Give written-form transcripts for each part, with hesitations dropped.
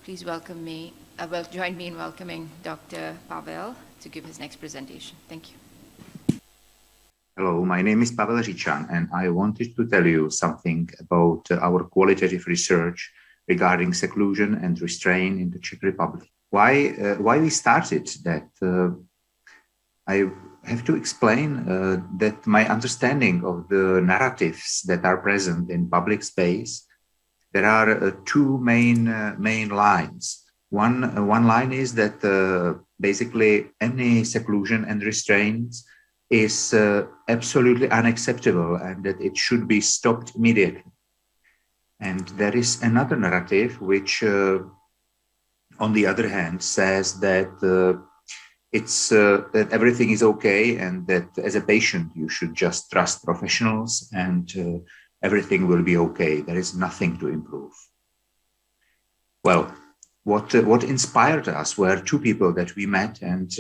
Please join me in welcoming Dr. Pavel to give his next presentation. Thank you. Hello, my name is Pavel Řičan, and I wanted to tell you something about our qualitative research regarding seclusion and restraint in the Czech Republic. Why we started that? I have to explain that my understanding of the narratives that are present in public space, there are two main lines. One line is that basically any seclusion and restraints is absolutely unacceptable and that it should be stopped immediately. And there is another narrative which, on the other hand, says that that everything is okay and that as a patient you should just trust professionals and everything will be okay. There is nothing to improve. Well, what inspired us were two people that we met, and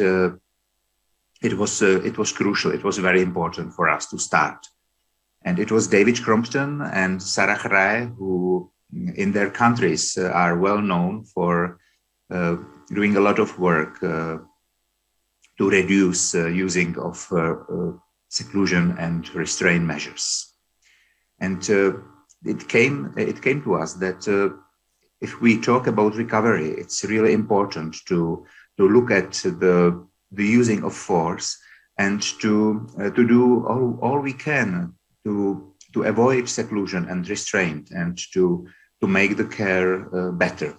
it was crucial. It was very important for us to start. And it was David Crompton and Sarah Hraje, who in their countries are well known for doing a lot of work to reduce using of seclusion and restraint measures. And it came to us that if we talk about recovery, it's really important to look at the using of force and to do all we can to avoid seclusion and restraint and to make the care better.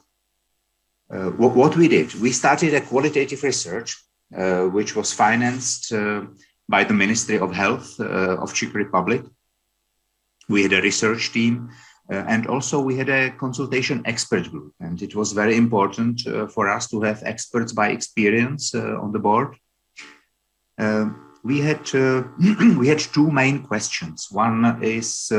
What we did, we started a qualitative research which was financed by the Ministry of Health of Czech Republic. We had a research team and also we had a consultation expert group, and it was very important for us to have experts by experience on the board. We had two main questions. One is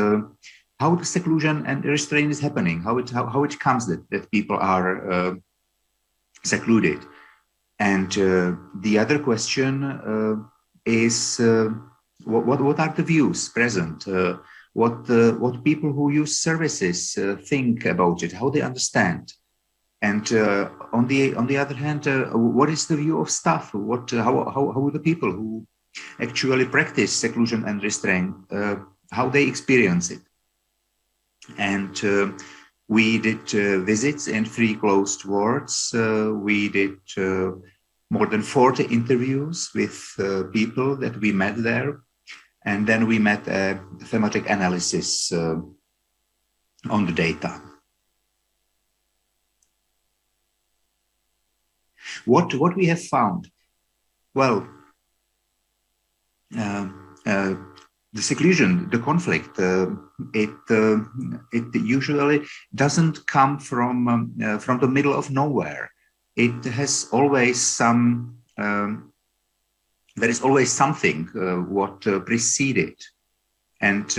how the seclusion and restraint is happening, how it comes that people are secluded. And the other question is what are the views present? What people who use services think about it, how they understand. And on the other hand, what is the view of staff? How the people who actually practice seclusion and restraint, how they experience it? And we did visits in 3 closed wards. We did more than 40 interviews with people that we met there. And then we met a thematic analysis on the data. What we have found? Well, the seclusion, the conflict, it usually doesn't come from the middle of nowhere. It has always some. There is always something what preceded, and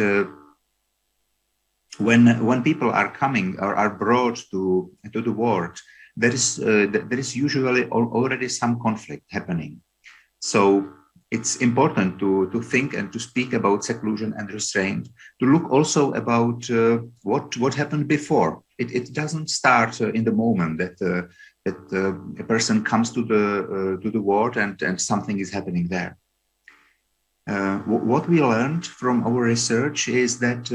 when people are coming or are brought to the ward, there is usually already some conflict happening. So it's important to think and to speak about seclusion and restraint, to look also about what happened before. It doesn't start in the moment that a person comes to the ward and something is happening there. What we learned from our research is that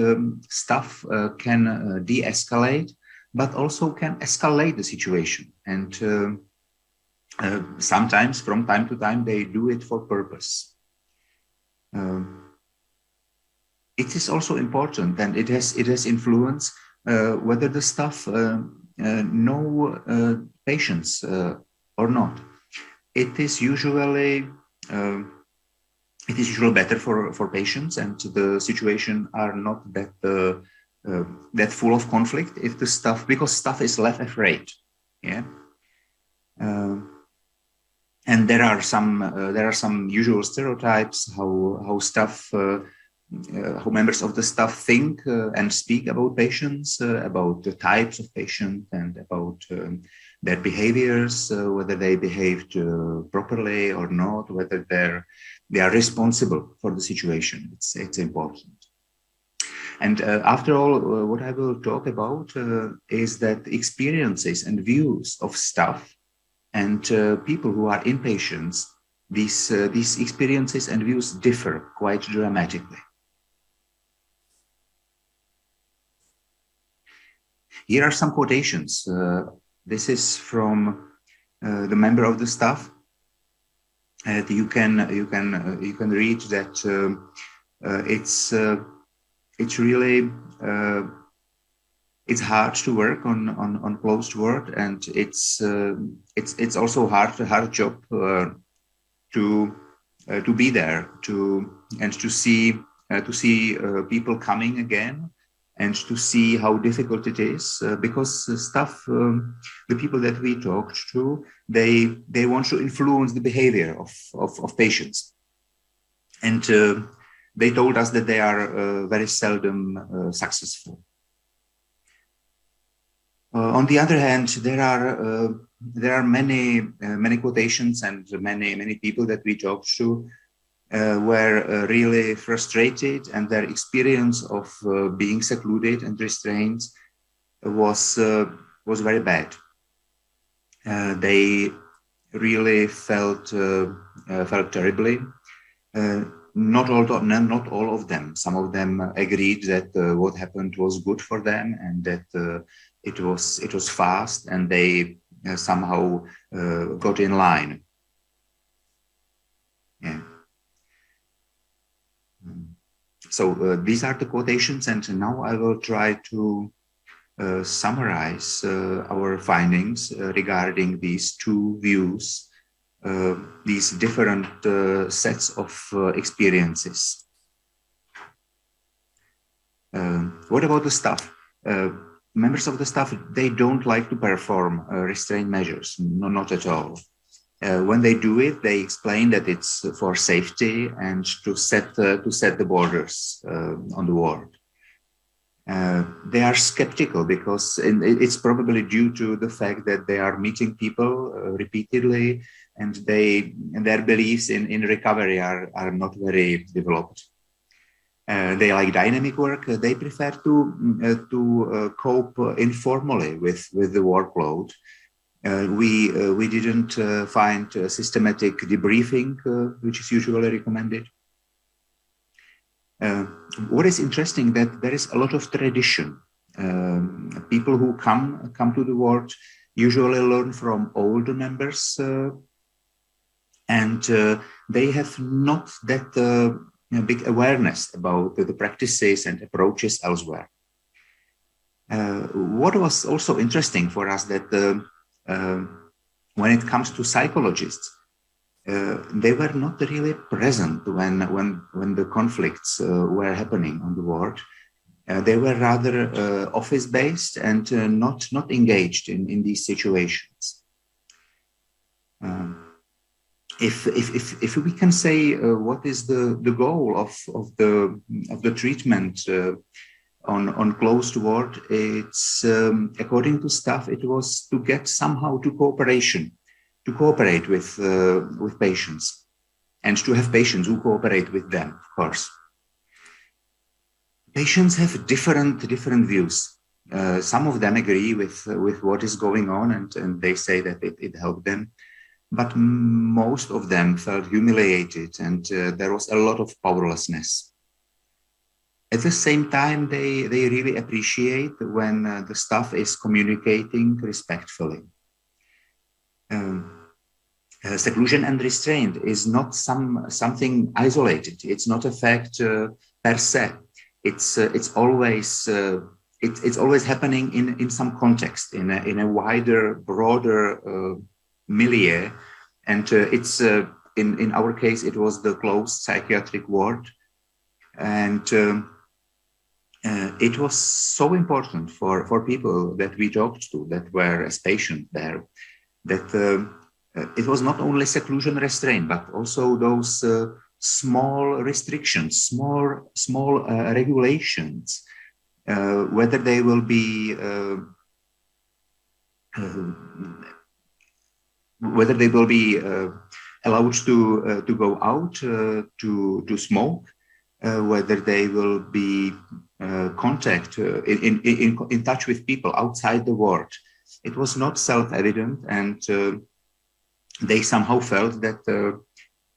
staff can de-escalate, but also can escalate the situation. And sometimes, from time to time, they do it for purpose. It is also important, and it has influence whether the staff know patients or not. It is usually better for patients, and the situation are not that full of conflict if the staff, because staff is less afraid. Yeah. And there are some usual stereotypes how staff. How members of the staff think and speak about patients, about the types of patients and about their behaviors, whether they behaved properly or not, whether they are responsible for the situation. It's important. And after all, what I will talk about is that experiences and views of staff and people who are inpatients, these experiences and views differ quite dramatically. Here are some quotations. This is from the member of the staff. You can read that it's really it's hard to work on closed ward, and it's also a hard job to be there and to see people coming again, and to see how difficult it is, because staff, the people that we talked to, they want to influence the behavior of patients, and they told us that they are very seldom successful. On the other hand, there are many quotations and many people that we talked to were really frustrated, and their experience of being secluded and restrained was very bad. They really felt terribly. Not all of them. Some of them agreed that what happened was good for them, and that it was fast, and they somehow got in line. Yeah. So these are the quotations, and now I will try to summarize our findings regarding these two views, these different sets of experiences. What about the staff? Members of the staff, they don't like to perform restraint measures, no, not at all. When they do it, they explain that it's for safety and to set the borders on the ward. They are skeptical because it's probably due to the fact that they are meeting people repeatedly, and their beliefs in recovery are not very developed. They like dynamic work. They prefer to cope informally with the workload. We didn't find systematic debriefing, which is usually recommended. What is interesting, that there is a lot of tradition. People who come to the ward usually learn from older members, and they have not that big awareness about the practices and approaches elsewhere. What was also interesting for us, that when it comes to psychologists, they were not really present when the conflicts were happening on the ward. They were rather office-based and not engaged in these situations. If we can say what is the goal of the treatment on closed ward, it's according to staff, it was to get somehow to cooperate with patients, and to have patients who cooperate with them, of course. Patients have different views. Some of them agree with what is going on, and they say that it helped them. But most of them felt humiliated, and there was a lot of powerlessness. At the same time, they really appreciate when the staff is communicating respectfully. Seclusion and restraint is not something isolated. It's not a fact per se. It's always happening in some context, in a wider, broader milieu, and it's in our case it was the closed psychiatric ward, and it was so important for people that we talked to, that were as patients there, that it was not only seclusion restraint, but also those small restrictions, small regulations, whether they will be allowed to go out to smoke, whether they will be in touch with people outside the ward. It was not self-evident, and they somehow felt that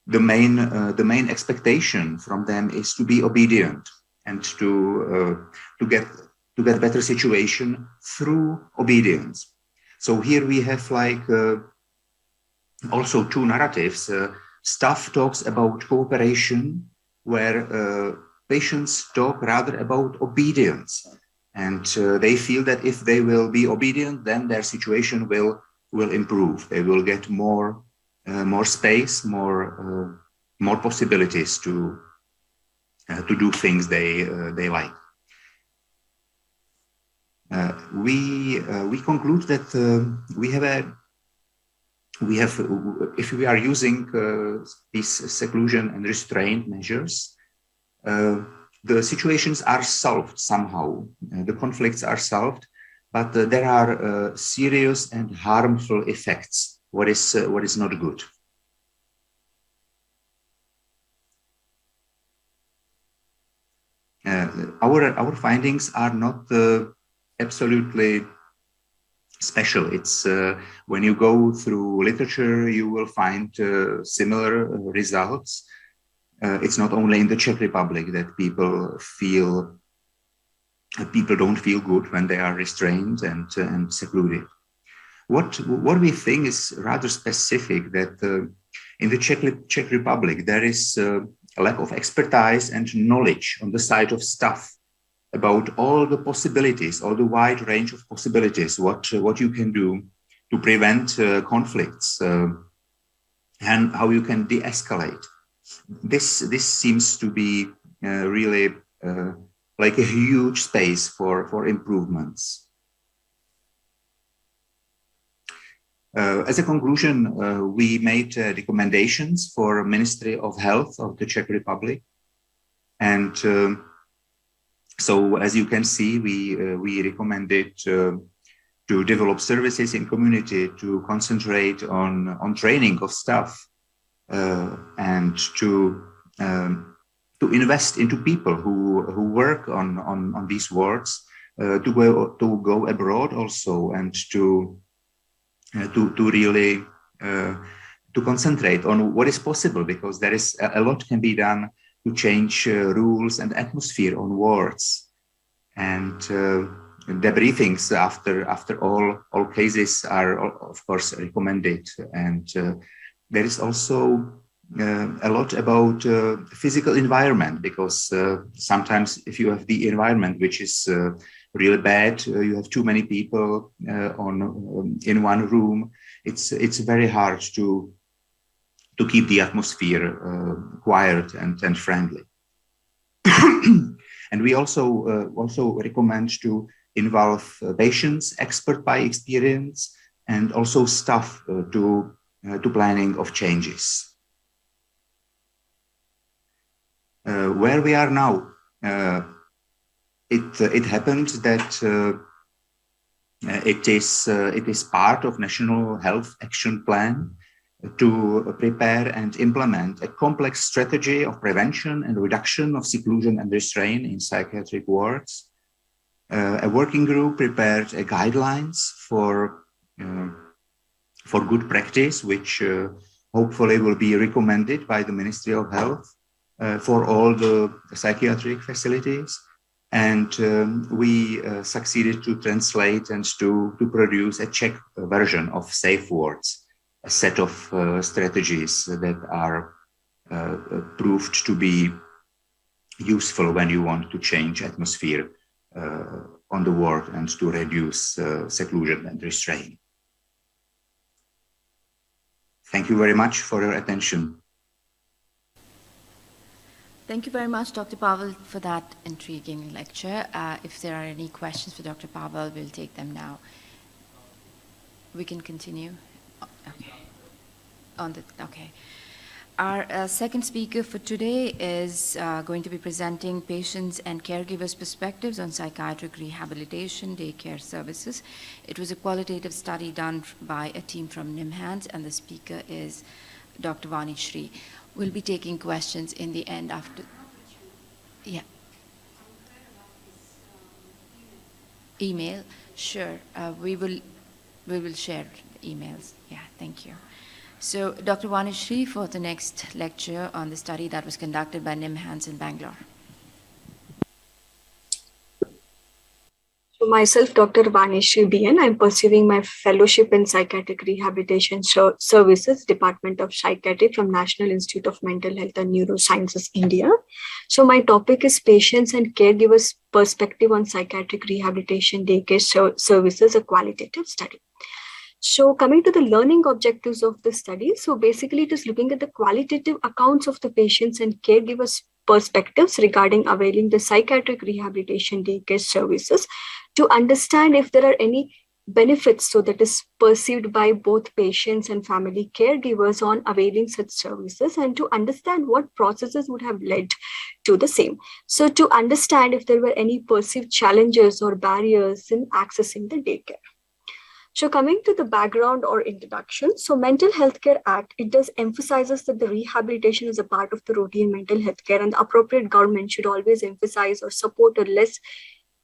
the main expectation from them is to be obedient and to get better situation through obedience. So here we have like also two narratives. Staff talks about cooperation, where patients talk rather about obedience, and they feel that if they will be obedient, then their situation will improve. They will get more space, more possibilities to do things they like. We conclude that if we are using these seclusion and restraint measures, the situations are solved somehow. The conflicts are solved, but there are serious and harmful effects. What is not good. Our findings are not absolutely special. It's when you go through literature, you will find similar results. It's not only in the Czech Republic that people don't feel good when they are restrained and secluded. What we think is rather specific, that in the Czech Republic there is a lack of expertise and knowledge on the side of staff about all the possibilities, all the wide range of possibilities, what you can do to prevent conflicts and how you can de-escalate. This seems to be really like a huge space for improvements. As a conclusion, we made recommendations for Ministry of Health of the Czech Republic, and so as you can see, we recommended to develop services in community, to concentrate on training of staff, and to invest into people who work on these wards, to go abroad also, and to really to concentrate on what is possible, because there is a lot can be done to change rules and atmosphere on wards. And debriefings after all cases are of course recommended. And there is also a lot about physical environment, because sometimes if you have the environment which is really bad, you have too many people in one room, it's very hard to keep the atmosphere quiet and friendly. And we also recommend to involve patients, expert by experience, and also staff to planning of changes. Where we are now, it happened that it is part of National Health Action Plan to prepare and implement a complex strategy of prevention and reduction of seclusion and restraint in psychiatric wards. A working group prepared guidelines for good practice, which hopefully will be recommended by the Ministry of Health for all the psychiatric facilities. And we succeeded to translate and to produce a Czech version of Safe Wards, a set of strategies that are proved to be useful when you want to change atmosphere on the ward and to reduce seclusion and restraint. Thank you very much for your attention. Thank you very much, Dr. Pavel, for that intriguing lecture. If there are any questions for Dr. Pavel, we'll take them now. We can continue. Okay. Okay. Our second speaker for today is going to be presenting patients' and caregivers' perspectives on psychiatric rehabilitation daycare services. It was a qualitative study done by a team from NIMHANS, and the speaker is Dr. Vani Shri. We'll be taking questions in the end after. Yeah. Email. Sure. We will share emails. Yeah, thank you. So, Dr. Vanishri for the next lecture on the study that was conducted by NIMHANS in Bangalore. So myself, Dr. Vanishri BN, I'm pursuing my fellowship in Psychiatric Rehabilitation Services, Department of Psychiatry from National Institute of Mental Health and Neurosciences, India. So my topic is Patients and Caregivers' Perspective on Psychiatric Rehabilitation Daycare Services, a qualitative study. So coming to the learning objectives of the study, so basically it is looking at the qualitative accounts of the patients and caregivers' perspectives regarding availing the psychiatric rehabilitation daycare services to understand if there are any benefits so that is perceived by both patients and family caregivers on availing such services, and to understand what processes would have led to the same. So to understand if there were any perceived challenges or barriers in accessing the daycare. So coming to the background or introduction, so Mental Health Care Act, it does emphasizes that the rehabilitation is a part of the routine mental health care, and the appropriate government should always emphasize or support a less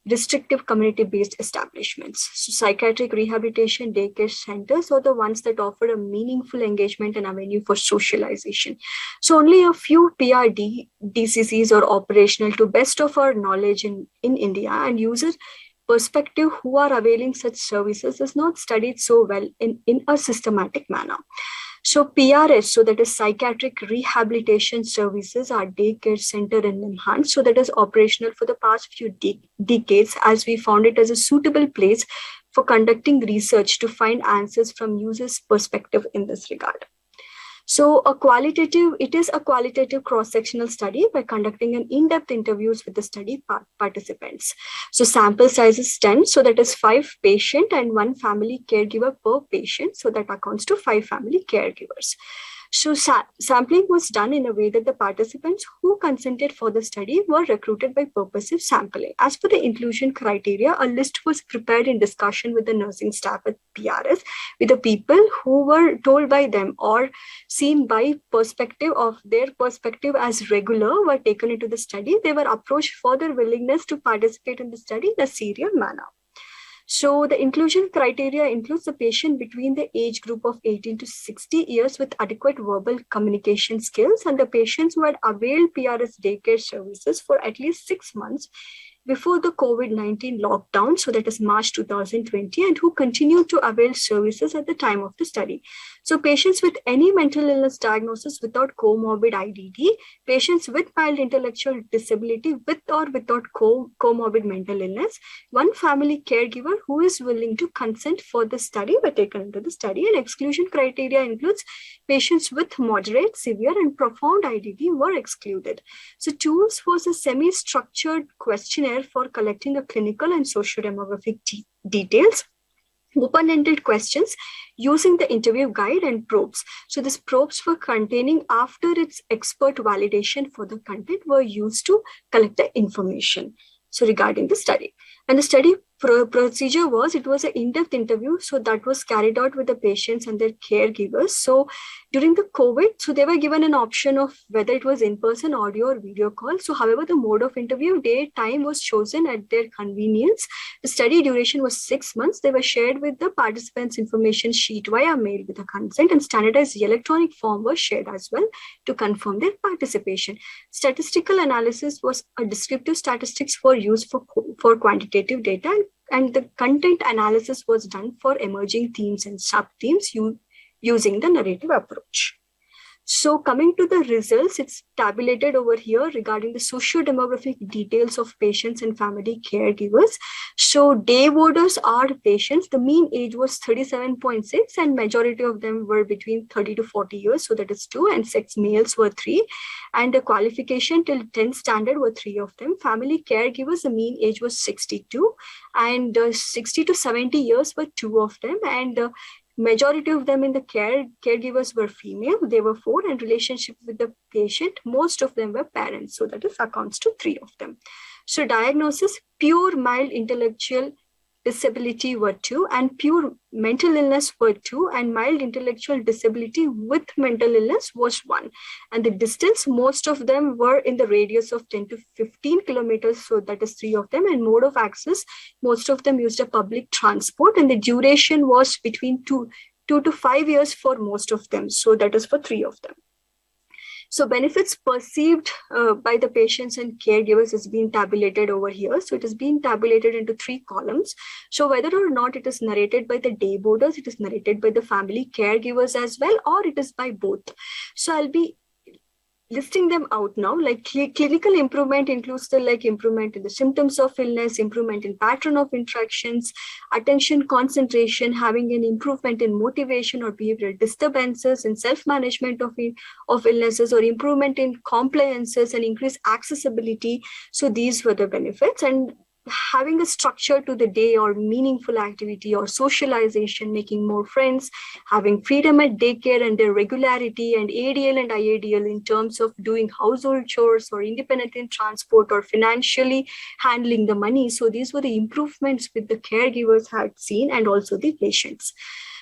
restrictive community-based establishments. So psychiatric rehabilitation daycare centers are the ones that offer a meaningful engagement and avenue for socialization. So only a few DCCs are operational to best of our knowledge in India, and user perspective who are availing such services is not studied so well in a systematic manner. So PRS, so that is Psychiatric Rehabilitation Services, our daycare center in NIMHANS, so that is operational for the past few decades, as we found it as a suitable place for conducting research to find answers from users' perspective in this regard. So it is a qualitative cross-sectional study by conducting an in-depth interviews with the study participants. So sample size is 10, so that is 5 patient and 1 family caregiver per patient. So that accounts to 5 family caregivers. So sampling was done in a way that the participants who consented for the study were recruited by purposive sampling. As per the inclusion criteria, a list was prepared in discussion with the nursing staff at PRS, with the people who were told by them or seen by their perspective as regular were taken into the study. They were approached for their willingness to participate in the study in a serial manner. So the inclusion criteria includes the patient between the age group of 18 to 60 years with adequate verbal communication skills, and the patients who had availed PRS daycare services for at least 6 months before the COVID-19 lockdown, so that is March 2020, and who continued to avail services at the time of the study. So patients with any mental illness diagnosis without comorbid IDD, patients with mild intellectual disability with or without comorbid mental illness, 1 family caregiver who is willing to consent for the study were taken into the study. And exclusion criteria includes patients with moderate, severe, and profound IDD were excluded. So tools was a semi-structured questionnaire for collecting a clinical and socio-demographic details, open-ended questions using the interview guide and probes. So these probes were containing, after its expert validation for the content, were used to collect the information regarding the study. And the study procedure was, it was an in-depth interview. So that was carried out with the patients and their caregivers. So during the COVID, so they were given an option of whether it was in-person, audio or video call. So however, the mode of interview, date, time was chosen at their convenience. The study duration was 6 months. They were shared with the participants' information sheet via mail with a consent, and standardized electronic form was shared as well to confirm their participation. Statistical analysis was a descriptive statistics for use for quantitative data, and the content analysis was done for emerging themes and sub-themes using the narrative approach. So coming to the results, it's tabulated over here regarding the socio-demographic details of patients and family caregivers. So day warders are patients. The mean age was 37.6, and majority of them were between 30 to 40 years. So that is 2, and sex males were 3. And the qualification till 10th standard were 3 of them. Family caregivers, the mean age was 62, and 60 to 70 years were 2 of them. And majority of them in the caregivers were female. They were 4, and relationship with the patient, most of them were parents. So that is accounts to 3 of them. So diagnosis, pure mild intellectual disability were 2, and pure mental illness were 2, and mild intellectual disability with mental illness was 1. And the distance, most of them were in the radius of 10 to 15 kilometers, so that is 3 of them. And mode of access, most of them used a public transport, and the duration was between 2 to 5 years for most of them, so that is for 3 of them. So benefits perceived by the patients and caregivers is being tabulated over here. So it is being tabulated into 3 columns. So whether or not it is narrated by the day boarders, it is narrated by the family caregivers as well, or it is by both. So I'll be listing them out now. Like clinical improvement includes the improvement in the symptoms of illness, improvement in pattern of interactions, attention, concentration, having an improvement in motivation or behavioral disturbances, in self-management of illnesses, or improvement in compliances and increased accessibility. So these were the benefits. And having a structure to the day or meaningful activity or socialization, making more friends, having freedom at daycare and their regularity, and ADL and IADL in terms of doing household chores or independent in transport or financially handling the money. So these were the improvements with the caregivers had seen, and also the patients.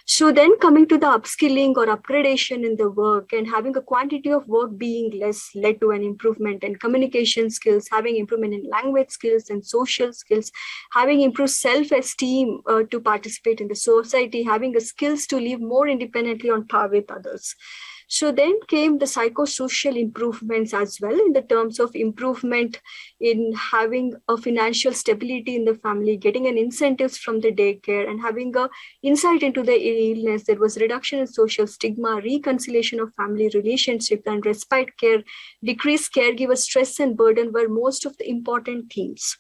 So then coming to the upskilling or upgradation in the work, and having a quantity of work being less led to an improvement in communication skills, having improvement in language skills and social skills, having improved self-esteem to participate in the society, having the skills to live more independently on par with others. So then came the psychosocial improvements as well, in the terms of improvement in having a financial stability in the family, getting an incentives from the daycare, and having a insight into the illness. There was reduction in social stigma, reconciliation of family relationships, and respite care, decreased caregiver stress and burden were most of the important themes.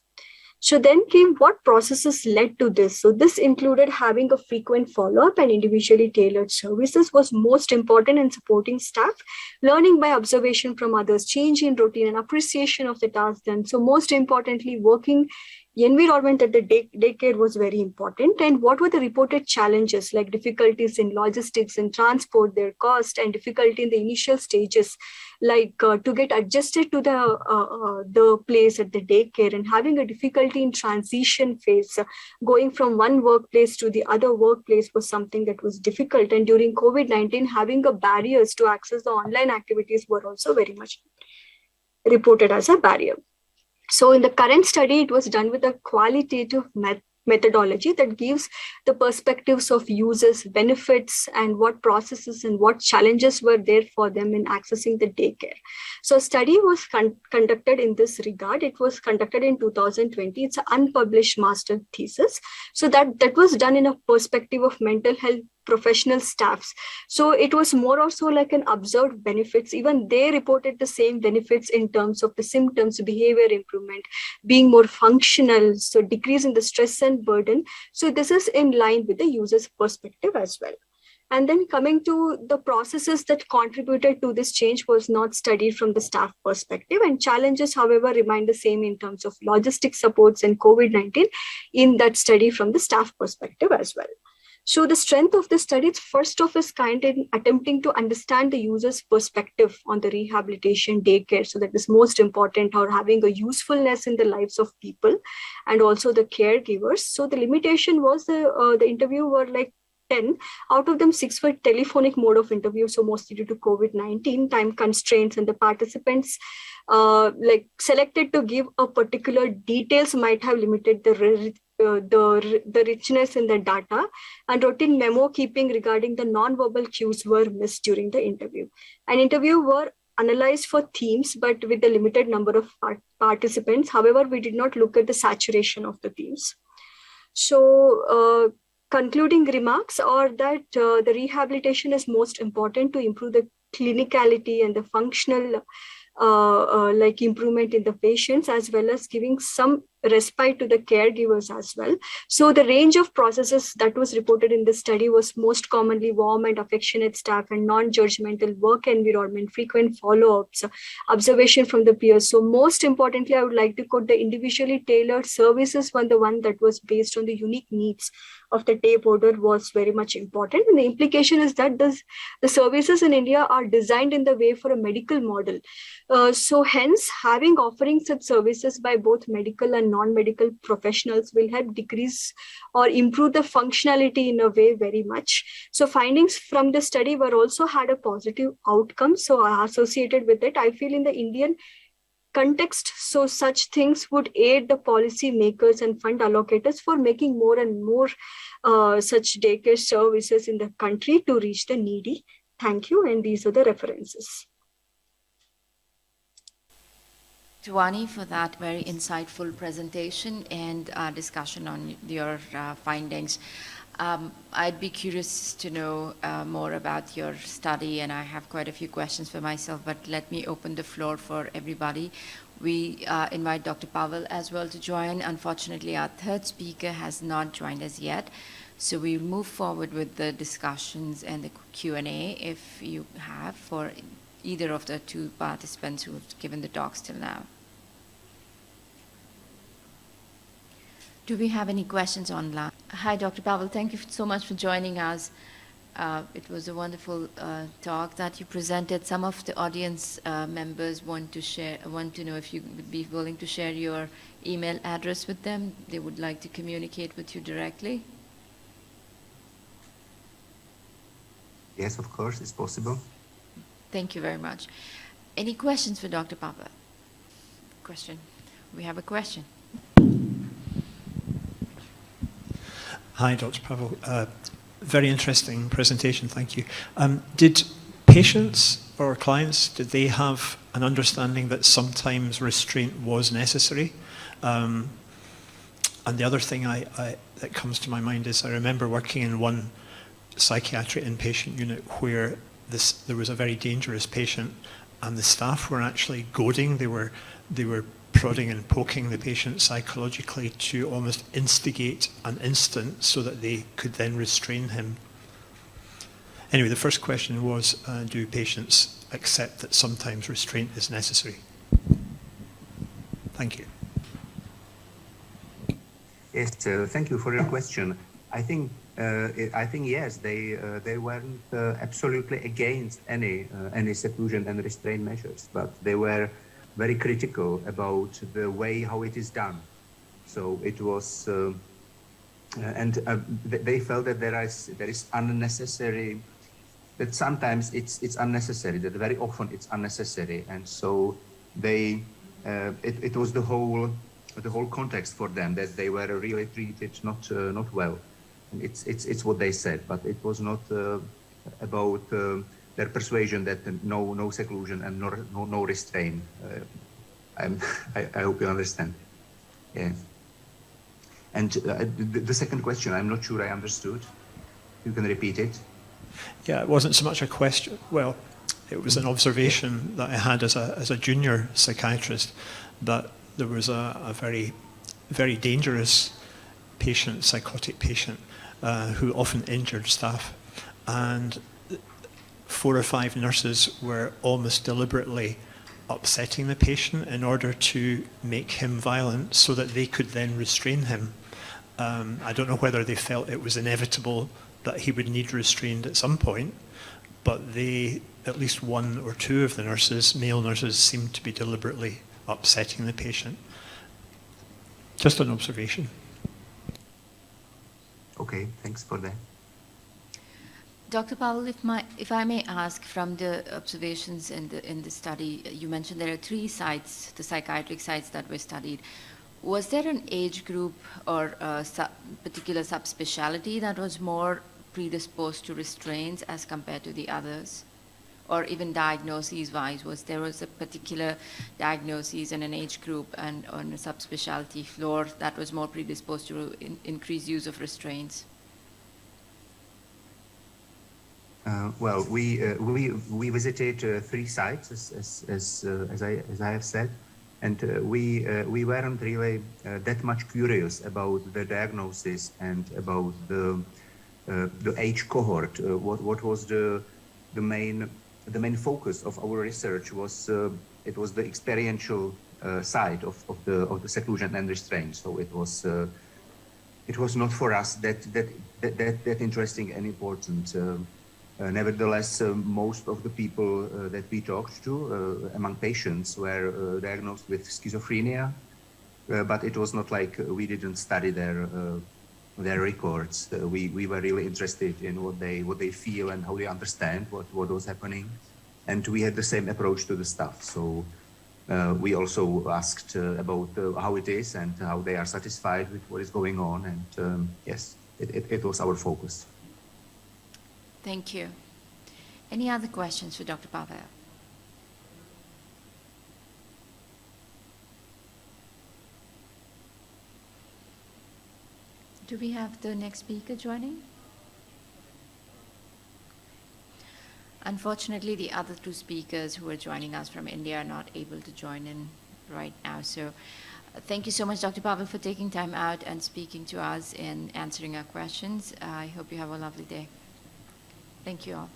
So then came what processes led to this. So this included having a frequent follow-up and individually tailored services was most important in supporting staff, learning by observation from others, change in routine and appreciation of the task done. So most importantly, working environment at the daycare was very important. And what were the reported challenges, like difficulties in logistics and transport, their cost, and difficulty in the initial stages, like to get adjusted to the place at the daycare, and having a difficulty in transition phase, going from one workplace to the other workplace was something that was difficult. And during COVID-19, having a barriers to access the online activities were also very much reported as a barrier. So in the current study, it was done with a qualitative methodology that gives the perspectives of users, benefits, and what processes and what challenges were there for them in accessing the daycare. So a study was conducted in this regard. It was conducted in 2020. It's an unpublished master thesis. So that was done in a perspective of mental health professional staffs. So it was more also like an observed benefits. Even they reported the same benefits in terms of the symptoms, behavior improvement, being more functional, so decrease in the stress and burden. So this is in line with the user's perspective as well. And then coming to the processes that contributed to this change was not studied from the staff perspective. And challenges, however, remain the same in terms of logistic supports and COVID-19 in that study from the staff perspective as well. So the strength of the study is first of its kind in attempting to understand the user's perspective on the rehabilitation daycare. So that is most important, or having a usefulness in the lives of people and also the caregivers. So the limitation was the interview were like 10, out of them 6 were telephonic mode of interview. So mostly due to COVID-19 time constraints, and the participants selected to give a particular details might have limited the richness in the data, and routine memo keeping regarding the non-verbal cues were missed during the interview. An interview were analyzed for themes, but with the limited number of participants. However, we did not look at the saturation of the themes. So concluding remarks are that the rehabilitation is most important to improve the clinicality and the functional improvement in the patients, as well as giving some respite to the caregivers as well. So the range of processes that was reported in this study was most commonly warm and affectionate staff and non-judgmental work environment, frequent follow-ups, observation from the peers. So most importantly, I would like to quote the individually tailored services one that was based on the unique needs of the day boarder was very much important. And the implication is that the services in India are designed in the way for a medical model. So hence, having offering such services by both medical and non-medical professionals will help decrease or improve the functionality in a way very much. So findings from the study were also had a positive outcome. So associated with it, I feel in the Indian context, so such things would aid the policy makers and fund allocators for making more and more such daycare services in the country to reach the needy. Thank you. And these are the references. Tuani, for that very insightful presentation and discussion on your findings. I'd be curious to know more about your study, and I have quite a few questions for myself, but let me open the floor for everybody. We invite Dr. Pavel as well to join. Unfortunately, our third speaker has not joined us yet, so we'll move forward with the discussions and the Q&A if you have for either of the two participants who have given the talks till now. Do we have any questions online? Hi, Dr. Pavel. Thank you so much for joining us. It was a wonderful talk that you presented. Some of the audience members want to know if you would be willing to share your email address with them. They would like to communicate with you directly. Yes, of course, it's possible. Thank you very much. Any questions for Dr. Pavel? Question. We have a question. Hi, Dr. Pavel. Very interesting presentation, thank you. Did patients or clients, did they have an understanding that sometimes restraint was necessary? And the other thing that comes to my mind is I remember working in one psychiatric inpatient unit where there was a very dangerous patient and the staff were actually goading, they were prodding and poking the patient psychologically to almost instigate an instant so that they could then restrain him. Anyway, the first question was, do patients accept that sometimes restraint is necessary? Thank you. Yes, thank you for your question. I think yes, they weren't absolutely against any seclusion and restraint measures, but they were very critical about the way how it is done. So it was, they felt that there is unnecessary, that sometimes it's unnecessary, that very often it's unnecessary, and so they, it was the whole context for them that they were really treated not well. And it's what they said, but it was not about their persuasion that no seclusion and no restraint. I hope you understand. Yeah. And the second question, I'm not sure I understood. You can repeat it. Yeah, it wasn't so much a question. Well, it was an observation that I had as a junior psychiatrist that there was a very, very dangerous patient, psychotic patient, who often injured staff. And 4 or 5 nurses were almost deliberately upsetting the patient in order to make him violent so that they could then restrain him. I don't know whether they felt it was inevitable that he would need restrained at some point, but at least 1 or 2 of the nurses, male nurses, seemed to be deliberately upsetting the patient. Just an observation. Okay, thanks for that. Dr. Powell, if I may ask, from the observations in the study, you mentioned there are 3 sites, the psychiatric sites that were studied. Was there an age group or a particular subspecialty that was more predisposed to restraints as compared to the others? Or even diagnoses-wise, was a particular diagnosis in an age group and on a subspecialty floor that was more predisposed to increased use of restraints? Well, we visited 3 sites, as I have said, and we weren't really that much curious about the diagnosis and about the age cohort. What was the main focus of our research was it was the experiential side of the seclusion and restraint. So it was not for us that interesting and important. Nevertheless, most of the people that we talked to among patients were diagnosed with schizophrenia, but it was not like we didn't study their records. We were really interested in what they feel and how they understand what was happening, and we had the same approach to the stuff. So we also asked about how it is and how they are satisfied with what is going on, and yes, it was our focus. Thank you. Any other questions for Dr. Pavel? Do we have the next speaker joining? Unfortunately, the other two speakers who are joining us from India are not able to join in right now. So thank you so much, Dr. Pavel, for taking time out and speaking to us and answering our questions. I hope you have a lovely day. Thank you all.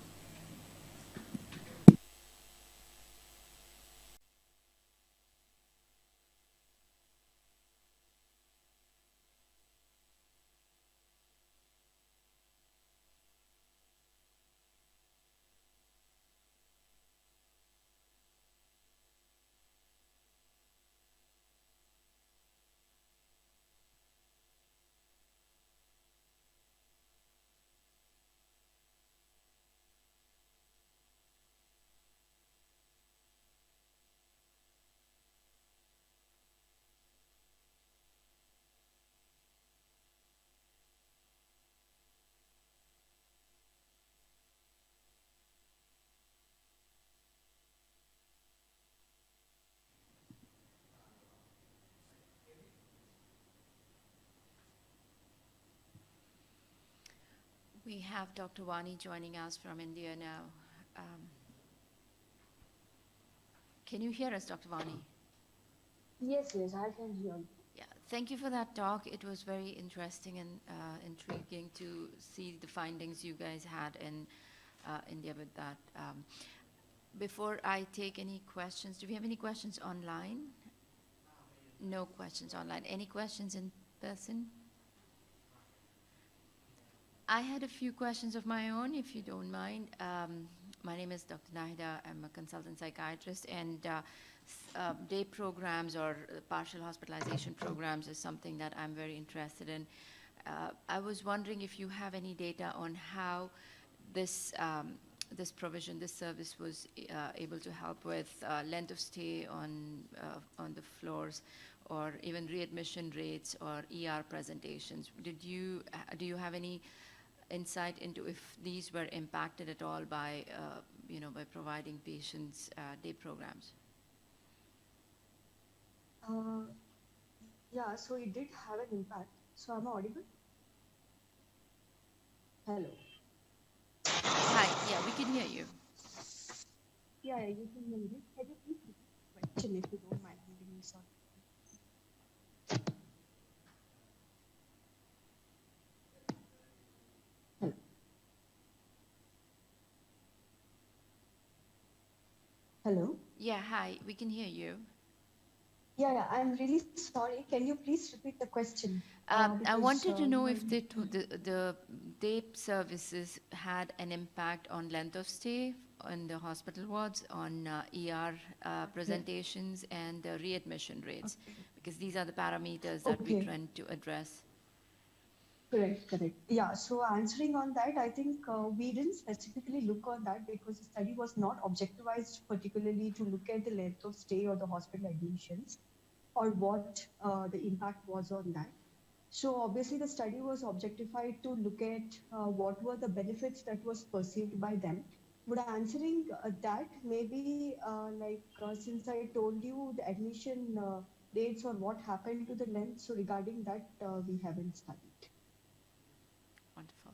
We have Dr. Vani joining us from India now. Can you hear us, Dr. Vani? Yes, I can hear you. Yeah, thank you for that talk. It was very interesting and intriguing to see the findings you guys had in India with that. Before I take any questions, do we have any questions online? No questions online. Any questions in person? I had a few questions of my own, if you don't mind. My name is Dr. Nahida. I'm a consultant psychiatrist, and day programs or partial hospitalization programs is something that I'm very interested in. I was wondering if you have any data on how this this provision, this service was able to help with length of stay on the floors, or even readmission rates or ER presentations. Do you have any insight into if these were impacted at all by by providing patients day programs? Yeah, so it did have an impact. So am I audible? Hello. Hi, yeah, we can hear you. Yeah, you can hear me. Can you please repeat the question if you don't mind? I'm really sorry. Hello. Hello. Yeah, hi, we can hear you. Yeah, I'm really sorry. Can you please repeat the question? I wanted to know if the day services had an impact on length of stay on the hospital wards, on ER presentations, and the readmission rates, because these are the parameters that we tend to address. Correct. Yeah, so answering on that, I think we didn't specifically look on that because the study was not objectivized particularly to look at the length of stay or the hospital admissions or what the impact was on that. So obviously the study was objectified to look at what were the benefits that was perceived by them. But answering that, maybe since I told you the admission dates or what happened to the length, so regarding that, we haven't studied. Wonderful.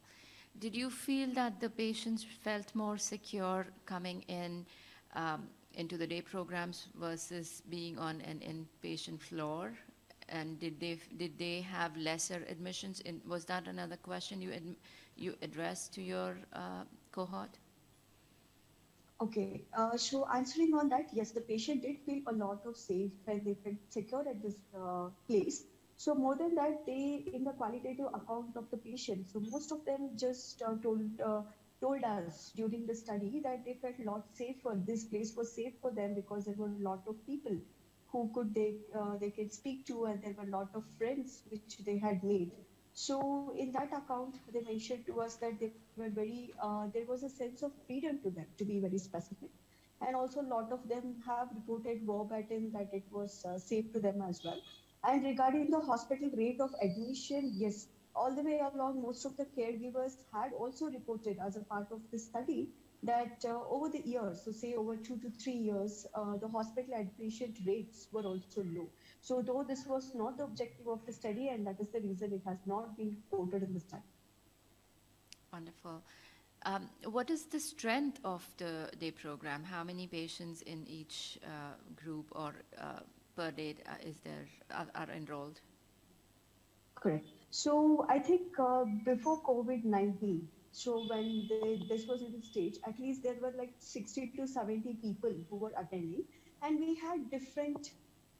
Did you feel that the patients felt more secure coming in into the day programs versus being on an inpatient floor? And did they have lesser admissions? Was that another question you addressed to your cohort? Okay, so answering on that, yes, the patient did feel a lot of safe and they felt secure at this place. So more than that, they in the qualitative account of the patient. So most of them just told us during the study that they felt a lot safer. This place was safe for them because there were a lot of people who could they can speak to, and there were a lot of friends which they had made. So in that account, they mentioned to us that they were very there was a sense of freedom to them, to be very specific, and also a lot of them have reported verbatim that it was safe to them as well. And regarding the hospital rate of admission, yes, all the way along, most of the caregivers had also reported as a part of the study that over the years, so say over 2 to 3 years, the hospital admission rates were also low. So though this was not the objective of the study, and that is the reason it has not been quoted in the study. Wonderful. What is the strength of the day program? How many patients in each group or per day are enrolled? Correct. So I think before COVID-19, so when this was in the stage, at least there were like 60 to 70 people who were attending, and we had different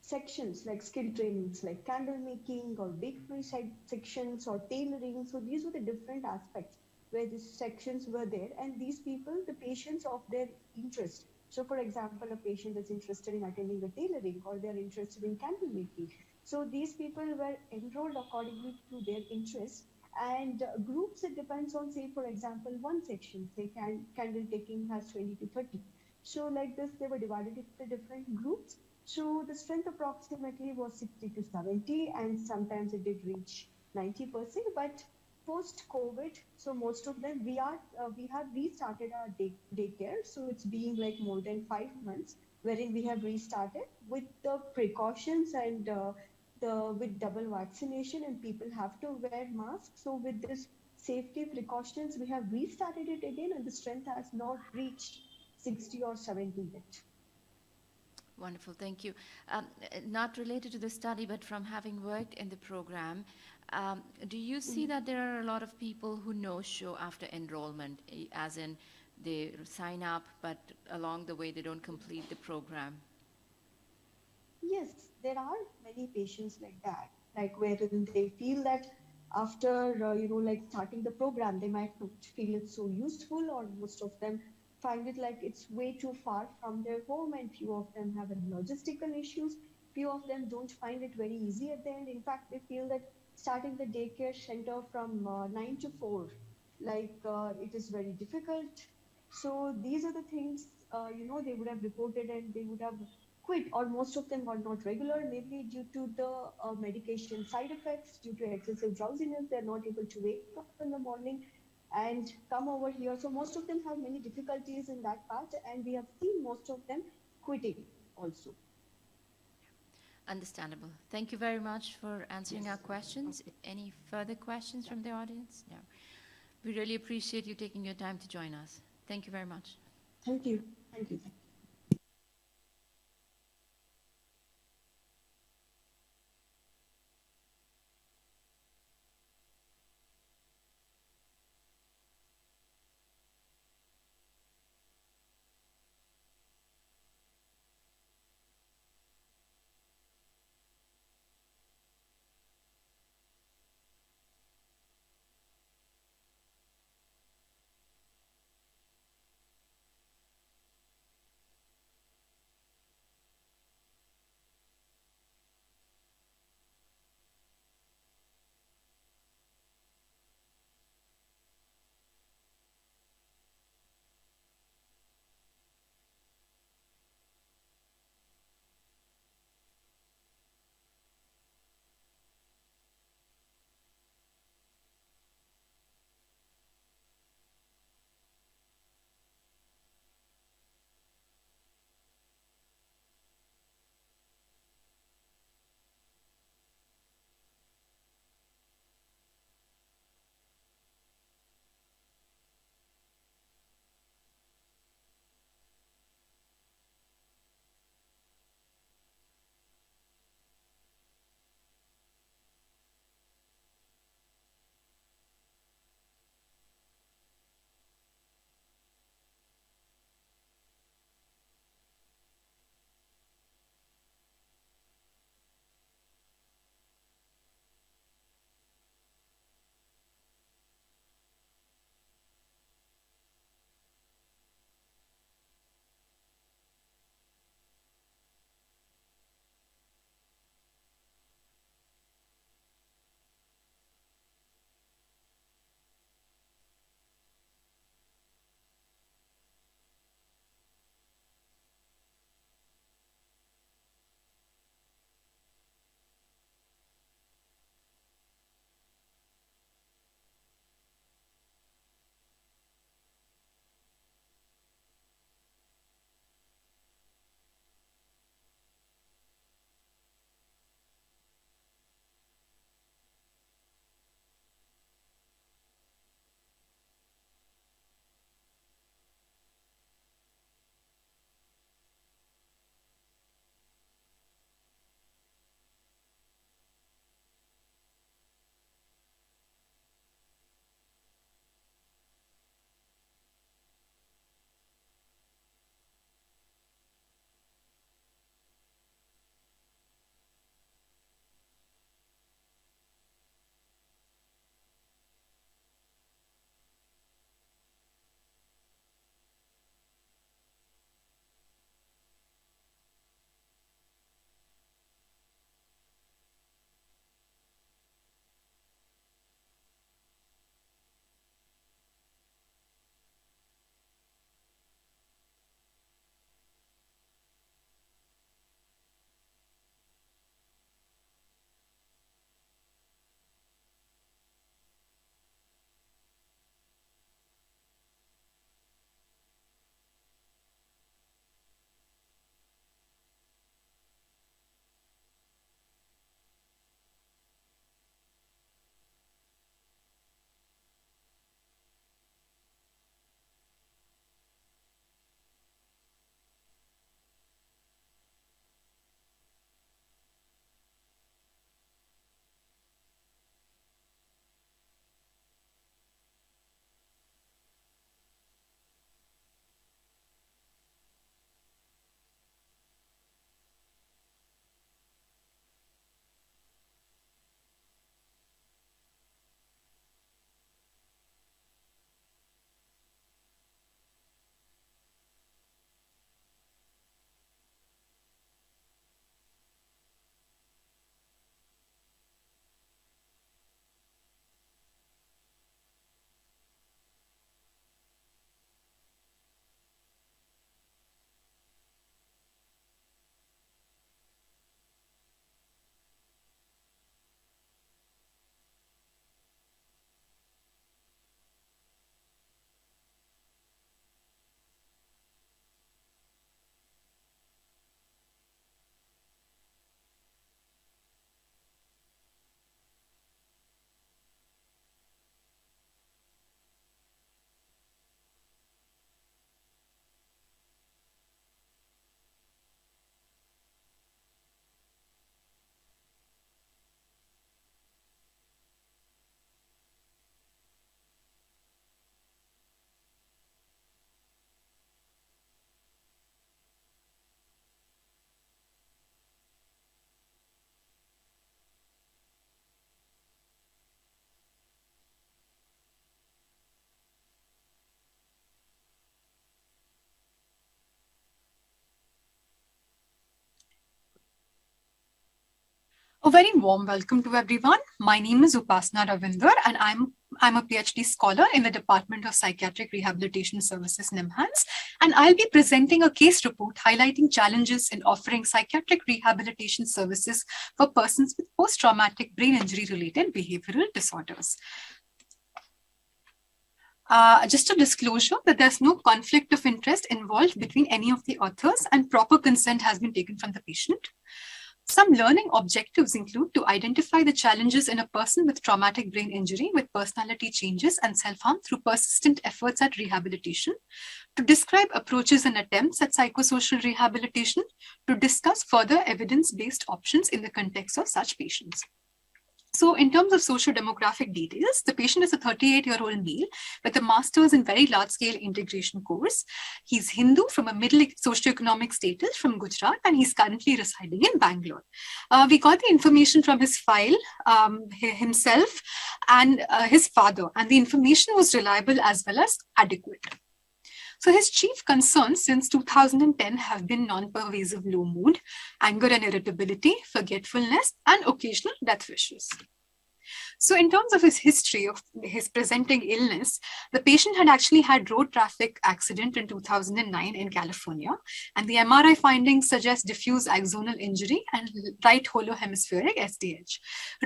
sections like skill trainings, like candle making or bakery sections or tailoring. So these were the different aspects where these sections were there, and these people, the patients of their interest. So, for example, a patient is interested in attending a tailoring, or they are interested in candle making, so these people were enrolled accordingly to their interests. And groups, it depends on, say, for example, one section, say candle taking has 20 to 30. So like this, they were divided into different groups. So the strength approximately was 60 to 70, and sometimes it did reach 90%. But post-COVID, so most of them, we have restarted our daycare. So it's been like more than 5 months, wherein we have restarted with the precautions and with double vaccination, and people have to wear masks. So with this safety precautions, we have restarted it again, and the strength has not reached 60 or 70 yet. Wonderful, thank you. Not related to the study, but from having worked in the program, do you see that there are a lot of people who no-show after enrollment, as in they sign up, but along the way they don't complete the program? Yes, there are many patients like that, like wherein they feel that after like starting the program, they might not feel it so useful, or most of them find it like it's way too far from their home, and few of them have logistical issues. Few of them don't find it very easy at the end. In fact, they feel that starting the daycare center from 9 to 4, like it is very difficult. So these are the things they would have reported, and they would have quit, or most of them are not regular, maybe due to the medication side effects, due to excessive drowsiness. They're not able to wake up in the morning and come over here. So most of them have many difficulties in that part, and we have seen most of them quitting also. Understandable. Thank you very much for answering Yes. our questions. Any further questions from the audience? No. We really appreciate you taking your time to join us. Thank you very much. Thank you. Thank you. very warm welcome to everyone. My name is Upasana Ravinder, and I'm a PhD scholar in the Department of Psychiatric Rehabilitation Services, NIMHANS, and I'll be presenting a case report highlighting challenges in offering psychiatric rehabilitation services for persons with post-traumatic brain injury-related behavioral disorders. Just a disclosure that there's no conflict of interest involved between any of the authors, and proper consent has been taken from the patient. Some learning objectives include to identify the challenges in a person with traumatic brain injury with personality changes and self-harm through persistent efforts at rehabilitation, to describe approaches and attempts at psychosocial rehabilitation, to discuss further evidence-based options in the context of such patients. So in terms of socio-demographic details, the patient is a 38-year-old male with a master's in very large-scale integration course. He's Hindu from a middle socioeconomic status from Gujarat, and he's currently residing in Bangalore. We got the information from his file, himself, and his father, and the information was reliable as well as adequate. So his chief concerns since 2010 have been non-pervasive low mood, anger and irritability, forgetfulness, and occasional death wishes. So in terms of his history of his presenting illness, the patient had actually had road traffic accident in 2009 in California, and the MRI findings suggest diffuse axonal injury and right holohemispheric SDH.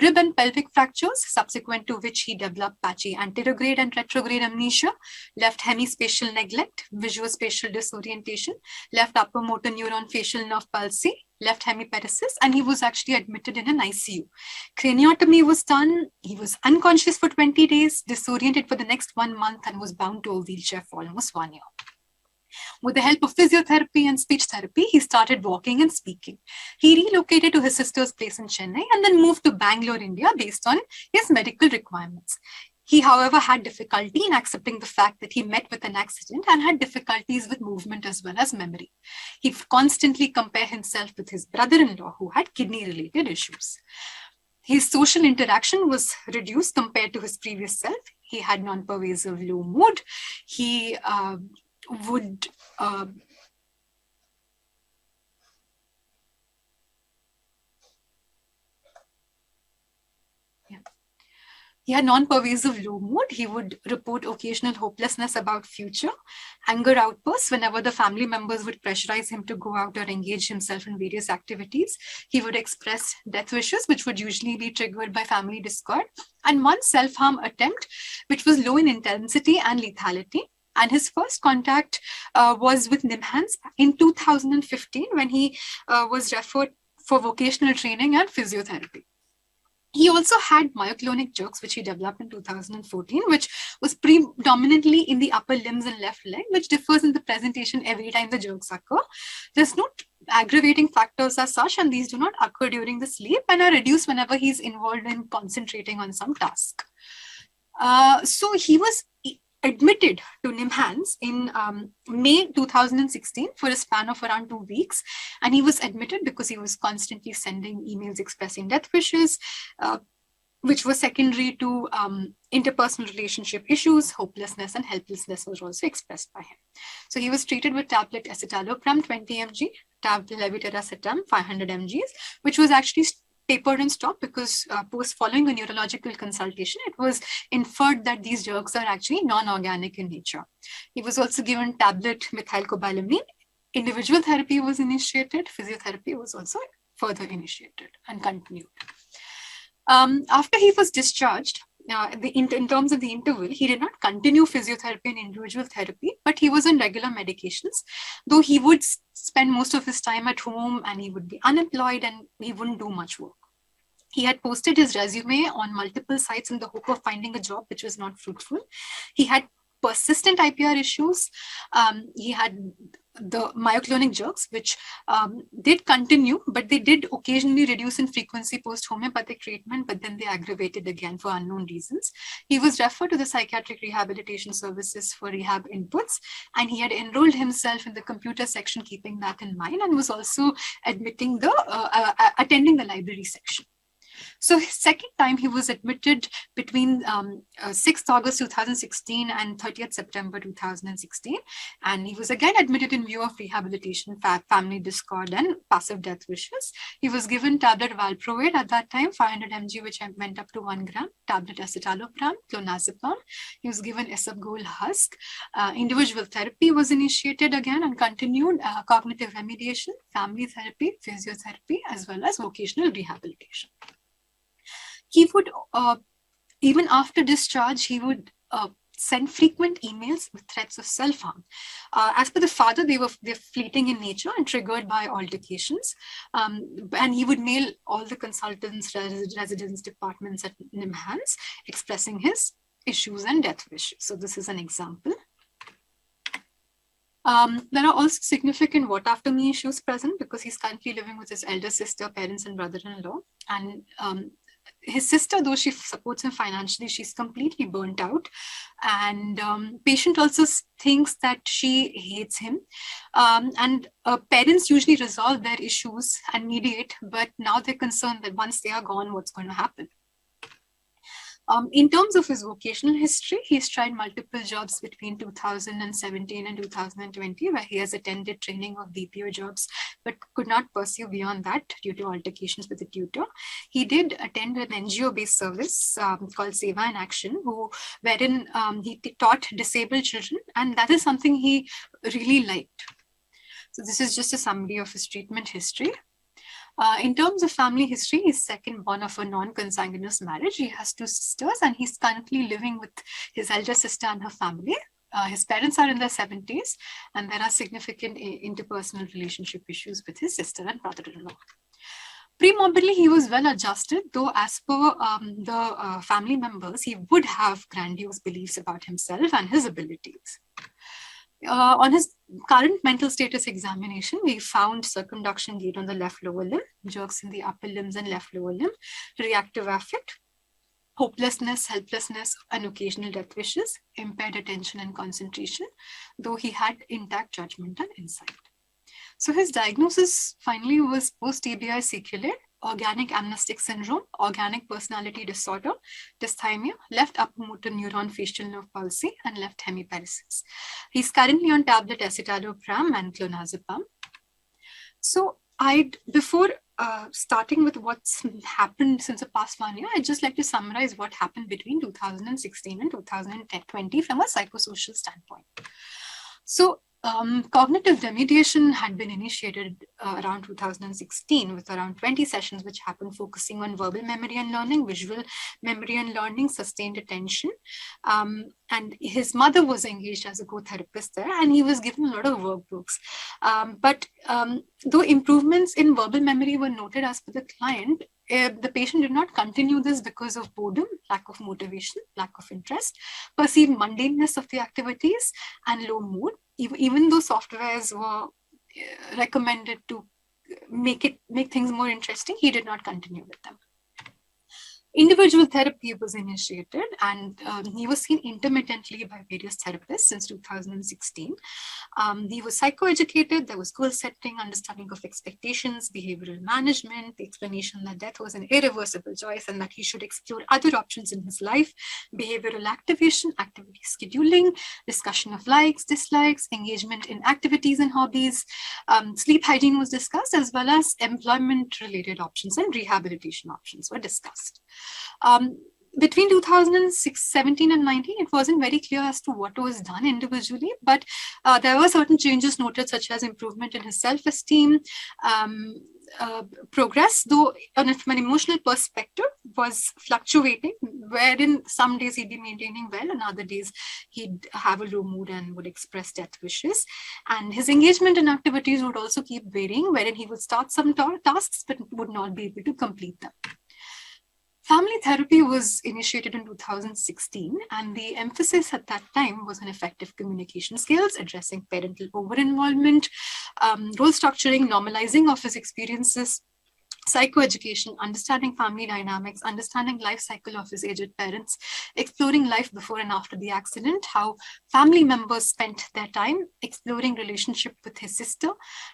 Rib and pelvic fractures, subsequent to which he developed patchy anterograde and retrograde amnesia, left hemispatial neglect, visuospatial disorientation, left upper motor neuron facial nerve palsy, left hemiparesis, and he was actually admitted in an ICU. Craniotomy was done. He was unconscious for 20 days, disoriented for the next 1 month, and was bound to a wheelchair for almost 1 year. With the help of physiotherapy and speech therapy, he started walking and speaking. He relocated to his sister's place in Chennai and then moved to Bangalore, India, based on his medical requirements. He, however, had difficulty in accepting the fact that he met with an accident and had difficulties with movement as well as memory. He constantly compared himself with his brother-in-law who had kidney-related issues. His social interaction was reduced compared to his previous self. He had non-pervasive low mood. He would He had non-pervasive low mood. He would report occasional hopelessness about future, anger outbursts whenever the family members would pressurize him to go out or engage himself in various activities. He would express death wishes, which would usually be triggered by family discord, and one self-harm attempt, which was low in intensity and lethality. And his first contact was with NIMHANS in 2015 when he was referred for vocational training and physiotherapy. He also had myoclonic jerks, which he developed in 2014, which was predominantly in the upper limbs and left leg, which differs in the presentation every time the jerks occur. There's no aggravating factors as such, and these do not occur during the sleep and are reduced whenever he's involved in concentrating on some task. So he was admitted to NIMHANS in May 2016 for a span of around 2 weeks. And he was admitted because he was constantly sending emails expressing death wishes, which was secondary to interpersonal relationship issues. Hopelessness and helplessness was also expressed by him. So he was treated with tablet escitalopram 20 mg, tablet levetiracetam 500 mg, which was actually tapered and stopped because following a neurological consultation, it was inferred that these jerks are actually non-organic in nature. He was also given tablet methylcobalamin. Individual therapy was initiated. Physiotherapy was also further initiated and continued. After he was discharged, in terms of the interval, he did not continue physiotherapy and individual therapy, but he was on regular medications, though he would spend most of his time at home and he would be unemployed and he wouldn't do much work. He had posted his resume on multiple sites in the hope of finding a job, which was not fruitful. He had persistent IPR issues. He had the myoclonic jerks, which did continue, but they did occasionally reduce in frequency post-homeopathic treatment, but then they aggravated again for unknown reasons. He was referred to the psychiatric rehabilitation services for rehab inputs, and he had enrolled himself in the computer section, keeping that in mind, and was also attending the library section. So his second time, he was admitted between 6th August 2016 and 30th September 2016. And he was again admitted in view of rehabilitation, family discord, and passive death wishes. He was given tablet valproate at that time, 500 mg, which went up to 1 gram, tablet escitalopram, clonazepam. He was given isabgol husk. Individual therapy was initiated again and continued, cognitive remediation, family therapy, physiotherapy, as well as vocational rehabilitation. He would, even after discharge, he would send frequent emails with threats of self-harm. As per the father, they're fleeting in nature and triggered by altercations. And he would mail all the consultants, residence departments at NIMHANS, expressing his issues and death wishes. So this is an example. There are also significant what after me issues present because he's currently living with his elder sister, parents, and brother-in-law. And his sister, though she supports him financially, she's completely burnt out. And patient also thinks that she hates him. And parents usually resolve their issues and mediate, but now they're concerned that once they are gone, what's going to happen? In terms of his vocational history, he's tried multiple jobs between 2017 and 2020, where he has attended training of BPO jobs, but could not pursue beyond that due to altercations with a tutor. He did attend an NGO-based service called Seva in Action, wherein he taught disabled children, and that is something he really liked. So this is just a summary of his treatment history. In terms of family history, he's second born of a non-consanguineous marriage. He has 2 sisters and he's currently living with his elder sister and her family. His parents are in their 70s and there are significant interpersonal relationship issues with his sister and brother-in-law. Pre-morbidly, he was well adjusted, though as per the family members, he would have grandiose beliefs about himself and his abilities. On his current mental status examination, we found circumduction gait on the left lower limb, jerks in the upper limbs and left lower limb, reactive affect, hopelessness, helplessness, and occasional death wishes, impaired attention and concentration, though he had intact judgment and insight. So his diagnosis finally was post-TBI sequelae, organic amnestic syndrome, organic personality disorder, dysthymia, left upper motor neuron facial nerve palsy, and left hemiparesis. He's currently on tablet escitalopram and clonazepam. So before starting with what's happened since the past 1 year, I'd just like to summarize what happened between 2016 and 2020 from a psychosocial standpoint. So cognitive remediation had been initiated around 2016 with around 20 sessions which happened focusing on verbal memory and learning, visual memory and learning, sustained attention. And his mother was engaged as a co-therapist there and he was given a lot of workbooks. But though improvements in verbal memory were noted as per the client, the patient did not continue this because of boredom, lack of motivation, lack of interest, perceived mundaneness of the activities, and low mood. Even though softwares were recommended to make things more interesting, he did not continue with them. Individual therapy was initiated and he was seen intermittently by various therapists since 2016. He was psychoeducated, there was goal setting, understanding of expectations, behavioral management, the explanation that death was an irreversible choice and that he should explore other options in his life, behavioral activation, activity scheduling, discussion of likes, dislikes, engagement in activities and hobbies, sleep hygiene was discussed, as well as employment-related options and rehabilitation options were discussed. Between 2017 and 19, it wasn't very clear as to what was done individually, but there were certain changes noted, such as improvement in his self-esteem, progress, though from an emotional perspective, was fluctuating, wherein some days he'd be maintaining well and other days he'd have a low mood and would express death wishes. And his engagement in activities would also keep varying, wherein he would start some tasks but would not be able to complete them. Family therapy was initiated in 2016, and the emphasis at that time was on effective communication skills, addressing parental over-involvement, role structuring, normalizing of his experiences, psychoeducation, understanding family dynamics, understanding life cycle of his aged parents, exploring life before and after the accident, how family members spent their time, exploring relationship with his sister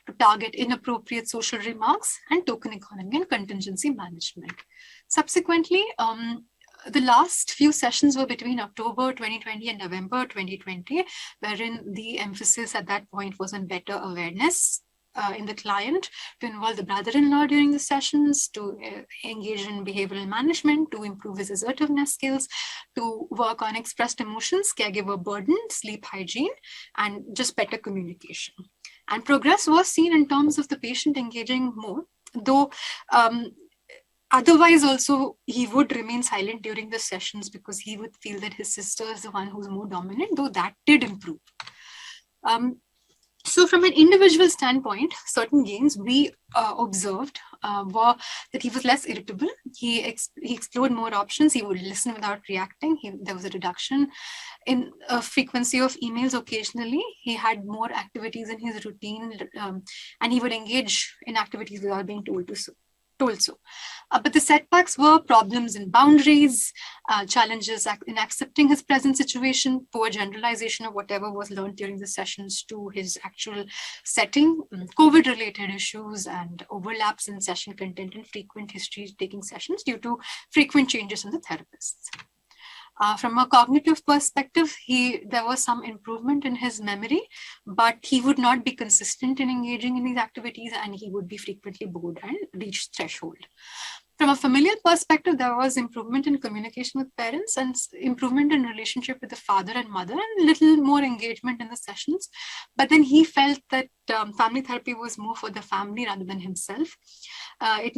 to target inappropriate social remarks, and token economy and contingency management. Subsequently, the last few sessions were between October 2020 and November 2020, wherein the emphasis at that point was on better awareness in the client, to involve the brother-in-law during the sessions, to engage in behavioral management, to improve his assertiveness skills, to work on expressed emotions, caregiver burden, sleep hygiene, and just better communication. And progress was seen in terms of the patient engaging more, though otherwise also he would remain silent during the sessions because he would feel that his sister is the one who's more dominant, though that did improve. So from an individual standpoint, certain gains we observed were that he was less irritable. He explored more options. He would listen without reacting. There was a reduction in frequency of emails occasionally. He had more activities in his routine, and he would engage in activities without being told so. But the setbacks were problems in boundaries, challenges in accepting his present situation, poor generalization of whatever was learned during the sessions to his actual setting, COVID-related issues, and overlaps in session content and frequent history taking sessions due to frequent changes in the therapists. From a cognitive perspective, there was some improvement in his memory, but he would not be consistent in engaging in these activities, and he would be frequently bored and reach threshold. From a familial perspective, there was improvement in communication with parents and improvement in relationship with the father and mother, and a little more engagement in the sessions. But then he felt that family therapy was more for the family rather than himself. It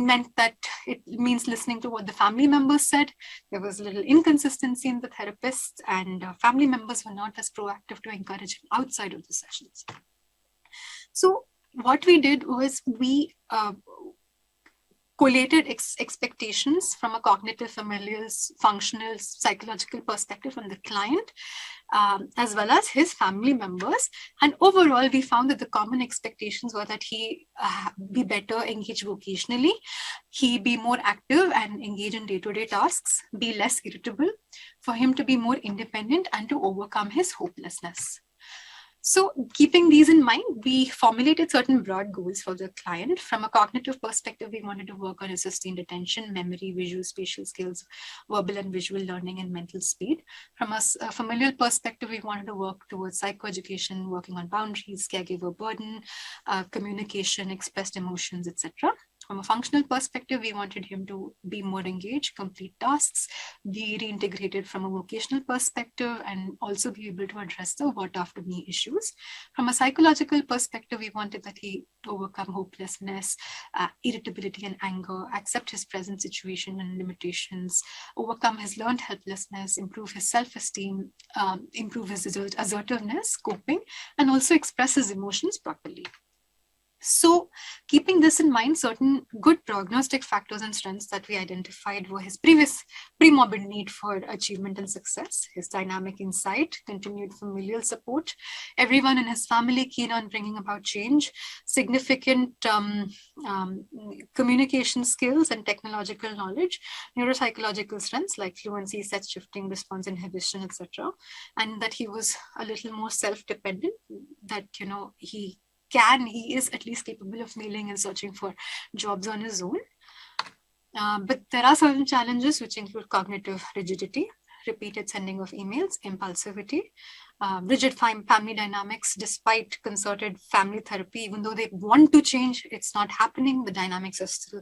means listening to what the family members said. There was a little inconsistency in the therapist, and family members were not as proactive to encourage him outside of the sessions. So what we did was we collated expectations from a cognitive, familial, functional, psychological perspective from the client, as well as his family members. And overall, we found that the common expectations were that he be better engaged vocationally, he be more active and engage in day-to-day tasks, be less irritable, for him to be more independent, and to overcome his hopelessness. So keeping these in mind, we formulated certain broad goals for the client. From a cognitive perspective, we wanted to work on his sustained attention, memory, visual, spatial skills, verbal and visual learning, and mental speed. From a familial perspective, we wanted to work towards psychoeducation, working on boundaries, caregiver burden, communication, expressed emotions, etc. From a functional perspective, we wanted him to be more engaged, complete tasks, be reintegrated from a vocational perspective, and also be able to address the what after me issues. From a psychological perspective, we wanted that he overcome hopelessness, irritability and anger, accept his present situation and limitations, overcome his learned helplessness, improve his self-esteem, improve his assertiveness, coping, and also express his emotions properly. So keeping this in mind, certain good prognostic factors and strengths that we identified were his previous pre-morbid need for achievement and success, his dynamic insight, continued familial support, everyone in his family keen on bringing about change, significant communication skills and technological knowledge, neuropsychological strengths like fluency, set shifting, response inhibition, etc. And that he was a little more self-dependent, that, he is at least capable of mailing and searching for jobs on his own. But there are certain challenges which include cognitive rigidity, repeated sending of emails, impulsivity, rigid family dynamics despite concerted family therapy. Even though they want to change, it's not happening. The dynamics are still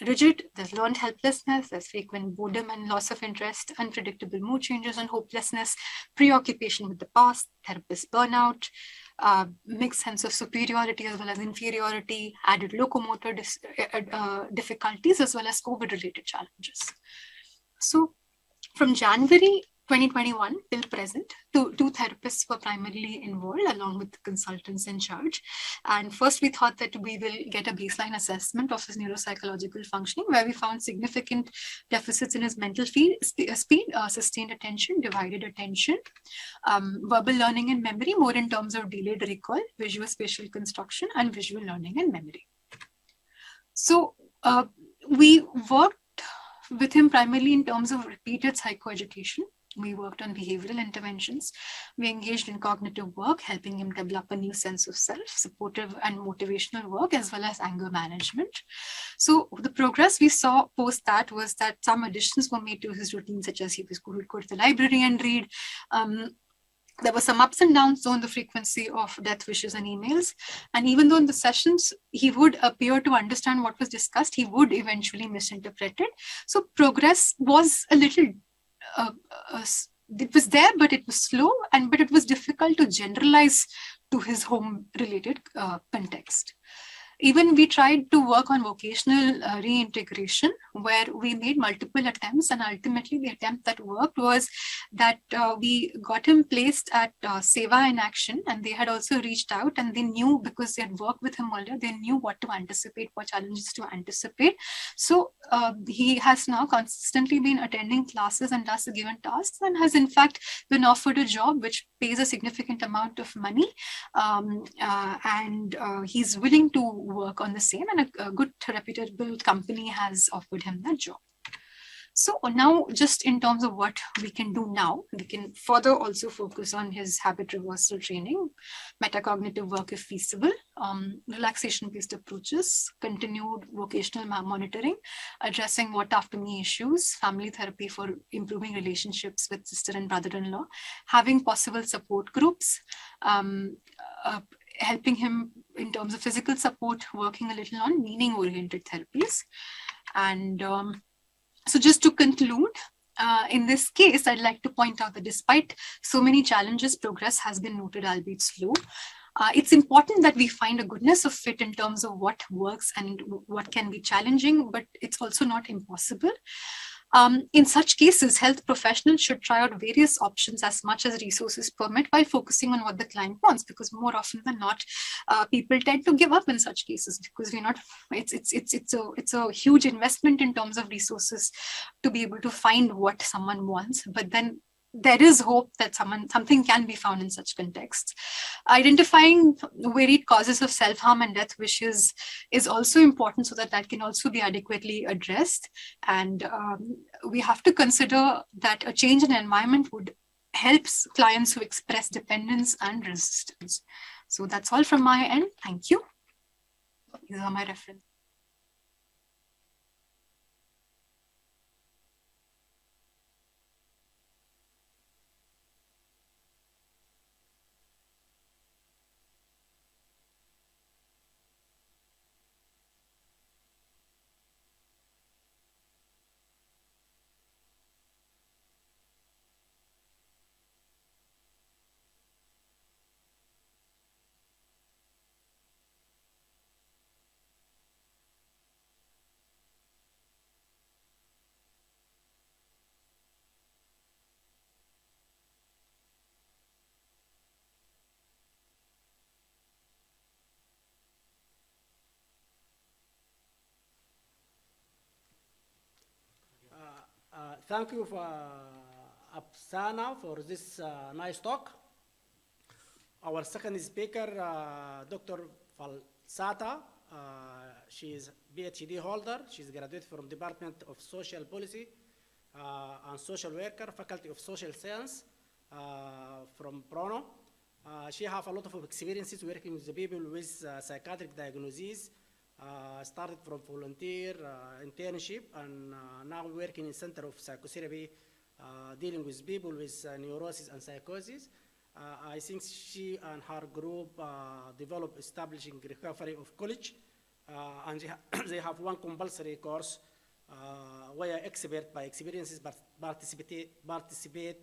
rigid. There's learned helplessness, there's frequent boredom and loss of interest, unpredictable mood changes and hopelessness, preoccupation with the past, therapist burnout, mixed sense of superiority as well as inferiority, added locomotor difficulties, as well as COVID-related challenges. So from January 2021 till present, two therapists were primarily involved along with the consultants in charge. And first we thought that we will get a baseline assessment of his neuropsychological functioning, where we found significant deficits in his mental speed, sustained attention, divided attention, verbal learning and memory, more in terms of delayed recall, visual spatial construction, and visual learning and memory. So we worked with him primarily in terms of repeated psychoeducation. We worked on behavioral interventions. We engaged in cognitive work, helping him develop a new sense of self, supportive and motivational work, as well as anger management. So the progress we saw post that was that some additions were made to his routine, such as he would go to the library and read. There were some ups and downs on the frequency of death wishes and emails. And even though in the sessions, he would appear to understand what was discussed, he would eventually misinterpret it. So progress was a little, it was there, but it was slow, but it was difficult to generalize to his home related context. Even we tried to work on vocational reintegration, where we made multiple attempts, and ultimately the attempt that worked was that we got him placed at Seva in Action, and they had also reached out, and they knew, because they had worked with him earlier, they knew what to anticipate, what challenges to anticipate. So he has now consistently been attending classes and does the given tasks, and has in fact been offered a job which pays a significant amount of money, and he's willing to work on the same, and a good reputable company has offered him that job. So now, just in terms of what we can do now, we can further also focus on his habit reversal training, metacognitive work if feasible, relaxation-based approaches, continued vocational monitoring, addressing what after me issues, family therapy for improving relationships with sister and brother-in-law, having possible support groups, helping him in terms of physical support, working a little on meaning-oriented therapies. And so just to conclude, in this case, I'd like to point out that despite so many challenges, progress has been noted, albeit slow. It's important that we find a goodness of fit in terms of what works and what can be challenging, but it's also not impossible. In such cases, health professionals should try out various options as much as resources permit, while focusing on what the client wants, because more often than not, people tend to give up in such cases because we're not. It's a huge investment in terms of resources to be able to find what someone wants, but then there is hope that something can be found in such contexts. Identifying varied causes of self-harm and death wishes is also important, so that can also be adequately addressed. And we have to consider that a change in environment would help clients who express dependence and resistance. So that's all from my end. Thank you. These are my references. Thank you for Apsana for this nice talk. Our second speaker, Dr. Falsata. She is PhD holder. She's graduated from Department of Social Policy and Social Worker, Faculty of Social Science from Brno. She has a lot of experiences working with the people with psychiatric diagnoses. Started from volunteer internship, and now working in Center of Psychotherapy, dealing with people with neurosis and psychosis. I think she and her group developed establishing recovery of college, and they have one compulsory course where expert by experiences participate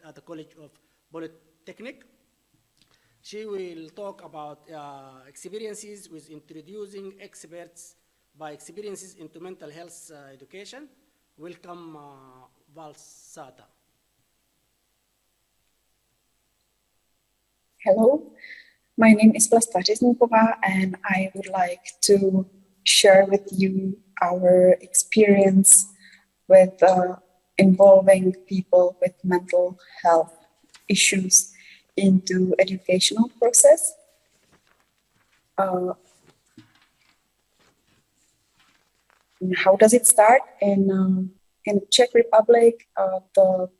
at the College of Polytechnic. She will talk about experiences with introducing experts by experiences into mental health education. Welcome, Valsata. Hello, my name is Vlasta Znikova, and I would like to share with you our experience with involving people with mental health issues into educational process. How does it start? In Czech Republic, the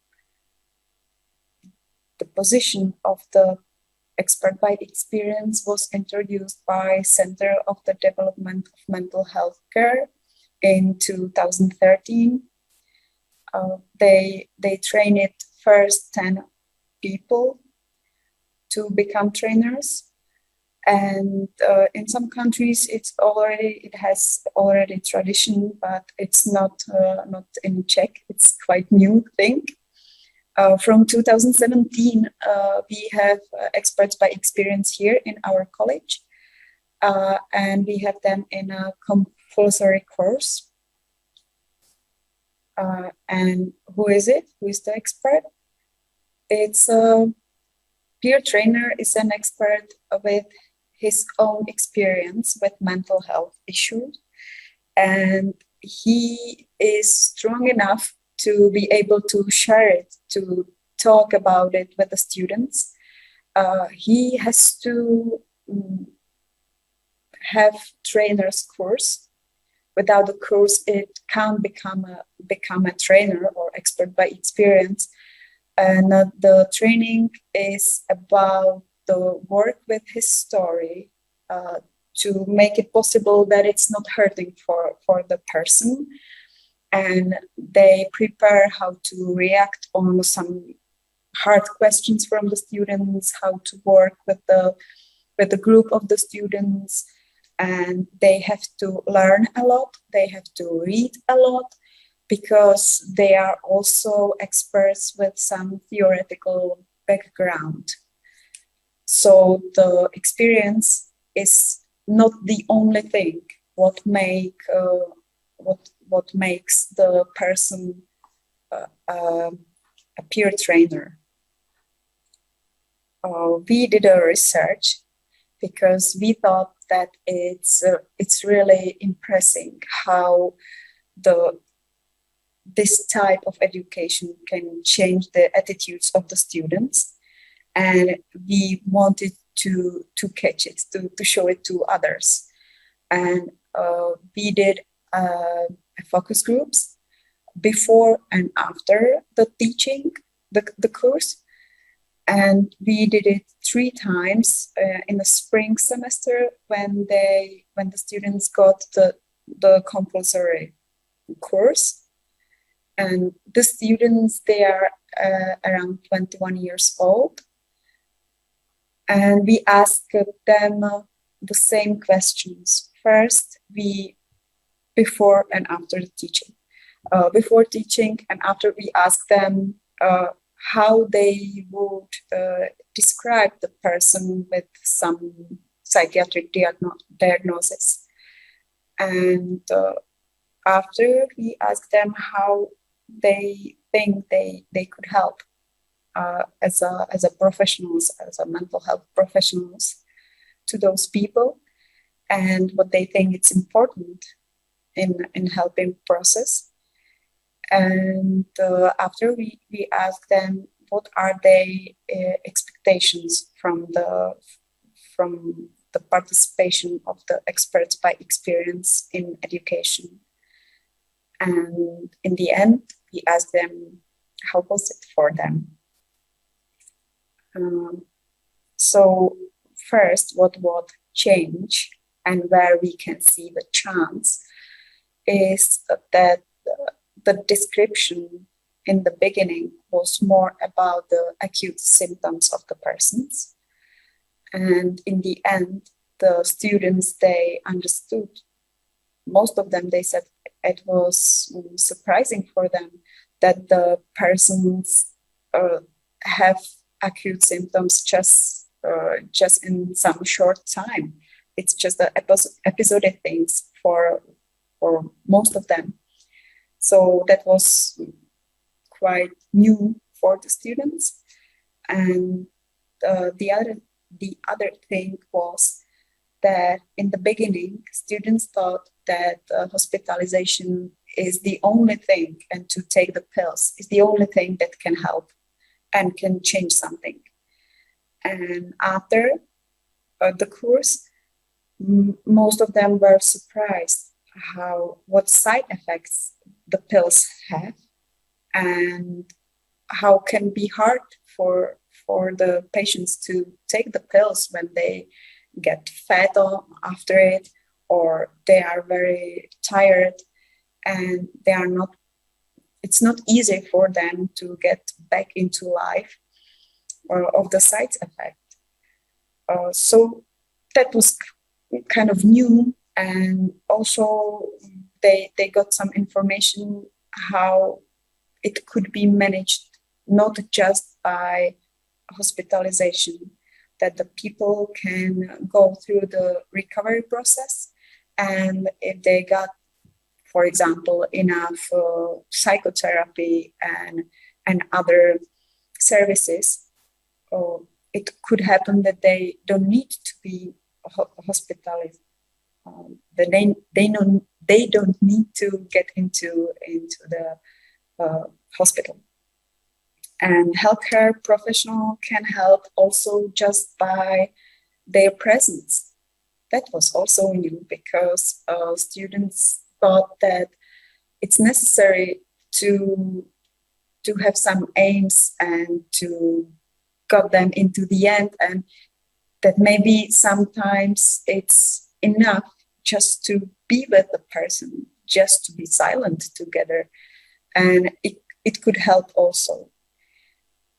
the position of the expert by experience was introduced by Center of the Development of Mental Health Care in 2013. They trained first 10 people to become trainers, and in some countries it has already tradition, but it's not in Czech. It's quite new thing. From 2017, we have experts by experience here in our college, and we have them in a compulsory course. And who is it? Who is the expert? It's a peer trainer is an expert with his own experience with mental health issues, and he is strong enough to be able to share it, to talk about it with the students. He has to have trainer's course. Without the course, it can't become a trainer or expert by experience. And the training is about the work with his story to make it possible that it's not hurting for the person. And they prepare how to react on some hard questions from the students, how to work with the group of the students. And they have to learn a lot, they have to read a lot, because they are also experts with some theoretical background. So the experience is not the only thing what makes the person a peer trainer. We did a research because we thought that it's really impressive how this type of education can change the attitudes of the students, and we wanted to catch it, to show it to others. And we did focus groups before and after the teaching, the course. And we did it 3 times in the spring semester when the students got the compulsory course. And the students, they are around 21 years old. And we asked them the same questions. First, before and after the teaching. Before teaching and after, we asked them how they would describe the person with some psychiatric diagnosis. And after, we asked them how they think they could help as a professionals, as a mental health professionals to those people, and what they think it's important in helping process. And after, we asked them what are their expectations from the participation of the experts by experience in education. And in the end, we asked them how was it for them. So first, what would change and where we can see the chance is that the description in the beginning was more about the acute symptoms of the persons. And in the end, the students, they understood, most of them, they said it was surprising for them that the persons have acute symptoms just in some short time. It's just the episodic things for most of them. So that was quite new for the students. And the other thing was that in the beginning, students thought that hospitalization is the only thing, and to take the pills is the only thing that can help and can change something. And after the course, most of them were surprised what side effects the pills have, and how can be hard for for the patients to take the pills when they get fed after it, or they are very tired and they are not, it's not easy for them to get back into life of the side effect. So that was kind of new, and also they got some information how it could be managed, not just by hospitalization, that the people can go through the recovery process, and if they got, for example, enough psychotherapy and other services, it could happen that they don't need to be hospitalized. They don't need to get into the hospital. And healthcare professional can help also just by their presence. That was also new, because students thought that it's necessary to have some aims and to got them into the end, and that maybe sometimes it's enough just to be with the person, just to be silent together, and it could help also.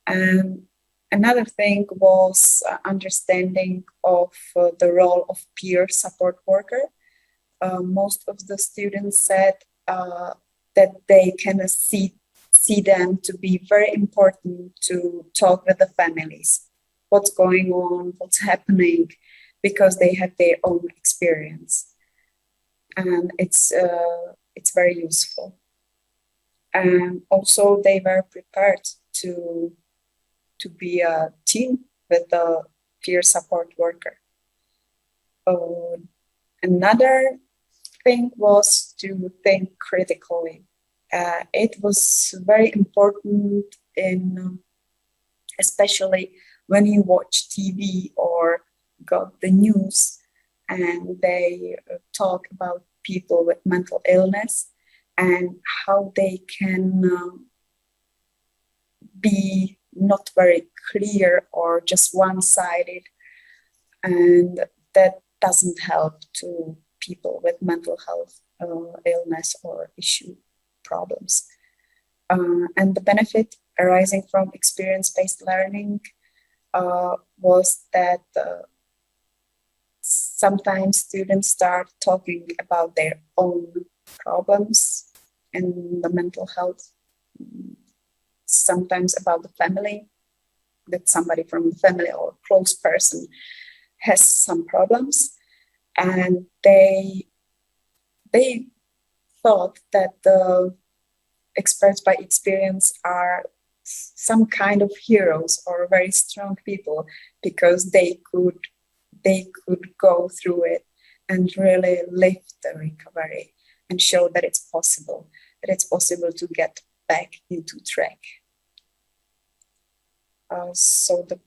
And another thing was understanding of the role of peer support worker. Most of the students said that they can see them to be very important to talk with the families, what's going on, what's happening, because they have their own experience, and it's very useful. And also they were prepared to be a team with a peer support worker. Another thing was to think critically. It was very important especially when you watch TV or got the news and they talk about people with mental illness and how they can be not very clear or just one-sided, and that doesn't help to people with mental health illness or issue problems. And the benefit arising from experience-based learning was that sometimes students start talking about their own problems in the mental health, sometimes about the family, that somebody from the family or a close person has some problems, and they thought that the experts by experience are some kind of heroes or very strong people, because they could go through it and really live the recovery and show that it's possible to get back into track. So the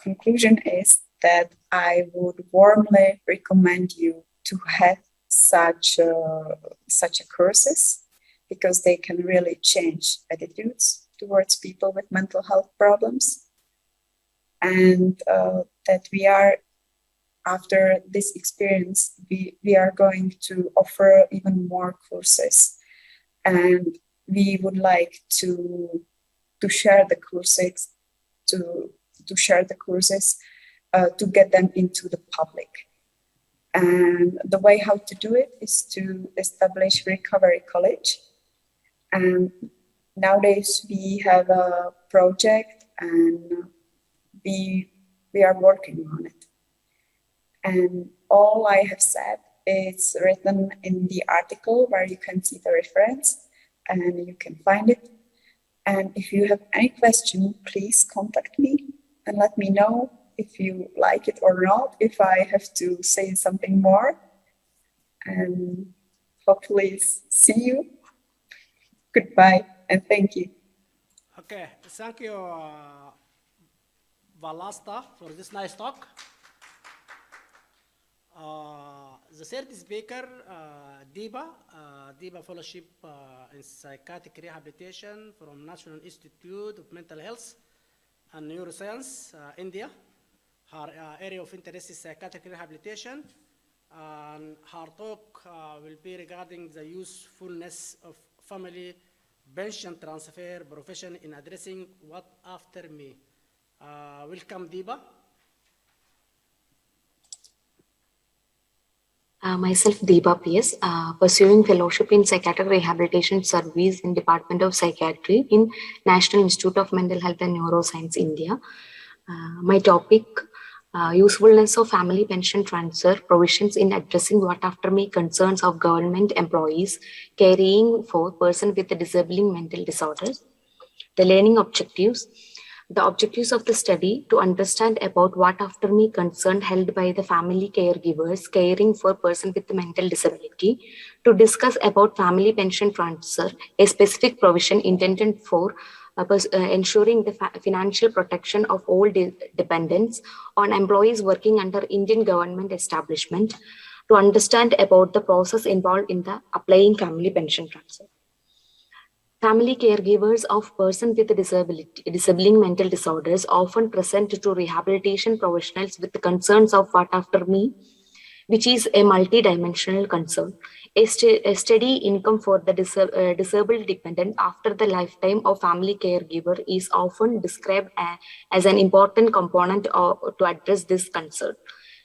conclusion is that I would warmly recommend you to have such courses, because they can really change attitudes towards people with mental health problems, and that we are, after this experience, we are going to offer even more courses, and we would like to share the courses to get them into the public. And the way how to do it is to establish Recovery College. And nowadays we have a project and we are working on it. And all I have said is written in the article where you can see the reference and you can find it. And if you have any question, please contact me and let me know if you like it or not, if I have to say something more. And hopefully see you. Goodbye and thank you. Okay, thank you, Valasta, for this nice talk. The third speaker, Diba Fellowship in Psychiatric Rehabilitation from National Institute of Mental Health, and Neuroscience, India. Her area of interest is psychiatric rehabilitation, and her talk will be regarding the usefulness of family pension transfer profession in addressing what after me. Welcome, Deepa. Myself, Deepa PS, pursuing fellowship in Psychiatric Rehabilitation Service in Department of Psychiatry in National Institute of Mental Health and Neuroscience, India. My topic, usefulness of family pension transfer provisions in addressing what after me concerns of government employees caring for persons with disabling mental disorders. The learning objectives. The objectives of the study to understand about what after me concern held by the family caregivers caring for person with mental disability, to discuss about family pension transfer, a specific provision intended for ensuring the financial protection of all dependents on employees working under Indian government establishment, to understand about the process involved in the applying family pension transfer. Family caregivers of persons with disabling mental disorders often present to rehabilitation professionals with the concerns of what after me, which is a multi-dimensional concern. A steady income for the disabled dependent after the lifetime of family caregiver is often described as an important component to address this concern.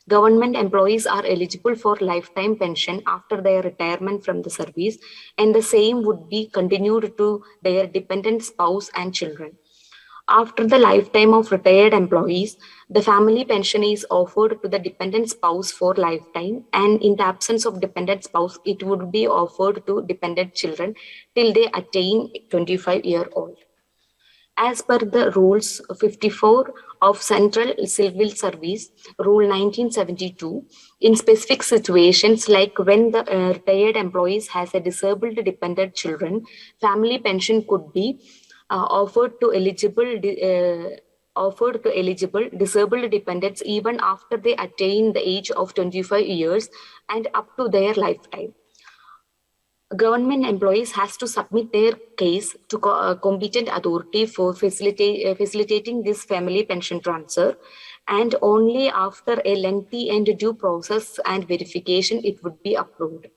Government employees are eligible for lifetime pension after their retirement from the service, and the same would be continued to their dependent spouse and children. After the lifetime of retired employees, the family pension is offered to the dependent spouse for lifetime, and in the absence of dependent spouse, it would be offered to dependent children till they attain 25-year-old. As per the rules 54 of Central Civil Service, Rule 1972, in specific situations like when the retired employees has a disabled dependent children, family pension could be offered to eligible disabled dependents even after they attain the age of 25 years and up to their lifetime. Government employees has to submit their case to competent authority for facilitating this family pension transfer, and only after a lengthy and due process and verification it would be approved.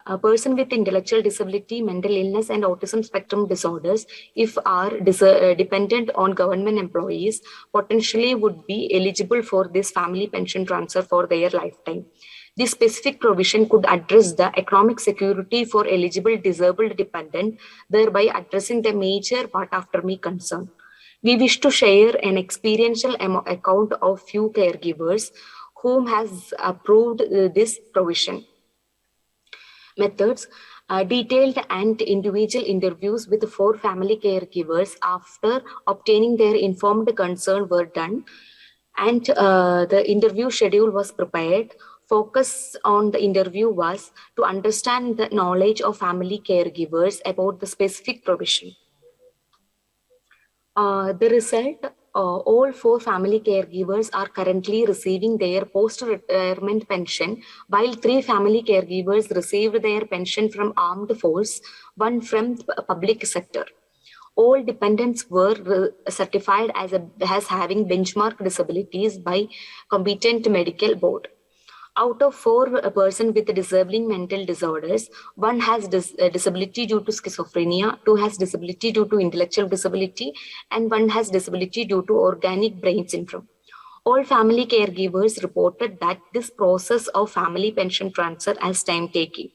A person with intellectual disability, mental illness, and autism spectrum disorders, if are dependent on government employees, potentially would be eligible for this family pension transfer for their lifetime. This specific provision could address the economic security for eligible disabled dependent, thereby addressing the major what after me concern. We wish to share an experiential account of few caregivers whom has approved this provision. Methods. Detailed and individual interviews with 4 family caregivers after obtaining their informed consent were done, and the interview schedule was prepared. Focus on the interview was to understand the knowledge of family caregivers about the specific provision. The result, all 4 family caregivers are currently receiving their post-retirement pension, while 3 family caregivers received their pension from armed force, 1 from public sector. All dependents were certified as having benchmark disabilities by competent medical board. Out of 4 persons with disabling mental disorders, 1 has disability due to schizophrenia, 2 has disability due to intellectual disability, and 1 has disability due to organic brain syndrome. All family caregivers reported that this process of family pension transfer as time-taking.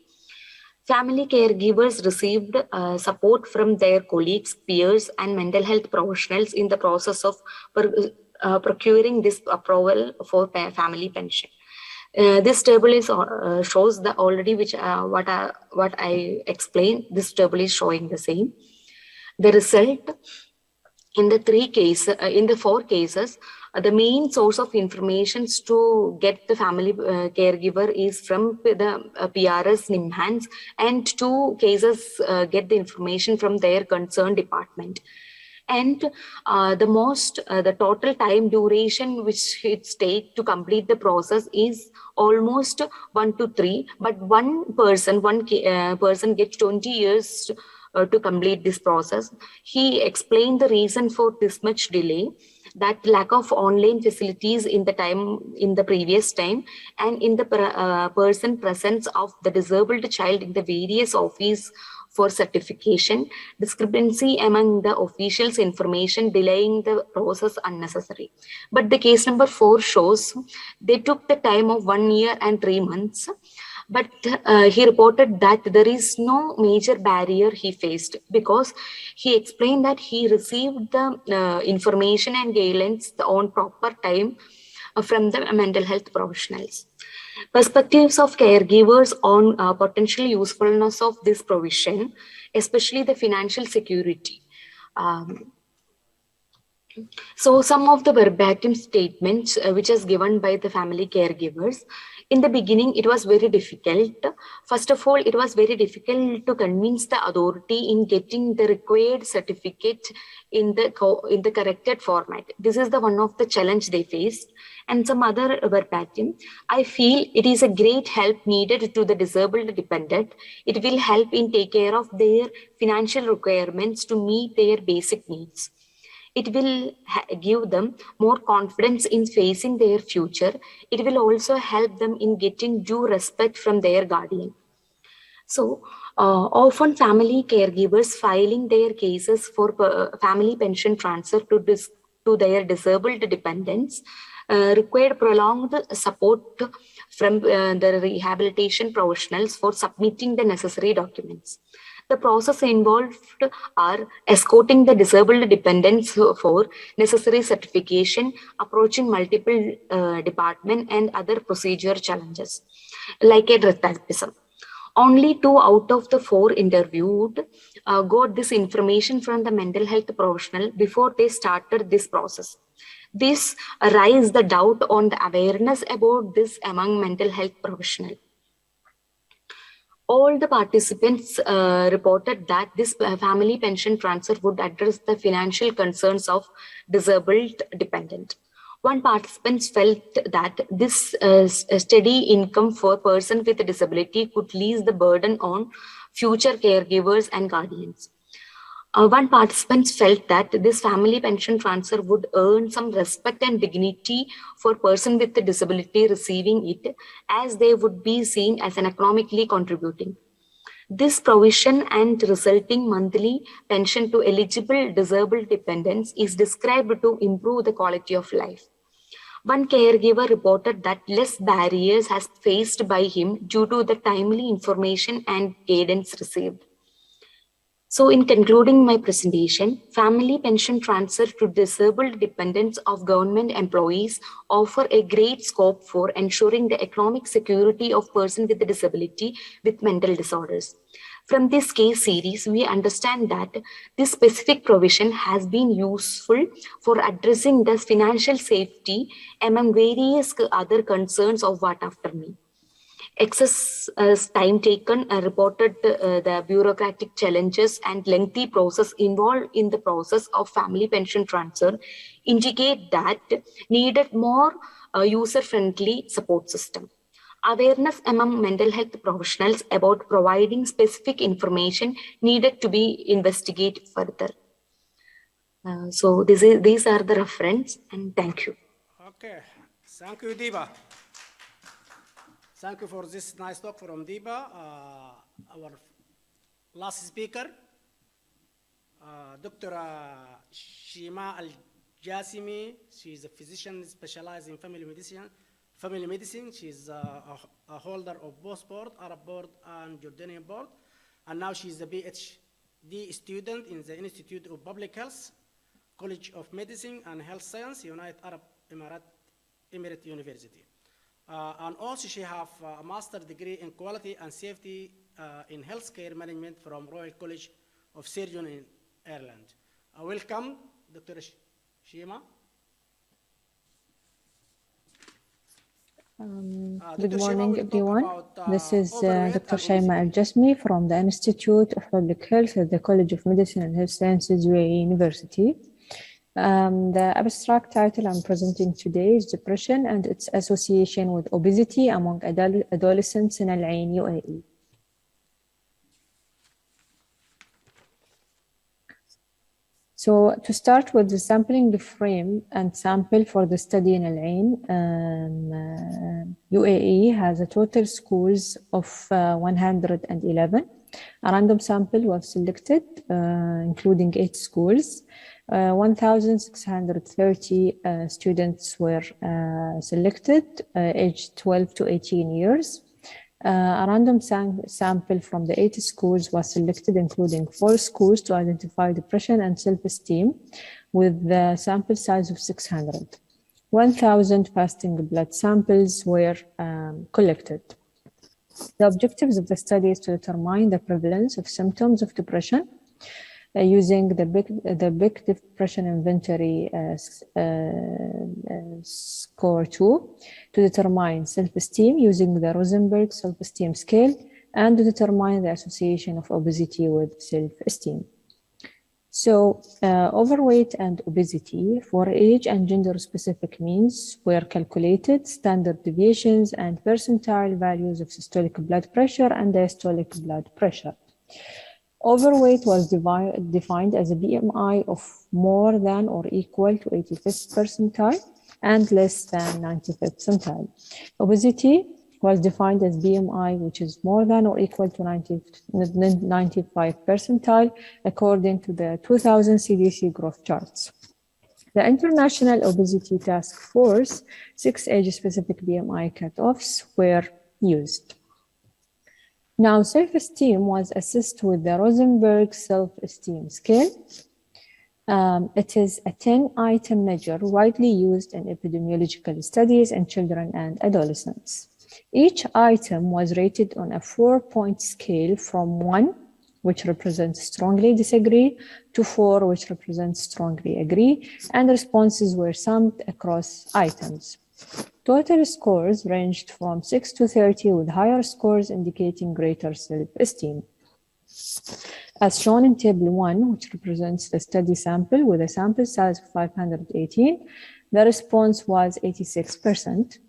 Family caregivers received support from their colleagues, peers, and mental health professionals in the process of procuring this approval for family pension. This table is shows the already which what I explained. This table is showing the same. The result in the 4 cases, the main source of information to get the family caregiver is from the PRS NIMHANS, and 2 cases get the information from their concerned department. And the total time duration which it takes to complete the process is almost 1 to 3, but one person gets 20 years to complete this process. He explained the reason for this much delay. that lack of online facilities in the previous time, and in the person presence of the disabled child in the various office for certification, discrepancy among the officials' information delaying the process unnecessary. But the case number 4 shows they took the time of 1 year and 3 months, but he reported that there is no major barrier he faced, because he explained that he received the information and guidelines on proper time from the mental health professionals. Perspectives of caregivers on potential usefulness of this provision, especially the financial security. So some of the verbatim statements which is given by the family caregivers. In the beginning, it was very difficult. First of all, it was very difficult to convince the authority in getting the required certificate in the corrected format. This is the one of the challenge they faced. And some other verbatim. I feel it is a great help needed to the disabled dependent. It will help in take care of their financial requirements to meet their basic needs. It will give them more confidence in facing their future. It will also help them in getting due respect from their guardian. So, often family caregivers filing their cases for family pension transfer to their disabled dependents require prolonged support from the rehabilitation professionals for submitting the necessary documents. The process involved are escorting the disabled dependents for necessary certification, approaching multiple department and other procedure challenges, like a drug therapism. Only 2 out of the 4 interviewed got this information from the mental health professional before they started this process. This raised the doubt on the awareness about this among mental health professionals. All the participants reported that this family pension transfer would address the financial concerns of disabled dependent. One participant felt that this steady income for a person with a disability could ease the burden on future caregivers and guardians. One participant felt that this family pension transfer would earn some respect and dignity for a person with a disability receiving it, as they would be seen as an economically contributing. This provision and resulting monthly pension to eligible disabled dependents is described to improve the quality of life. One caregiver reported that less barriers has faced by him due to the timely information and guidance received. So in concluding my presentation, family pension transfer to disabled dependents of government employees offer a great scope for ensuring the economic security of persons with a disability with mental disorders. From this case series, we understand that this specific provision has been useful for addressing the financial safety among various other concerns of what after me. Excess time taken reported the bureaucratic challenges and lengthy process involved in the process of family pension transfer indicate that needed more user-friendly support system. Awareness among mental health professionals about providing specific information needed to be investigated further. So these are the reference, and thank you. Okay, thank you, Diba. Thank you for this nice talk from Diba. Our last speaker, Dr. Shima Al-Jasimi. She is a physician specialized in family medicine. She is a holder of both board, Arab board and Jordanian board. And now she is a PhD student in the Institute of Public Health, College of Medicine and Health Science, United Arab Emirates University. And also she have a master's degree in quality and safety in healthcare management from Royal College of Surgeons in Ireland. Welcome, Dr. Shima. Good morning, everyone. This is Dr. Shaima Al-Jasmi from the Institute of Public Health at the College of Medicine and Health Sciences, UAE University. The abstract title I'm presenting today is Depression and its Association with Obesity Among Adolescents in Al Ain, UAE. So to start with the sampling frame and sample for the study in Al-Ain, UAE has a total schools of 111. A random sample was selected, including 8 schools. 1,630 students were selected, aged 12 to 18 years. A random sample from the 8 schools was selected, including 4 schools, to identify depression and self-esteem, with the sample size of 600. 1,000 fasting blood samples were collected. The objectives of the study is to determine the prevalence of symptoms of depression using the Big Depression Inventory Score 2, to determine self-esteem using the Rosenberg Self-Esteem Scale, and to determine the association of obesity with self-esteem. So overweight and obesity for age and gender specific means were calculated, standard deviations and percentile values of systolic blood pressure and diastolic blood pressure. Overweight was defined as a BMI of more than or equal to 85th percentile and less than 95th percentile. Obesity was defined as BMI which is more than or equal to 95th percentile according to the 2000 CDC growth charts. The International Obesity Task Force 6 age-specific BMI cutoffs were used. Now, self-esteem was assessed with the Rosenberg Self-Esteem Scale. It is a 10-item measure widely used in epidemiological studies in children and adolescents. Each item was rated on a 4-point scale from 1, which represents strongly disagree, to 4, which represents strongly agree, and responses were summed across items. Total scores ranged from 6 to 30, with higher scores indicating greater self-esteem. As shown in Table 1, which represents the study sample with a sample size of 518, the response was 86%.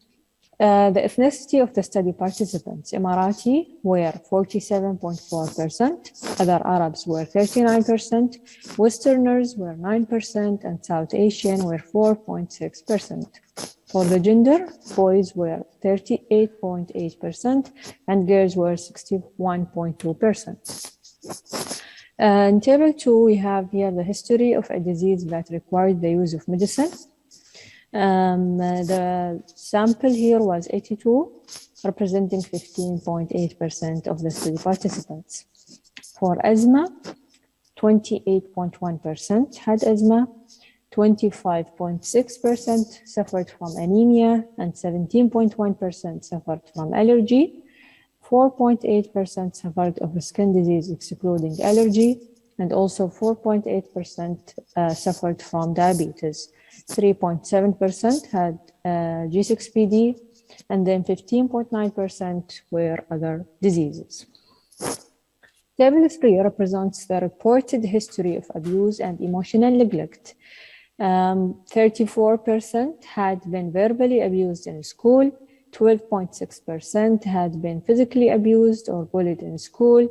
The ethnicity of the study participants: Emirati were 47.4%, other Arabs were 39%, Westerners were 9%, and South Asian were 4.6%. For the gender, boys were 38.8% and girls were 61.2%. In Table 2, we have here the history of a disease that required the use of medicine. The sample here was 82, representing 15.8% of the study participants. For asthma, 28.1% had asthma, 25.6% suffered from anemia, and 17.1% suffered from allergy. 4.8% suffered of skin disease excluding allergy, and also 4.8% suffered from diabetes. 3.7% had G6PD, and then 15.9% were other diseases. Table 3 represents the reported history of abuse and emotional neglect. 34% had been verbally abused in school, 12.6% had been physically abused or bullied in school,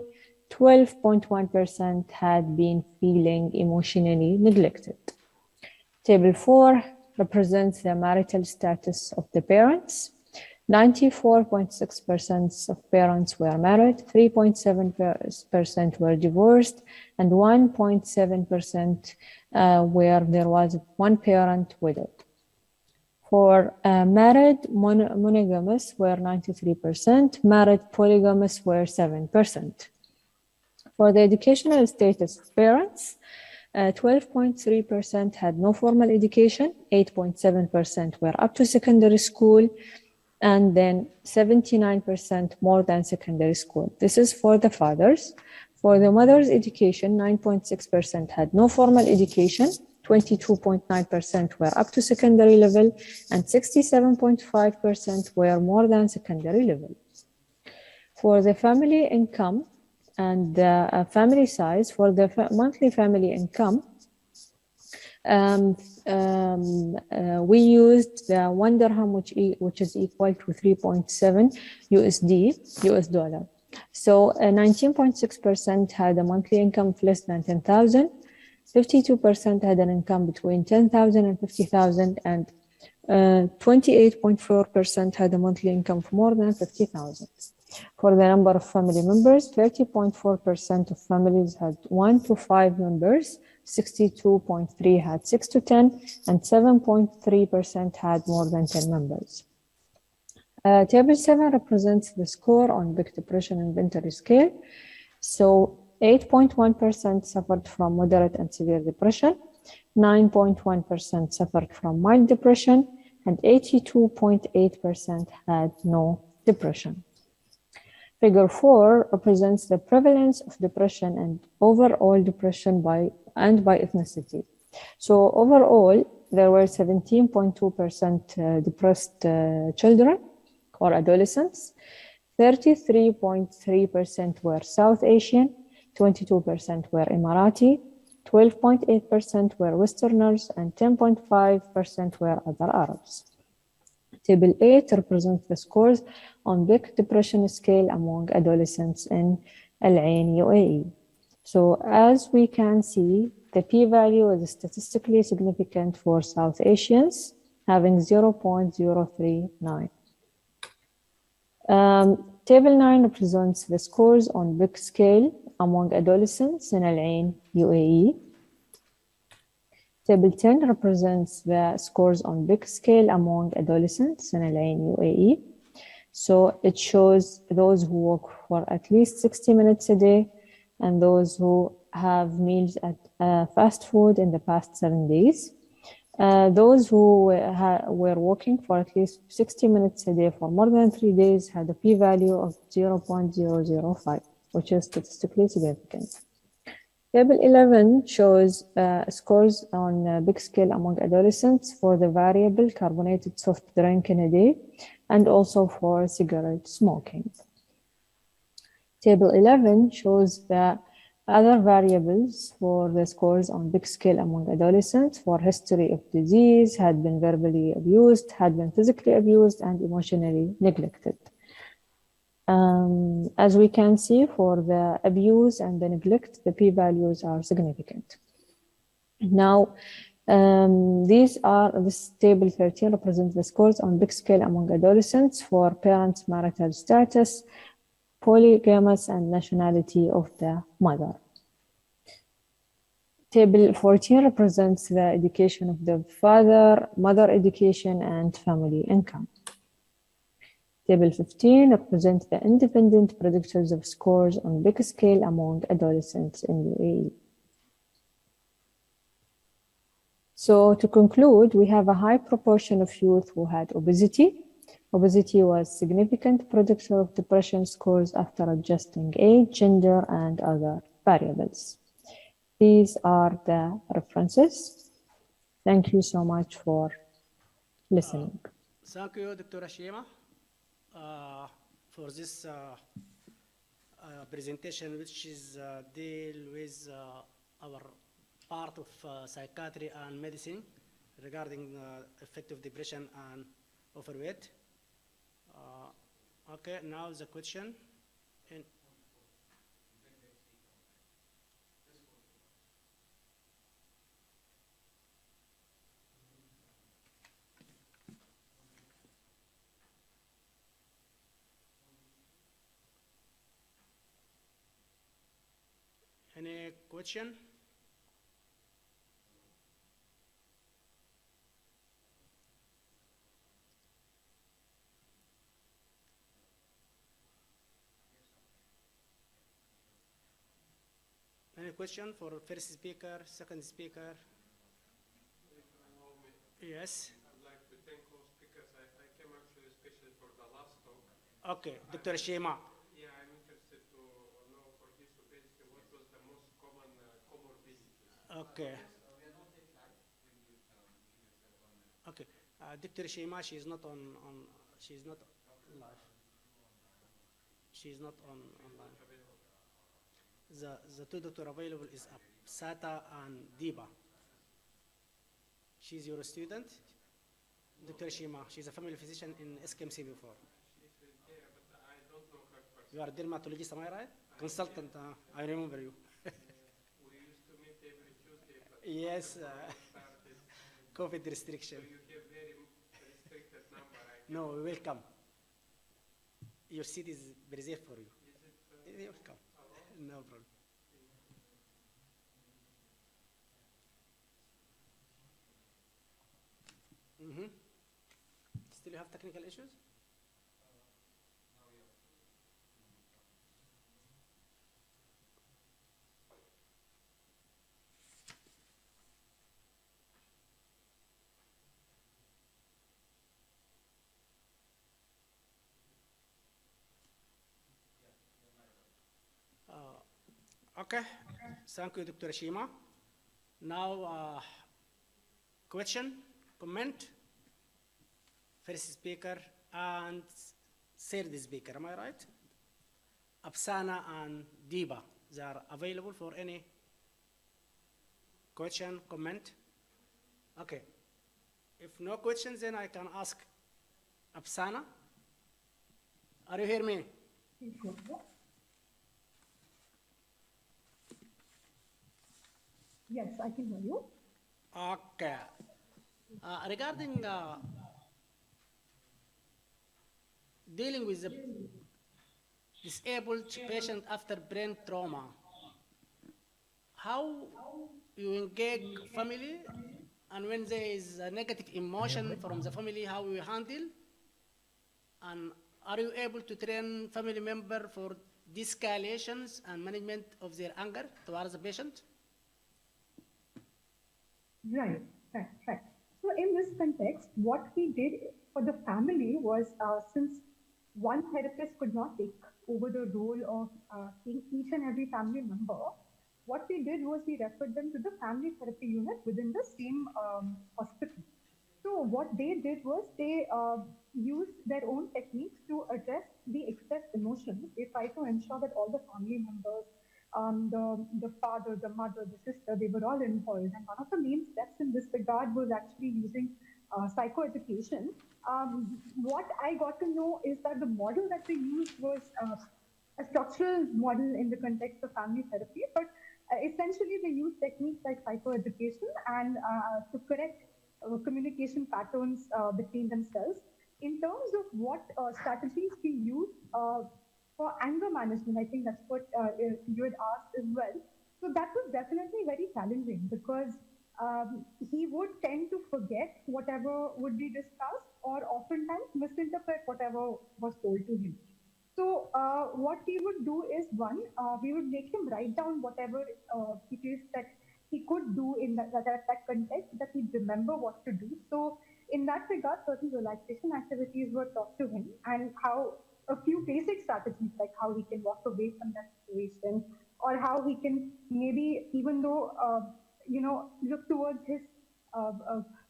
12.1% had been feeling emotionally neglected. Table 4 represents the marital status of the parents. 94.6% of parents were married, 3.7% were divorced, and 1.7% where there was one parent widowed. For married monogamous were 93%, married polygamous were 7%. For the educational status of parents, 12.3% had no formal education, 8.7% were up to secondary school, and then 79% more than secondary school. This is for the fathers. For the mothers' education, 9.6% had no formal education, 22.9% were up to secondary level, and 67.5% were more than secondary level. For the family income and the family size, for the monthly family income, we used the 1 dirham, which is equal to 3.7 US dollar. So 19.6% had a monthly income of less than 10,000, 52% had an income between 10,000 and 50,000, and 28.4% had a monthly income of more than 50,000. For the number of family members, 30.4% of families had 1 to 5 members, 62.3% had 6 to 10, and 7.3% had more than 10 members. Table 7 represents the score on Big Depression Inventory Scale. So 8.1% suffered from moderate and severe depression, 9.1% suffered from mild depression, and 82.8% had no depression. Figure 4 represents the prevalence of depression and overall depression by ethnicity. So overall, there were 17.2% depressed children or adolescents, 33.3% were South Asian, 22% were Emirati, 12.8% were Westerners, and 10.5% were other Arabs. Table 8 represents the scores on Big Depression Scale among adolescents in Al Ain, UAE. So as we can see, the p-value is statistically significant for South Asians, having 0.039. Table 9 represents the scores on Big Scale among adolescents in Al Ain, UAE. Table 10 represents the scores on Big Scale among adolescents in Al Ain, UAE. So it shows those who walk for at least 60 minutes a day and those who have meals at fast food in the past 7 days. Those who were walking for at least 60 minutes a day for more than 3 days had a p-value of 0.005, which is statistically significant. Table 11 shows scores on Big Scale among adolescents for the variable carbonated soft drink in a day and also for cigarette smoking. Table 11 shows the other variables for the scores on Big Scale among adolescents for history of disease, had been verbally abused, had been physically abused, and emotionally neglected. As we can see, for the abuse and the neglect, the p-values are significant. Now, this table 13 represents the scores on Big Scale among adolescents for parents' marital status, polygamous, and nationality of the mother. Table 14 represents the education of the father, mother education, and family income. Table 15 represents the independent predictors of scores on Big Scale among adolescents in UAE. So to conclude, we have a high proportion of youth who had obesity. Obesity was a significant predictor of depression scores after adjusting age, gender, and other variables. These are the references. Thank you so much for listening. Thank you, Dr. Shema, for this presentation, which is deal with our part of psychiatry and medicine regarding effect of depression and overweight. Okay, now the question. Any question? Any question for first speaker, second speaker? Yes. I'd like to thank all speakers. I came actually especially for the last talk. Okay, Dr. Shema. Yeah, I'm interested to know for his obesity what was the most common comorbidities. Okay. Okay, Dr. Shema, she's not she's not live. She's not online. The two doctors available is Sata and Diba. She's your student, Dr. Shema. She's a family physician in SKMC before. She's there, but I don't know her personally. You are a dermatologist, am I right? Consultant, I remember you. We used to meet every Tuesday, Yes, COVID restriction. So you have very restricted number. No, we will come. Your seat is reserved for you. Is it? They will come. No problem. Mm-hmm. Still you have technical issues? Okay. Thank you, Dr. Shima. Now, question, comment? First speaker and third speaker, am I right? Apsana and Diba, they are available for any question, comment? Okay. If no questions, then I can ask Apsana. Are you hearing me? Yes, I can hear you. Okay. Regarding dealing with the disabled patient after brain trauma, how you engage family, and when there is a negative emotion from the family, how you handle, and are you able to train family member for de-escalations and management of their anger towards the patient? Right. So in this context, what we did for the family was, since one therapist could not take over the role of seeing each and every family member, what we did was we referred them to the family therapy unit within the same hospital. So what they did was they used their own techniques to address the excess emotions. They tried to ensure that all the family members, the father, the mother, the sister, they were all involved. And one of the main steps in this regard was actually using psychoeducation. What I got to know is that the model that they used was a structural model in the context of family therapy, but essentially they used techniques like psychoeducation and to correct communication patterns between themselves. In terms of what strategies we use for anger management, I think that's what you had asked as well. So that was definitely very challenging because he would tend to forget whatever would be discussed or oftentimes misinterpret whatever was told to him. So what we would do is, one, we would make him write down whatever it is that he could do in that context, that he'd remember what to do. So in that regard, certain relaxation activities were taught to him, and how a few basic strategies, like how he can walk away from that situation, or how he can maybe, even though, look towards his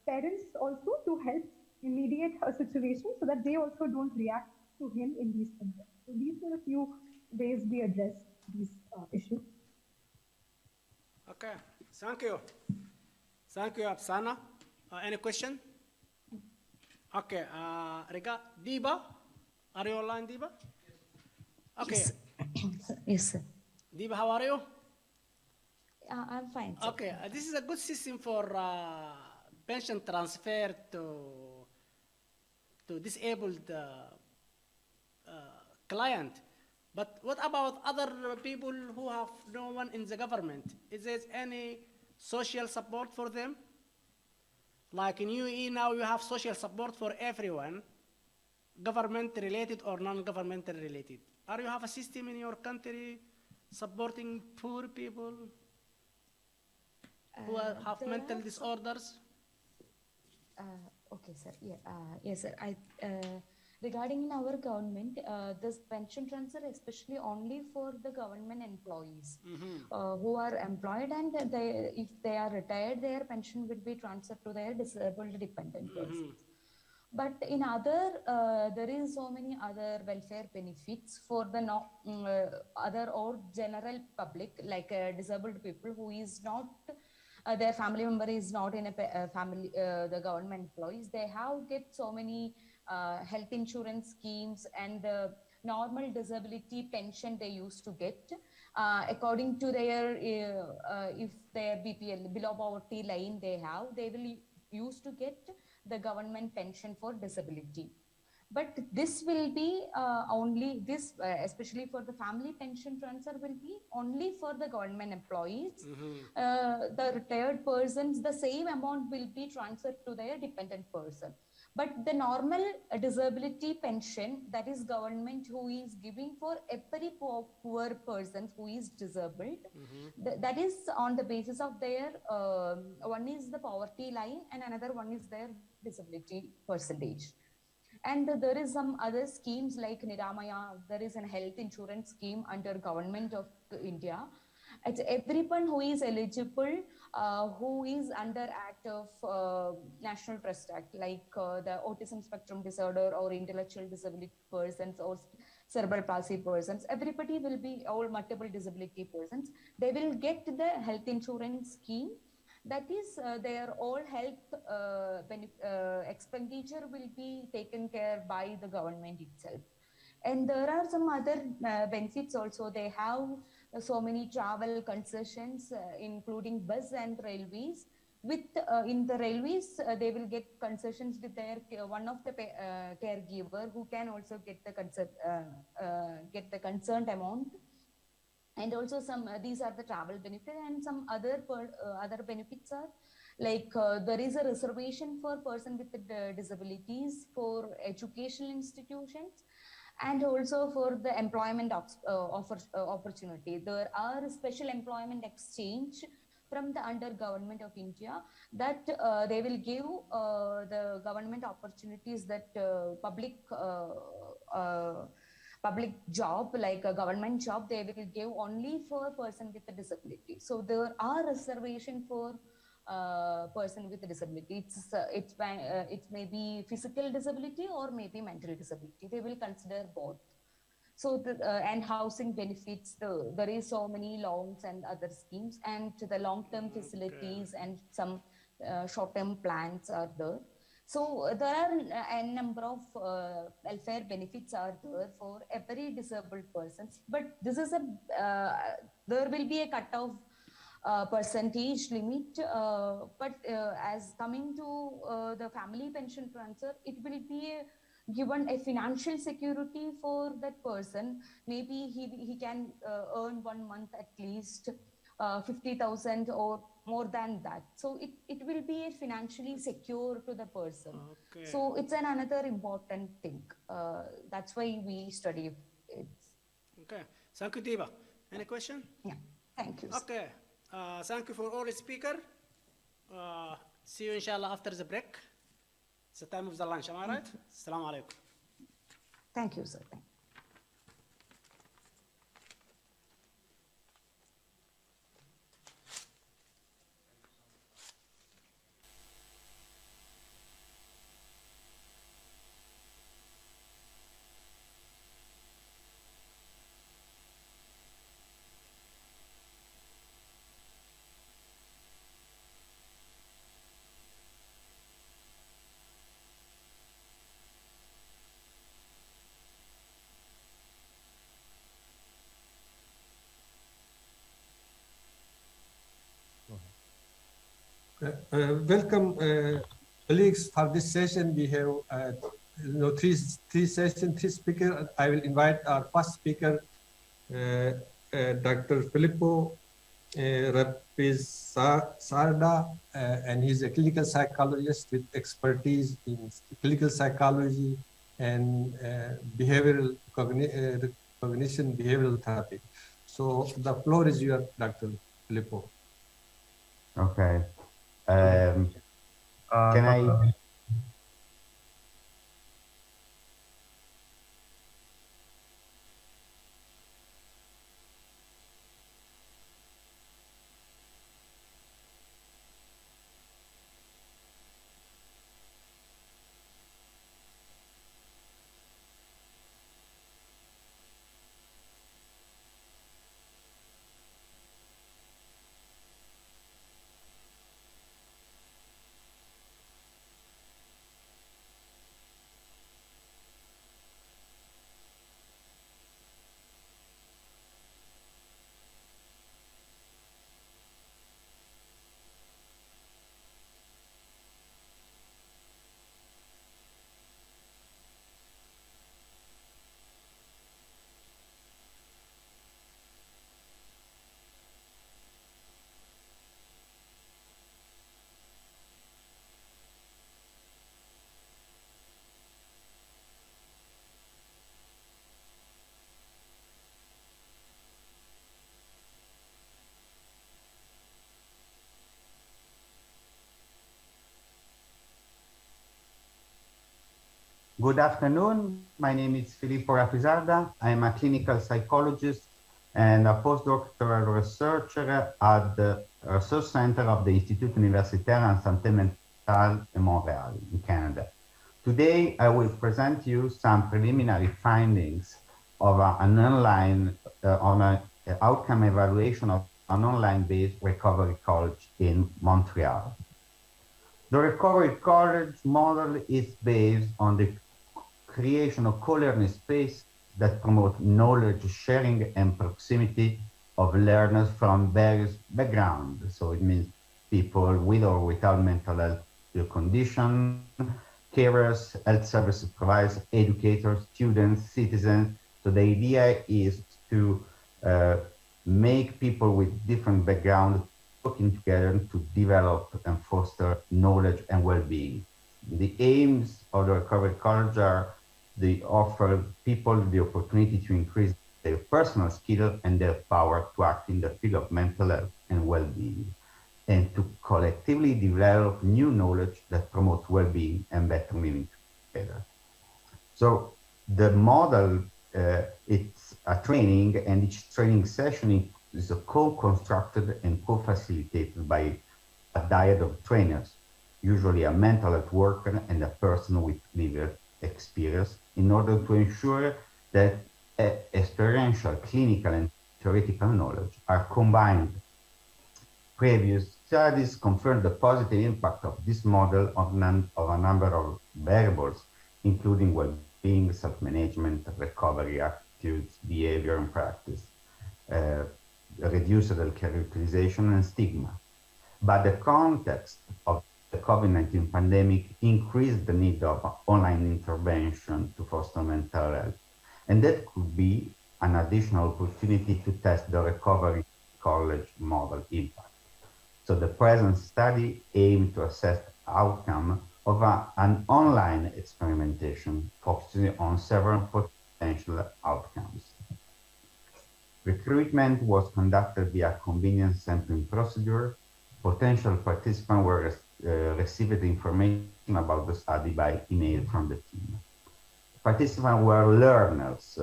parents also to help mediate a situation so that they also don't react to him in these contexts. So these are a few ways we address these issues. Okay, thank you. Thank you, Apsana. Any question? Okay, Diba, are you online, Diba? Okay. Yes, sir. Diba, how are you? I'm fine, sir. Okay, this is a good system for pension transfer to disabled client. But what about other people who have no one in the government? Is there any social support for them? Like in UAE now, you have social support for everyone, government related or non-governmental related. Are you have a system in your country supporting poor people who have mental disorders? Okay, sir. Yeah, yes, sir. Regarding in our government, this pension transfer especially only for the government employees who are employed, and if they are retired, their pension will be transferred to their disabled dependent persons. But in other, there is so many other welfare benefits for the other or general public, like disabled people who is not, their family member is not in a family, the government employees. They have get so many health insurance schemes and normal disability pension they used to get. According to their, if their BPL below poverty line they have, they will used to get the government pension for disability. But this will be only this, especially for the family pension transfer, will be only for the government employees. The retired persons, the same amount will be transferred to their dependent person. But the normal disability pension, that is government who is giving for every poor person who is disabled, that is on the basis of their, one is the poverty line and another one is their disability percentage. And there is some other schemes like Niramaya. There is a health insurance scheme under government of India. It's everyone who is eligible, who is under Act of National Trust Act, like the autism spectrum disorder or intellectual disability persons or cerebral palsy persons. Everybody will be, all multiple disability persons. They will get the health insurance scheme. That is, their all health expenditure will be taken care by the government itself. And there are some other benefits also. They have so many travel concessions, including bus and railways. With in the railways, they will get concessions with their one of the caregiver who can also get the concerned amount. And also some these are the travel benefit, and some other other benefits are like there is a reservation for person with disabilities for educational institutions and also for the employment opportunity. There are special employment exchange from the under government of India that they will give the government opportunities that public job, like a government job, they will give only for person with a disability. So there are reservation for person with a disability. It may be physical disability or maybe mental disability. They will consider both. So and housing benefits, there is so many loans and other schemes, and the long-term facilities and some short-term plans are there. So there are a number of welfare benefits are there for every disabled persons, but this is there will be a cut-off percentage limit, but as coming to the family pension transfer, it will be given a financial security for that person. Maybe he can earn 1 month at least 50,000 or more than that. So it will be financially secure to the person. Okay. So it's another important thing. That's why we study it. Okay. Thank you, Diba. Any question? Yeah. Thank you. Okay. Thank you for all speaker. See you inshallah after the break. It's the time of the lunch. Am I right? Assalamu alaikum. Thank you, sir. Thank you. Welcome, colleagues. For this session, we have three sessions, three speakers. I will invite our first speaker, Dr. Filippo Rapisarda, and he's a clinical psychologist with expertise in clinical psychology and behavioral cognition, behavioral therapy. So the floor is yours, Dr. Filippo. Okay. Can I? Good afternoon. My name is Filippo Rapisarda. I'm a clinical psychologist and a postdoctoral researcher at the Research Center of the Institut Universitaire en Santé Mentale in Montreal, in Canada. Today, I will present you some preliminary findings of an online outcome evaluation of an online-based recovery college in Montreal. The recovery college model is based on the creation of co-learning space that promote knowledge sharing and proximity of learners from various backgrounds. So it means people with or without mental health condition, carers, health service providers, educators, students, citizens. So the idea is to make people with different backgrounds working together to develop and foster knowledge and well-being. The aims of the recovery college are they offer people the opportunity to increase their personal skill and their power to act in the field of mental health and well-being, and to collectively develop new knowledge that promotes well-being and better living together. So the model, it's a training, and each training session is co-constructed and co-facilitated by a dyad of trainers, usually a mental health worker and a person with lived experience, in order to ensure that experiential, clinical, and theoretical knowledge are combined. Previous studies confirmed the positive impact of this model on a number of variables, including well-being, self-management, recovery, attitudes, behavior, and practice, reduced healthcare utilization, and stigma. But the context of the COVID-19 pandemic increased the need of online intervention to foster mental health. And that could be an additional opportunity to test the recovery college model impact. So the present study aimed to assess outcome of an online experimentation focusing on several potential outcomes. Recruitment was conducted via convenience sampling procedure. Potential participants were received information about the study by email from the team. Participants were learners,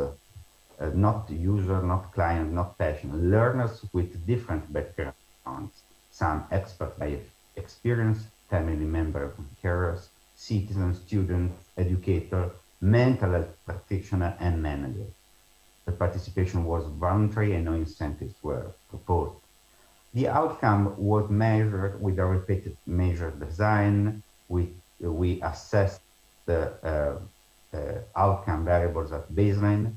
not user, not client, not patient, learners with different backgrounds, some expert by experience, family members, carers, citizens, students, educator, mental health practitioner, and manager. The participation was voluntary and no incentives were proposed. The outcome was measured with a repeated measure design. We assessed the outcome variables at baseline,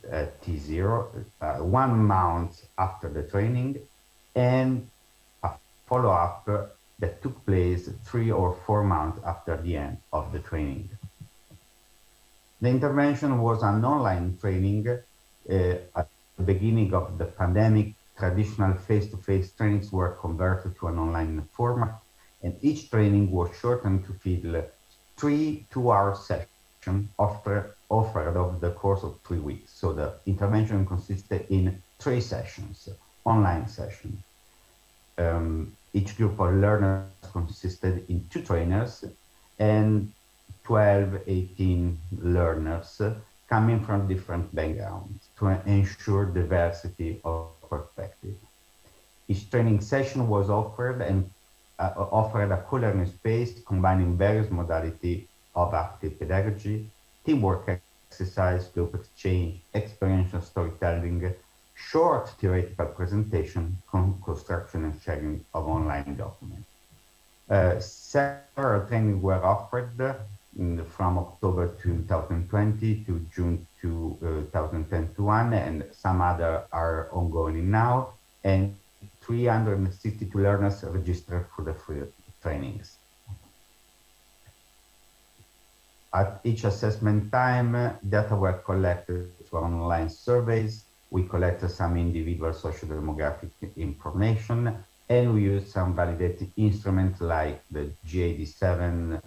T0, 1 month after the training, and a follow-up that took place 3 or 4 months after the end of the training. The intervention was an online training. At the beginning of the pandemic, traditional face-to-face trainings were converted to an online format, and each training was shortened to fill 3 2-hour sessions offered over the course of 3 weeks. So the intervention consisted in 3 sessions, online sessions. Each group of learners consisted in 2 trainers and 12, 18 learners coming from different backgrounds to ensure diversity of perspective. Each training session was offered a co-learning space combining various modalities of active pedagogy, teamwork exercise, group exchange, experiential storytelling, short theoretical presentation, construction and sharing of online documents. Several trainings were offered from October 2020 to June 2021, and some other are ongoing now, and 362 learners registered for the free trainings. At each assessment time, data were collected from online surveys. We collected some individual socio-demographic information, and we used some validated instruments like the GAD-7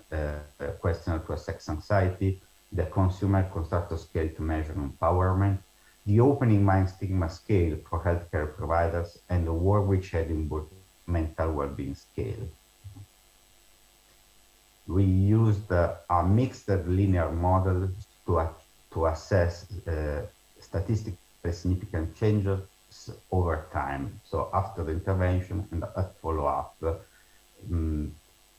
questionnaire to assess anxiety, the consumer constructor scale to measure empowerment, the opening mind stigma scale for healthcare providers, and the Warwick Edinburgh mental well-being scale. we used a mixed linear model to assess statistically significant changes over time. So after the intervention and at follow-up,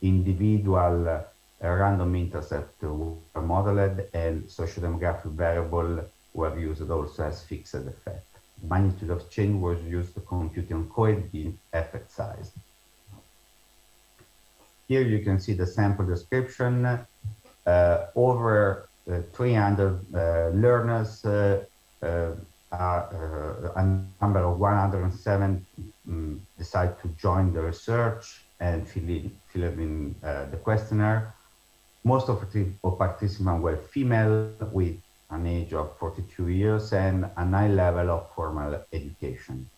individual random intercept were modeled and sociodemographic variable were used also as fixed effect. Magnitude of change was used to compute encoded in effect size. Here you can see the sample description. Over 300 learners, a number of 107 decide to join the research and fill in the questionnaire. Most of the participants were female with an age of 42 years and a high level of formal education.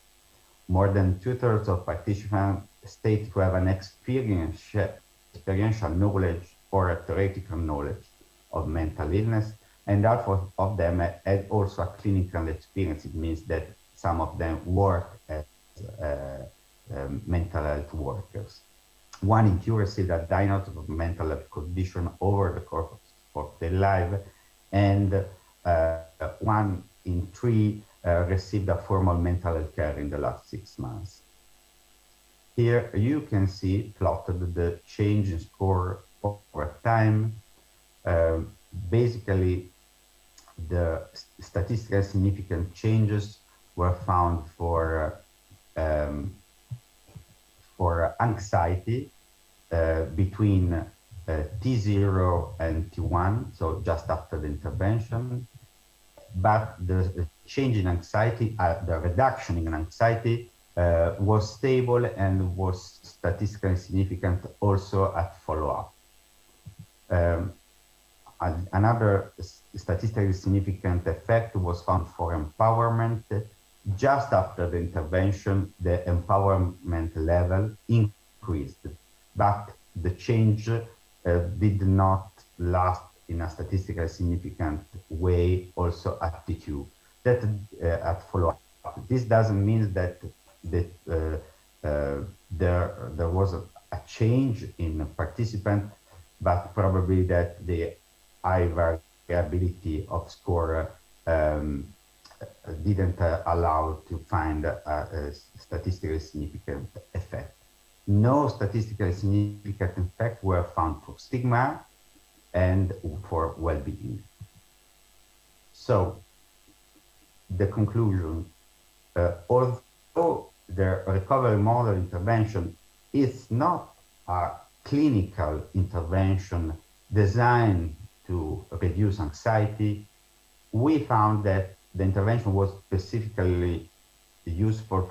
More than 2/3 of participants state to have an experiential knowledge or a theoretical knowledge of mental illness, and half of them had also a clinical experience. It means that some of them work as mental health workers. 1 in 2 received a diagnosis of mental health condition over the course of their life, and 1 in 3 received a formal mental health care in the last 6 months. Here you can see plotted the change in score over time. Basically, the statistically significant changes were found for anxiety between T0 and T1, so just after the intervention. But the change in anxiety, the reduction in anxiety was stable and was statistically significant also at follow-up. Another statistically significant effect was found for empowerment. Just after the intervention, the empowerment level increased, but the change did not last in a statistically significant way also at T2, that at follow-up. This doesn't mean that there was a change in participant, but probably that the high variability of score didn't allow to find a statistically significant effect. No statistically significant effect were found for stigma and for well-being. So the conclusion, although the recovery model intervention is not a clinical intervention designed to reduce anxiety, we found that the intervention was specifically useful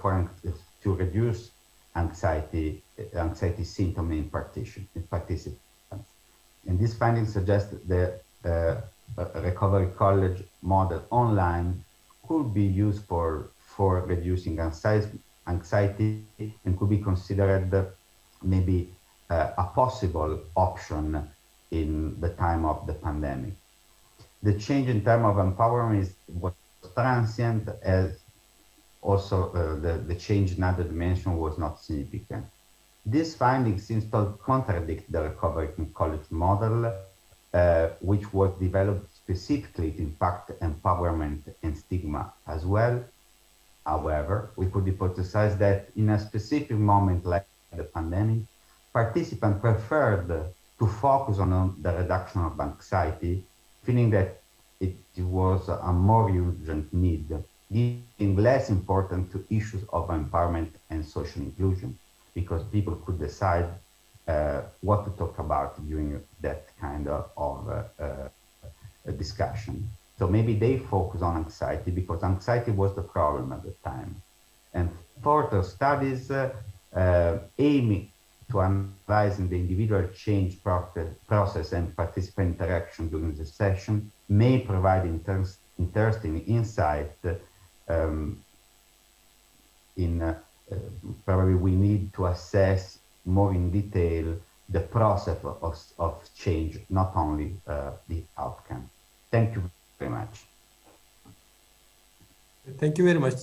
to reduce anxiety symptoms in participants. And this finding suggests that the Recovery College model online could be used for reducing anxiety and could be considered maybe a possible option in the time of the pandemic. The change in terms of empowerment was transient, as also the change in other dimension was not significant. This finding seems to contradict the Recovery College model, which was developed specifically to impact empowerment and stigma as well. However, we could hypothesize that in a specific moment like the pandemic, participants preferred to focus on the reduction of anxiety, feeling that it was a more urgent need, giving less importance to issues of empowerment and social inclusion, because people could decide what to talk about during that kind of discussion. So maybe they focus on anxiety because anxiety was the problem at the time. And further studies aiming to analyzing the individual change process and participant interaction during the session may provide interesting insight probably we need to assess more in detail the process of change, not only the outcome. Thank you very much. Thank you very much.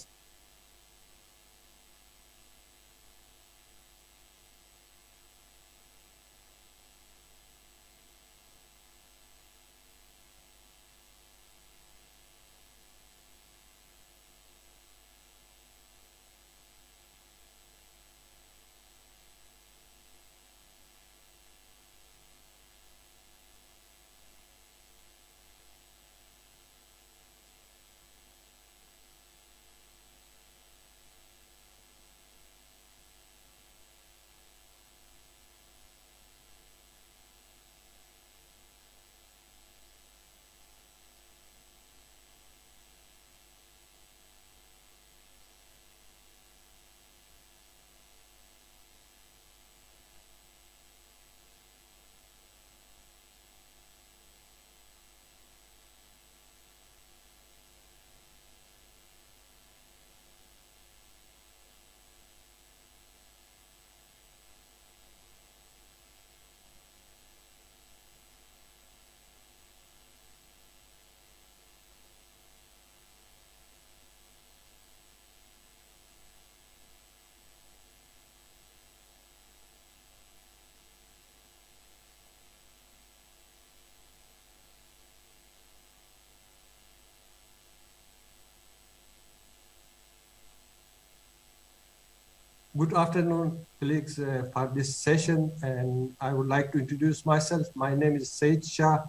Good afternoon, colleagues, for this session, and I would like to introduce myself. My name is Said Shah.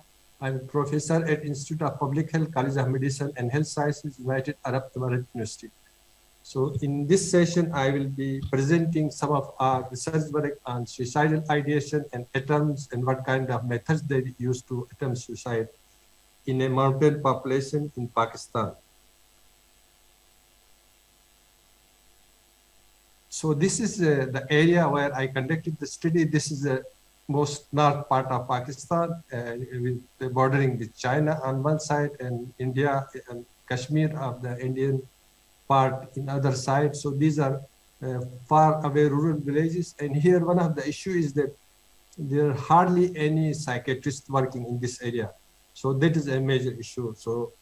I'm a professor at Institute of Public Health, College of Medicine and Health Sciences, United Arab Emirates University. So in this session, I will be presenting some of our research work on suicidal ideation and attempts and what kind of methods they use to attempt suicide in a mountain population in Pakistan. So this is the area where I conducted the study. This is the most north part of Pakistan, bordering with China on one side and India and Kashmir of the Indian part in other side. So these are far away rural villages. And here one of the issue is that there are hardly any psychiatrists working in this area. So that is a major issue. So,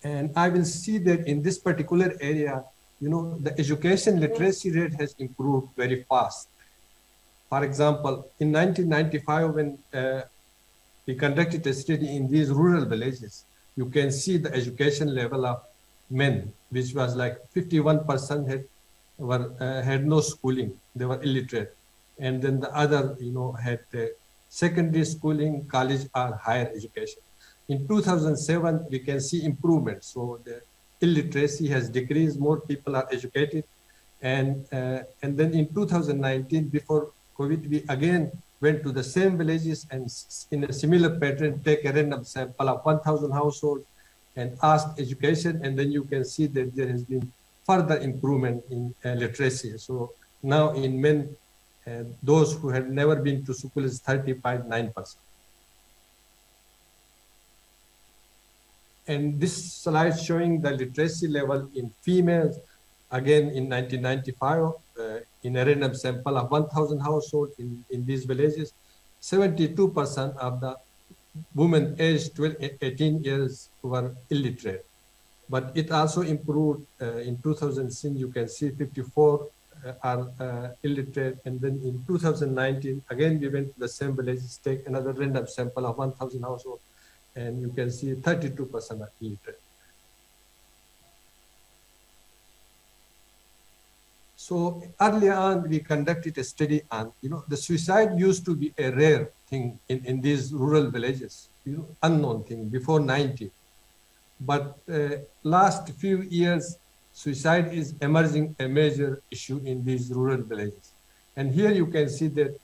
and I will see that in this particular area, you know, the education literacy rate has improved very fast. For example, in 1995, when we conducted a study in these rural villages, you can see the education level of men, which was like 51% had no schooling, they were illiterate. And then the other, you know, had secondary schooling, college or higher education. In 2007, we can see improvement. So the illiteracy has decreased, more people are educated. And then in 2019, before COVID, we again went to the same villages and in a similar pattern, take a random sample of 1,000 households and ask education. And then you can see that there has been further improvement in literacy. So now in men, those who had never been to school is 30.9%. And this slide showing the literacy level in females, again in 1995, in a random sample of 1,000 households in these villages, 72% of the women aged 18 years were illiterate. But it also improved in 2006, you can see 54 are illiterate. And then in 2019, again, we went to the same villages, take another random sample of 1,000 households, and you can see 32% are illiterate. So earlier on, we conducted a study on, you know, the suicide used to be a rare thing in these rural villages, you know, unknown thing before 90. But last few years, suicide is emerging a major issue in these rural villages. And here you can see that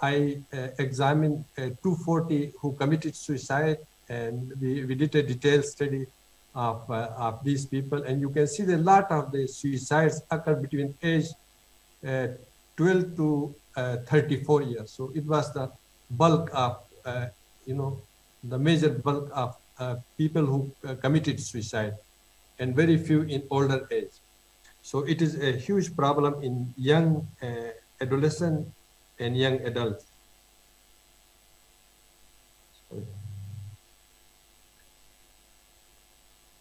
I examined 240 who committed suicide, and we did a detailed study of these people. And you can see that a lot of the suicides occur between age 12 to 34 years. So it was the bulk of, you know, the major bulk of people who committed suicide, and very few in older age. So it is a huge problem in young adolescent and young adults.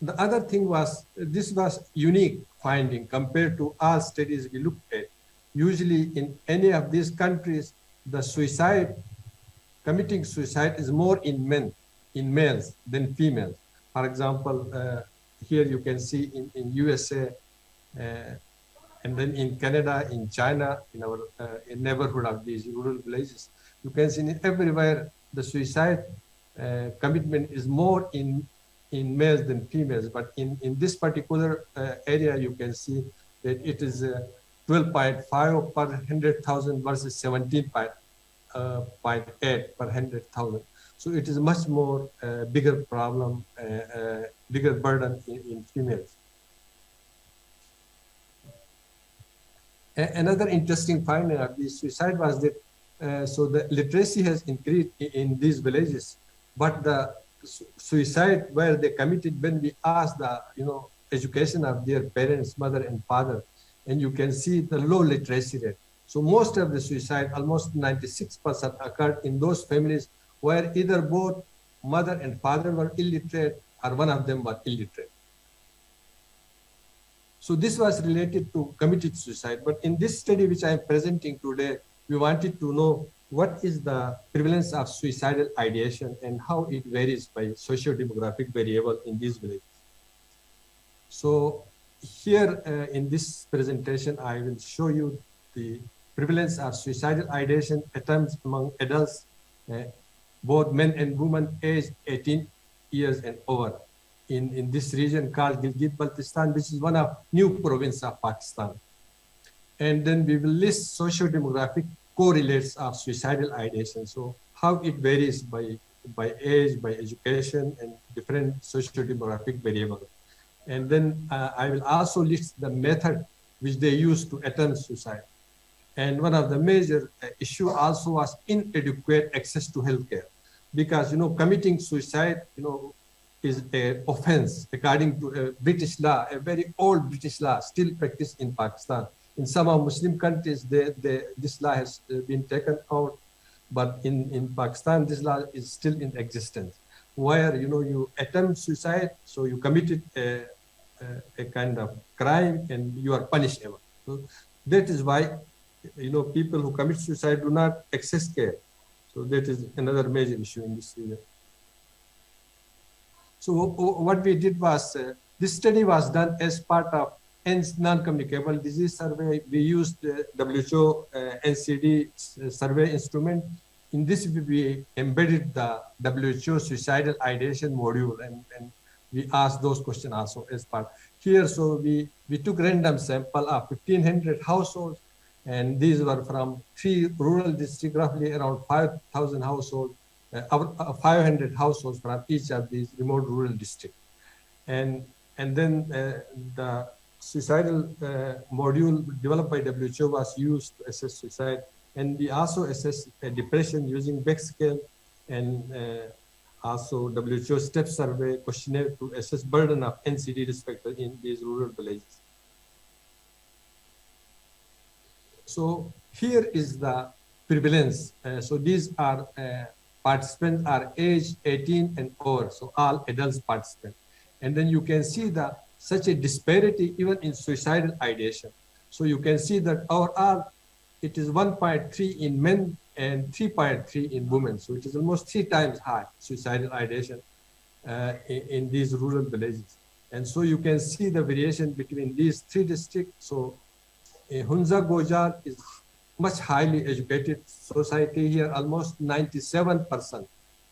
The other thing was, this was unique finding compared to all studies we looked at. Usually in any of these countries, the suicide, committing suicide is more in men, in males than females. For example, here you can see in USA, and then in Canada, in China, in our neighborhood of these rural villages, you can see everywhere the suicide commitment is more in males than females. But in this particular area, you can see that it is 12.5 per 100,000 versus 17.8 per 100,000. So it is much more bigger problem, bigger burden in females. Another interesting finding of this suicide was that so the literacy has increased in these villages, but the suicide where they committed, when we asked the, you know, education of their parents, mother and father, and you can see the low literacy rate. So most of the suicide, almost 96%, occurred in those families where either both mother and father were illiterate or one of them were illiterate. So this was related to committed suicide. But in this study which I am presenting today, we wanted to know what is the prevalence of suicidal ideation and how it varies by socio-demographic variable in these villages. So here in this presentation, I will show you the prevalence of suicidal ideation attempts among adults, both men and women aged 18 years and over in this region called Gilgit-Baltistan, which is one of new province of Pakistan. And then we will list socio-demographic correlates of suicidal ideation. So how it varies by age, by education, and different socio-demographic variables. And then I will also list the method which they use to attempt suicide. And one of the major issue also was inadequate access to healthcare, because committing suicide is an offense according to a British law, a very old British law still practiced in Pakistan. In some of Muslim countries, this law has been taken out, but in Pakistan, this law is still in existence. Where you attempt suicide, so you committed a kind of crime and you are punishable. So that is why people who commit suicide do not access care. So that is another major issue in this area. So what we did was, this study was done as part of non-communicable disease survey. We used the WHO NCD survey instrument. In this, we embedded the WHO suicidal ideation module, and we asked those questions also as part. Here, so we took random sample of 1,500 households, and these were from 3 rural districts, roughly around 5,000 households, 500 households from each of these remote rural districts. And then the suicidal module developed by WHO was used to assess suicide. And we also assessed depression using Beck scale and also WHO step survey questionnaire to assess burden of NCD risk factor in these rural villages. So here is the prevalence. So these are participants are aged 18 and over, so all adults participants. And then you can see such a disparity even in suicidal ideation. So you can see that overall it is 1.3 in men and 3.3 in women. So it is almost 3 times high suicidal ideation in these rural villages. And so you can see the variation between these 3 districts. So Hunza Gojar is much highly educated society here, almost 97%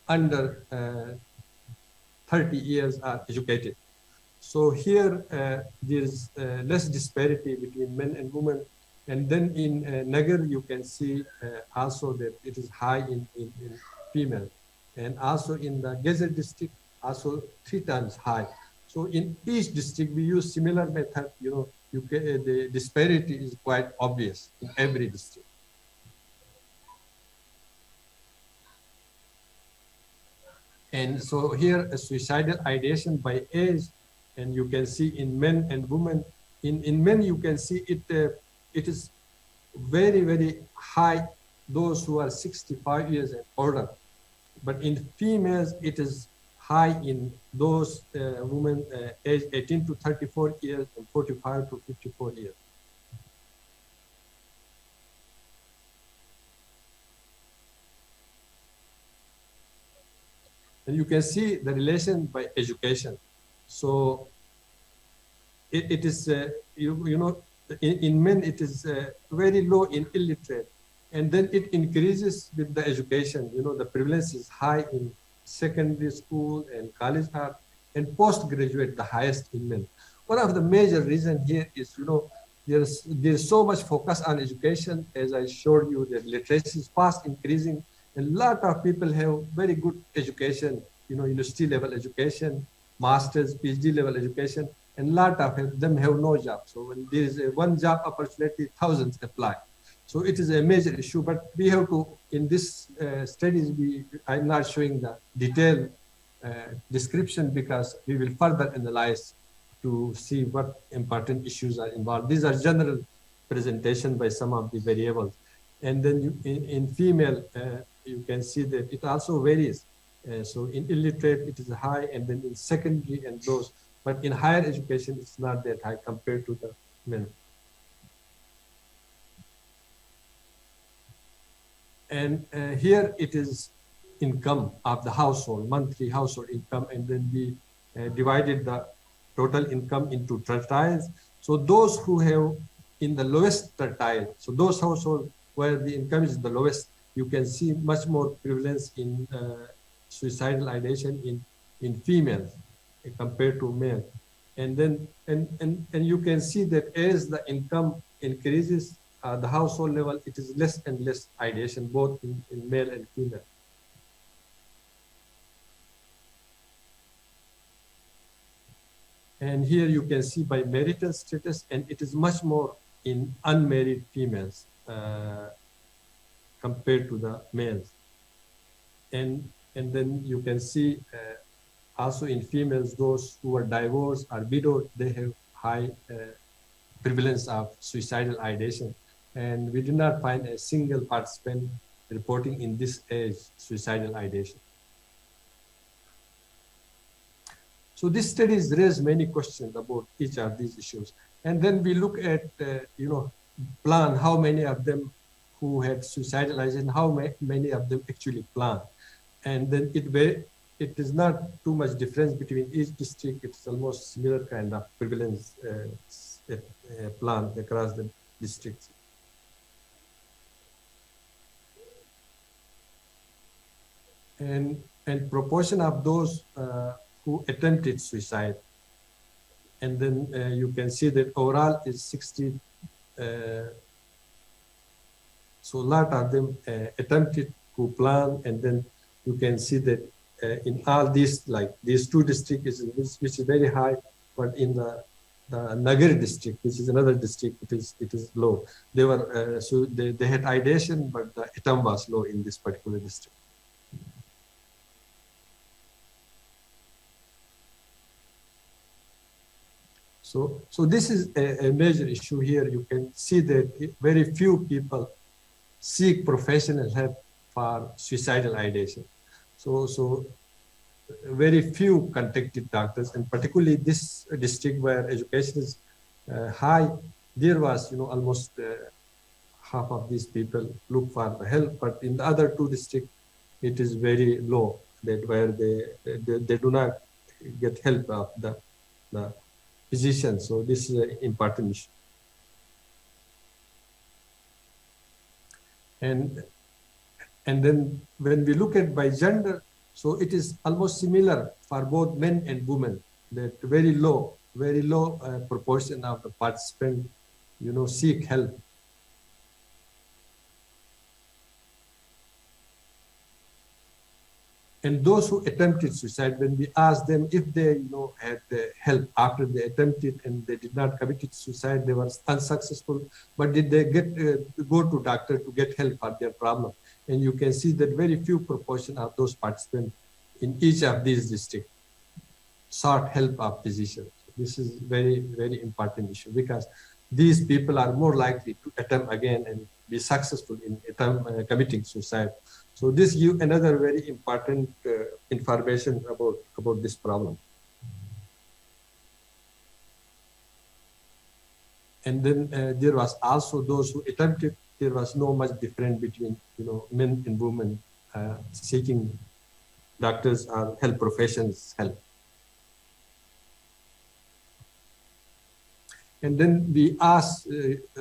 under 30 years are educated. So here there's less disparity between men and women. And then in Nagar, you can see also that it is high in female. And also in the Gezer district, also 3 times high. So in each district, we use similar method. The disparity is quite obvious in every district. And so here, a suicidal ideation by age, and you can see in men and women. In men, you can see it is very, very high, those who are 65 years and older. But in females, it is high in those women aged 18 to 34 years and 45 to 54 years. And you can see the relation by education. So it is, in men, it is very low in illiterate. And then it increases with the education. The prevalence is high in secondary school and college art, and postgraduate the highest in men. One of the major reasons here is, there's so much focus on education. As I showed you, the literacy is fast increasing. A lot of people have very good education, university level education, master's, PhD level education, and a lot of them have no job. So when there is one job opportunity, thousands apply. So it is a major issue, but we have to, in this studies, I'm not showing the detailed description because we will further analyze to see what important issues are involved. These are general presentation by some of the variables. And then in female, you can see that it also varies. So in illiterate, it is high, and then in secondary and those, but in higher education, it's not that high compared to the men. And here it is income of the household, monthly household income, and then we divided the total income into tertiles. So those who have in the lowest tertile, so those households where the income is the lowest, you can see much more prevalence in suicidal ideation in females compared to male. And then and you can see that as the income increases, the household level, it is less and less ideation, both in male and female. And here you can see by marital status, and it is much more in unmarried females compared to the males. And then you can see also in females, those who are divorced or widowed, they have high prevalence of suicidal ideation. And we did not find a single participant reporting in this age suicidal ideation. So this studies raise many questions about each of these issues. And then we look at, plan how many of them who had suicidal ideation, how many of them actually plan. And then it is not too much difference between each district. It's almost similar kind of prevalence plan across the districts. And proportion of those who attempted suicide. And then you can see that overall is 60. So a lot of them attempted to plan, and then you can see that in all these, like these two districts, which is very high, but in the Nagari district, which is another district, it is low. They were so they had ideation, but the attempt was low in this particular district. So this is a major issue here. You can see that very few people seek professional help for suicidal ideation. So very few contacted doctors, and particularly this district where education is high, there was almost half of these people look for the help. But in the other two districts, it is very low, that where they do not get help of the physician. So this is an important issue. And then when we look at by gender, so it is almost similar for both men and women, that very low proportion of the participants, seek help. And those who attempted suicide, when we asked them if they had help after they attempted and they did not commit suicide, they were unsuccessful. But did they go to doctor to get help for their problem? And you can see that very few proportion of those participants in each of these districts sought help of physicians. This is very, very important issue, because these people are more likely to attempt again and be successful in committing suicide. So this gives another very important information about this problem. And then there was also those who attempted. There was no much difference between men and women seeking doctors or health professions help. And then we asked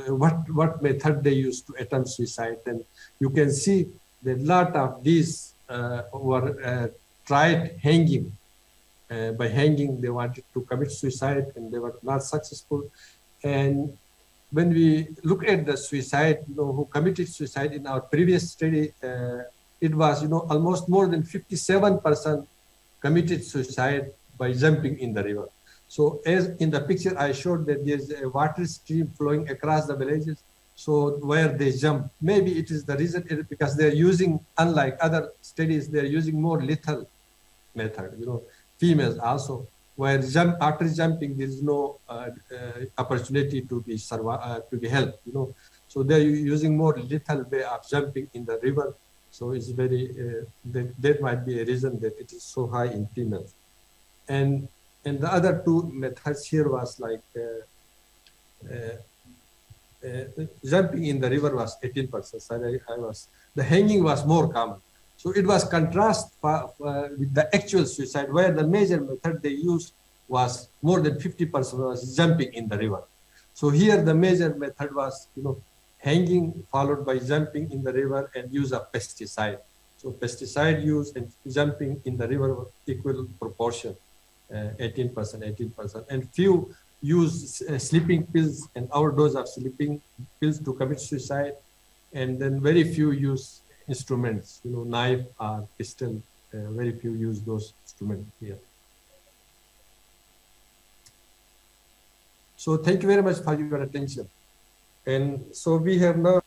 what method they used to attempt suicide. And you can see that a lot of these were tried hanging. By hanging, they wanted to commit suicide and they were not successful. And when we look at the suicide, who committed suicide in our previous study, it was, almost more than 57% committed suicide by jumping in the river. So as in the picture, I showed that there's a water stream flowing across the villages. So where they jump, maybe it is the reason because they're using, unlike other studies, they're using more lethal method, females also, where after jumping, there is no opportunity to be helped, So they're using more lethal way of jumping in the river. So it's very, that might be a reason that it is so high in females. And the other two methods here was like, jumping in the river was 18%. So the hanging was more common. So it was contrast with the actual suicide, where the major method they used was more than 50% was jumping in the river. So here the major method was, hanging followed by jumping in the river and use of pesticide. So pesticide use and jumping in the river were equal proportion, 18%. And few use sleeping pills and overdose of sleeping pills to commit suicide. And then very few use instruments, knife or pistol. Very few use those instruments here. So thank you very much for your attention. And so we have now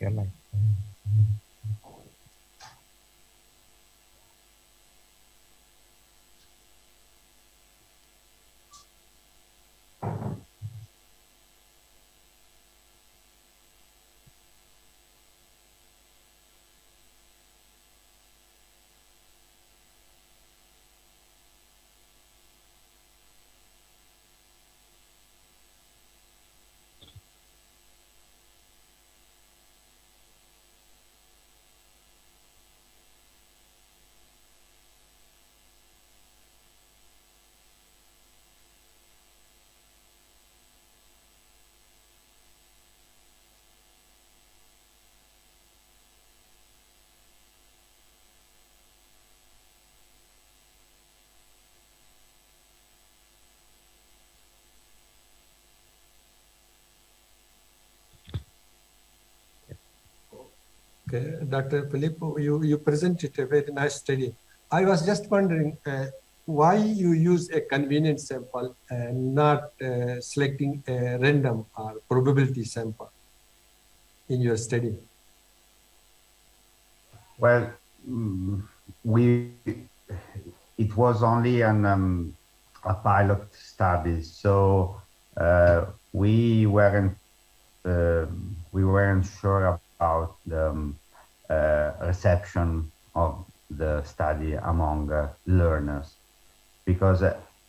Airline. Okay, Dr. Filippo, you presented a very nice study. I was just wondering why you use a convenient sample and not selecting a random or probability sample in your study? Well, it was only a pilot study, so we weren't sure about the reception of the study among learners, because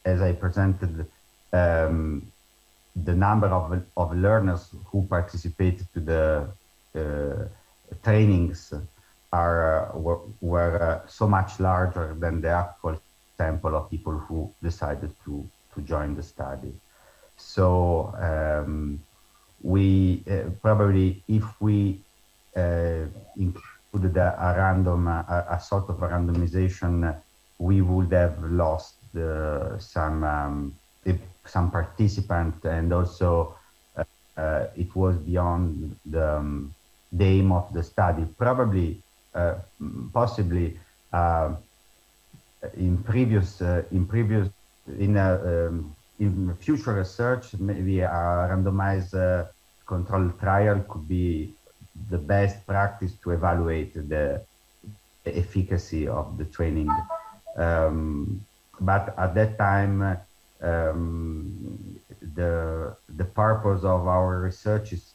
as I presented, the number of learners who participated to the trainings were so much larger than the actual sample of people who decided to join the study. So we probably, if we included a sort of randomization, we would have lost some participants, and also it was beyond the aim of the study. Probably, possibly, in future research, maybe a randomized controlled trial could be the best practice to evaluate the efficacy of the training. But at that time, the purpose of our research is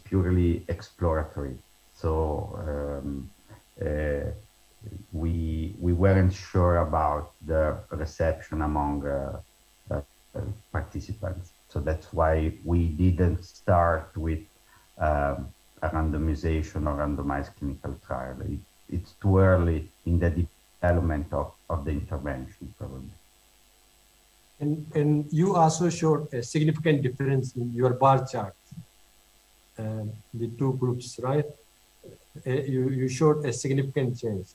purely exploratory. So we weren't sure about the reception among participants. So that's why we didn't start with a randomization or randomized clinical trial. It's too early in the development of the intervention, probably. And you also showed a significant difference in your bar chart, the two groups, right? You showed a significant change.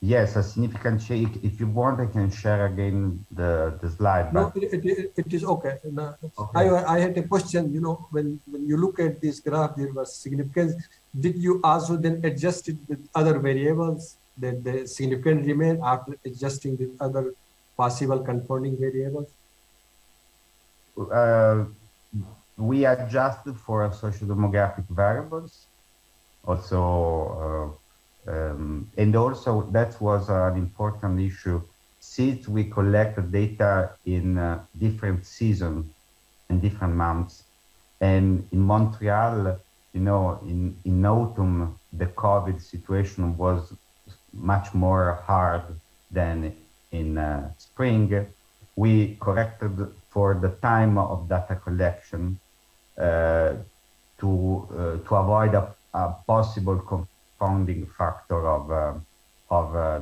Yes, a significant change. If you want, I can share again the slide. No, it is okay. No, okay. I had a question, you know, when you look at this graph, there was significance. Did you also then adjust it with other variables that the significant remain after adjusting with other possible confounding variables? We adjusted for sociodemographic variables. Also, and also that was an important issue since we collected data in different seasons and different months. And in Montreal, you know, in autumn, the COVID situation was much more hard than in spring. We corrected for the time of data collection to avoid a possible confounding factor of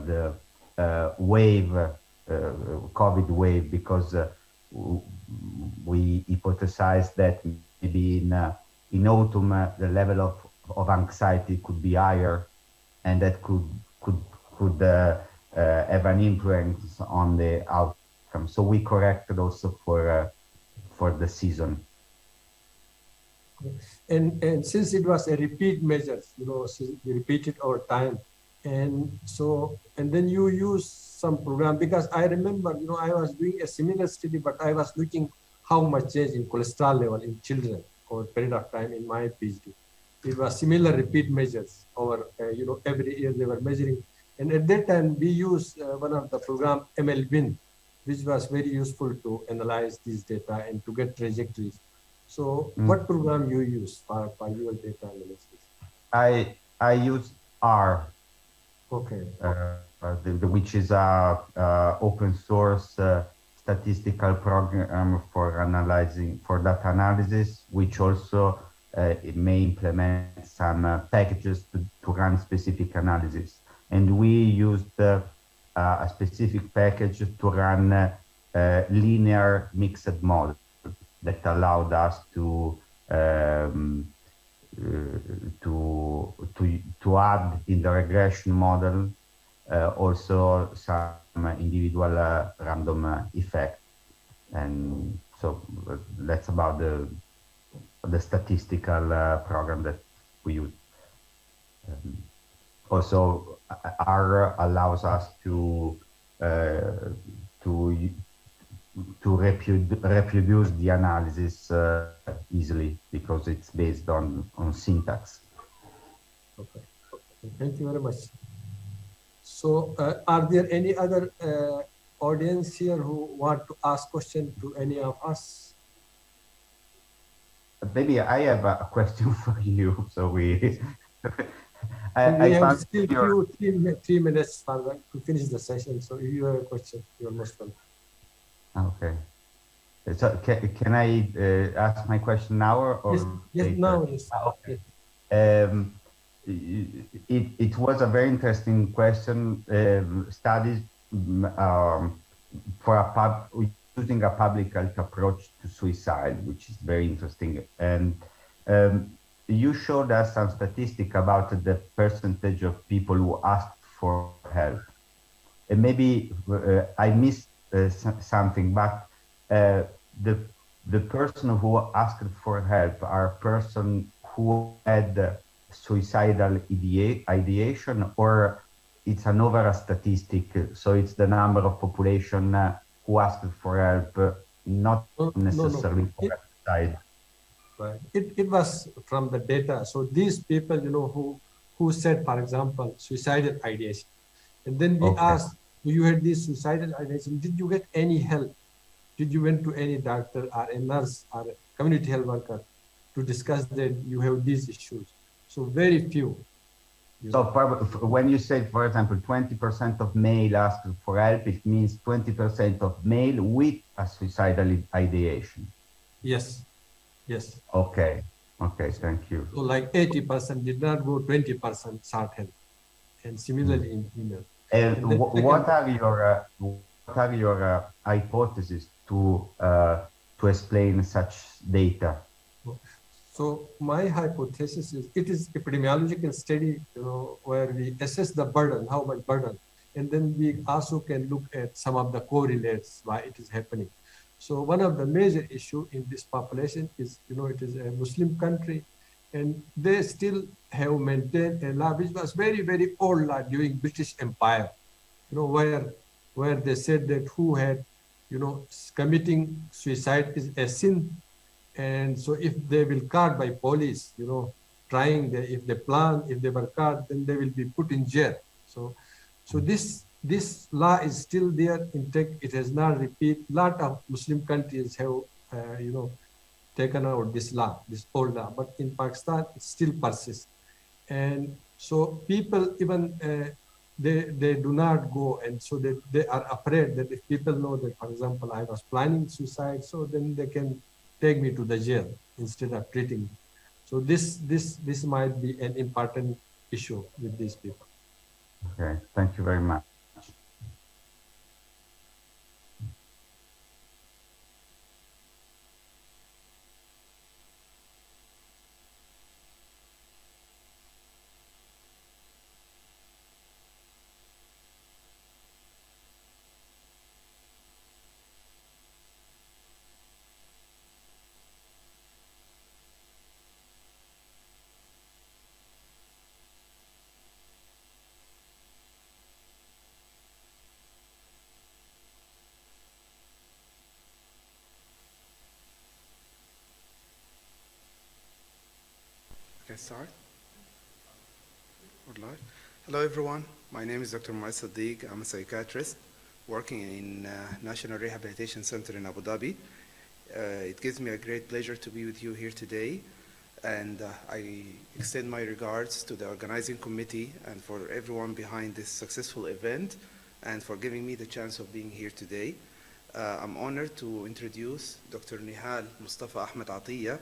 the wave, COVID wave, because we hypothesized that maybe in autumn the level of anxiety could be higher, and that could have an influence on the outcome. So we corrected also for the season. And since it was a repeat measure, you know, so we repeated over time, and then you use some program, because I remember, you know, I was doing a similar study, but I was looking how much change in cholesterol level in children over a period of time in my PhD. It was similar repeat measures over, you know, every year they were measuring. And at that time, we used one of the program, MLBin, which was very useful to analyze these data and to get trajectories. So what program you use for your data analysis? I use R. Okay. Which is a open source statistical program for analyzing, for data analysis, which also it may implement some packages to run specific analysis. And we used a specific package to run linear mixed model that allowed us to add in the regression model also some individual random effect. And so that's about the statistical program that we use. Also, R allows us to reproduce the analysis easily, because it's based on syntax. Okay, thank you very much. So are there any other audience here who want to ask questions to any of us? Maybe I have a question for you. So we we have still 3 minutes to finish the session. So if you have a question, you're most welcome. Okay. So can I ask my question now or yes, now? Yes. Okay. It was a very interesting question. Studies for using a public health approach to suicide, which is very interesting. And you showed us some statistic about the percentage of people who asked for help. maybe I missed something, but the person who asked for help are person who had suicidal ideation, or it's an overall statistic, so it's the number of population who asked for help, not necessarily for suicide. Right. It was from the data. So these people, who said, for example, suicidal ideation, and then we asked, you had this suicidal ideation, did you get any help? Did you went to any doctor or a nurse or a community health worker to discuss that you have these issues? So very few. So when you say, for example, 20% of male asked for help, it means 20% of male with a suicidal ideation. Yes. Yes. Okay. Okay. Thank you. So like 80% did not go, 20% sought help, and similarly in female. And what are your hypotheses to explain such data? So my hypothesis is it is epidemiological study, where we assess the burden, how much burden, and then we also can look at some of the correlates why it is happening. So one of the major issue in this population is, it is a Muslim country, and they still have maintained a law which was very, very old law during British Empire, where they said that who had, committing suicide is a sin. And so if they will caught by police, if they plan, if they were caught, then they will be put in jail. So this law is still there intact. It has not repeated. A lot of Muslim countries have, taken out this law, this old law, but in Pakistan, it still persists. And so people even, they do not go, and so they are afraid that if people know that, for example, I was planning suicide, so then they can take me to the jail instead of treating me. So this might be an important issue with these people. Okay, thank you very much. Start? Or live? Hello everyone, my name is Dr. Mu'ayyid Siddiq. I'm a psychiatrist working in National Rehabilitation Center in Abu Dhabi. It gives me a great pleasure to be with you here today, and I extend my regards to the organizing committee and for everyone behind this successful event and for giving me the chance of being here today. I'm honored to introduce Dr. Nihal Mustafa Ahmed Atiyah.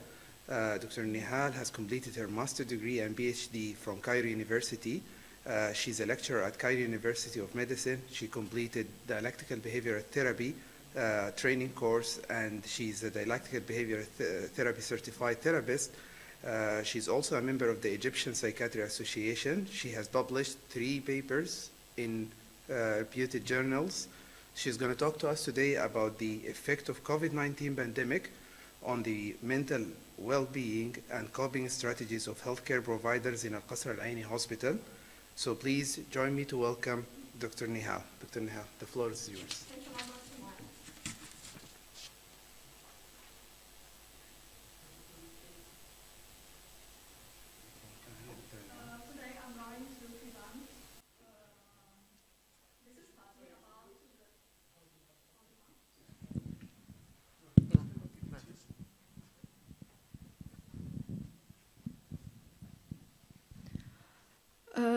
Dr. Nihal has completed her master's degree and PhD from Cairo University. She's a lecturer at Cairo University of Medicine. She completed dialectical behavioral therapy training course, and she's a dialectical behavioral therapy certified therapist. She's also a member of the Egyptian Psychiatry Association. She has published 3 papers in reputed journals. She's going to talk to us today about the effect of COVID-19 pandemic on the mental well-being and coping strategies of healthcare providers in Al-Qasr Al-Aini Hospital. So please join me to welcome Dr. Nihal. Dr. Nihal, the floor is yours.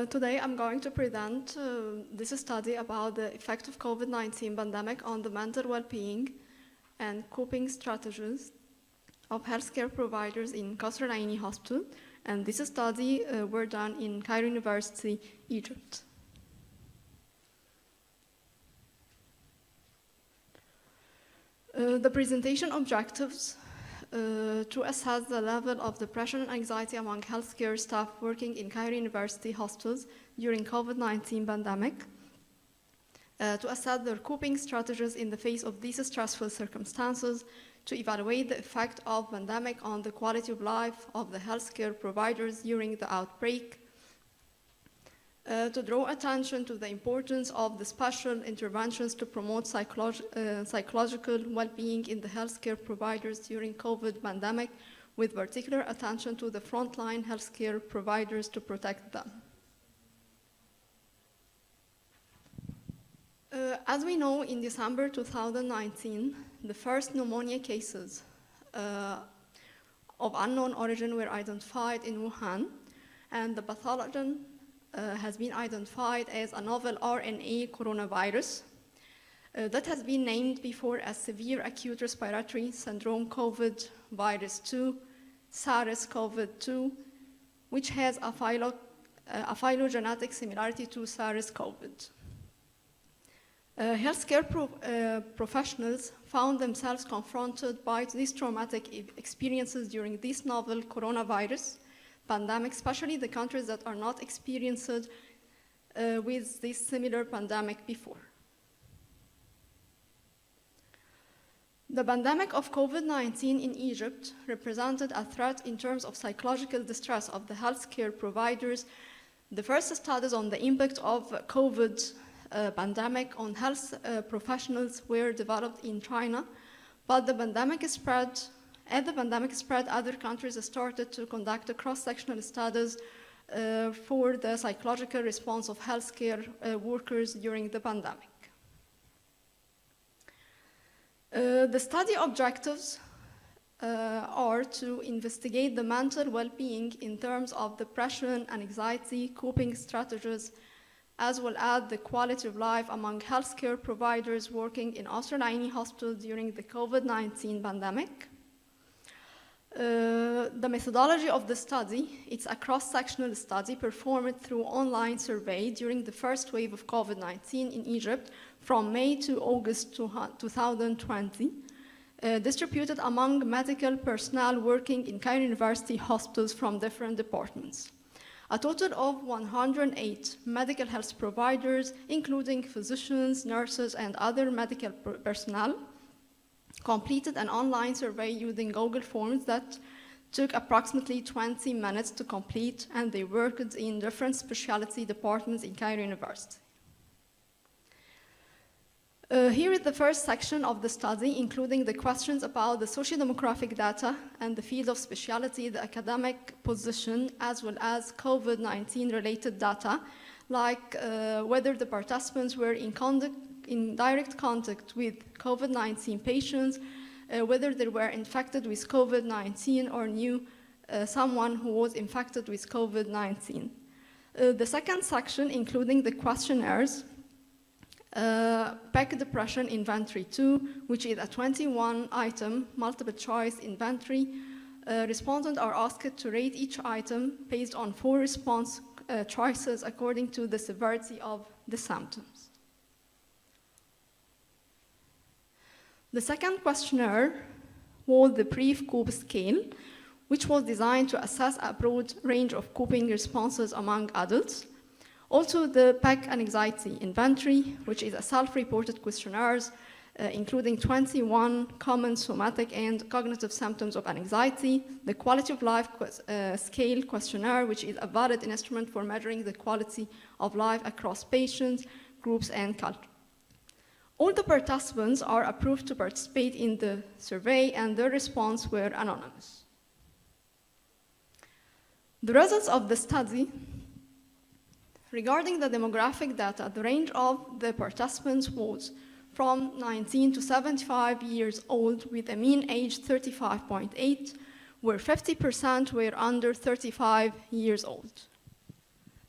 Today I'm going to present this study about the effect of COVID-19 pandemic on the mental well-being and coping strategies of healthcare providers in Qasr Al-Aini Hospital, and this study were done in Cairo University, Egypt. The presentation objectives to assess the level of depression and anxiety among healthcare staff working in Cairo University hospitals during COVID-19 pandemic. to assess their coping strategies in the face of these stressful circumstances, to evaluate the effect of pandemic on the quality of life of the healthcare providers during the outbreak, to draw attention to the importance of the special interventions to promote psychological well-being in the healthcare providers during COVID pandemic, with particular attention to the frontline healthcare providers to protect them. As we know, in December 2019, the first pneumonia cases of unknown origin were identified in Wuhan, and the pathogen has been identified as a novel RNA coronavirus that has been named before as severe acute respiratory syndrome COVID virus 2, SARS-CoV-2, which has a phylogenetic similarity to SARS-CoV. Healthcare professionals found themselves confronted by these traumatic experiences during this novel coronavirus pandemic, especially the countries that are not experienced with this similar pandemic before. The pandemic of COVID-19 in Egypt represented a threat in terms of psychological distress of the healthcare providers. The first studies on the impact of COVID pandemic on health professionals were developed in China, but the pandemic spread. As the pandemic spread, other countries started to conduct cross-sectional studies for the psychological response of healthcare workers during the pandemic. The study objectives are to investigate the mental well-being in terms of depression and anxiety, coping strategies, as well as the quality of life among healthcare providers working in Australian hospitals during the COVID-19 pandemic. The methodology of the study, it's a cross-sectional study performed through online survey during the first wave of COVID-19 in Egypt from May to August 2020, distributed among medical personnel working in Cairo University hospitals from different departments. A total of 108 medical health providers, including physicians, nurses, and other medical personnel, completed an online survey using Google Forms that took approximately 20 minutes to complete, and they worked in different specialty departments in Cairo University. Here is the first section of the study, including the questions about the socio-demographic data and the field of specialty, the academic position, as well as COVID-19 related data, like whether the participants were in direct contact with COVID-19 patients, whether they were infected with COVID-19 or knew someone who was infected with COVID-19. The second section, including the questionnaires, PEC Depression Inventory 2, which is a 21-item multiple choice inventory. Respondents are asked to rate each item based on 4 response choices according to the severity of the symptoms. The second questionnaire was the brief COPE scale, which was designed to assess a broad range of coping responses among adults. Also, the PEC Anxiety Inventory, which is a self-reported questionnaire, including 21 common somatic and cognitive symptoms of anxiety. The Quality of Life Scale Questionnaire, which is a valid instrument for measuring the quality of life across patients, groups, and culture. All the participants are approved to participate in the survey, and their response were anonymous. The results of the study. Regarding the demographic data, the range of the participants was from 19 to 75 years old with a mean age 35.8, where 50% were under 35 years old.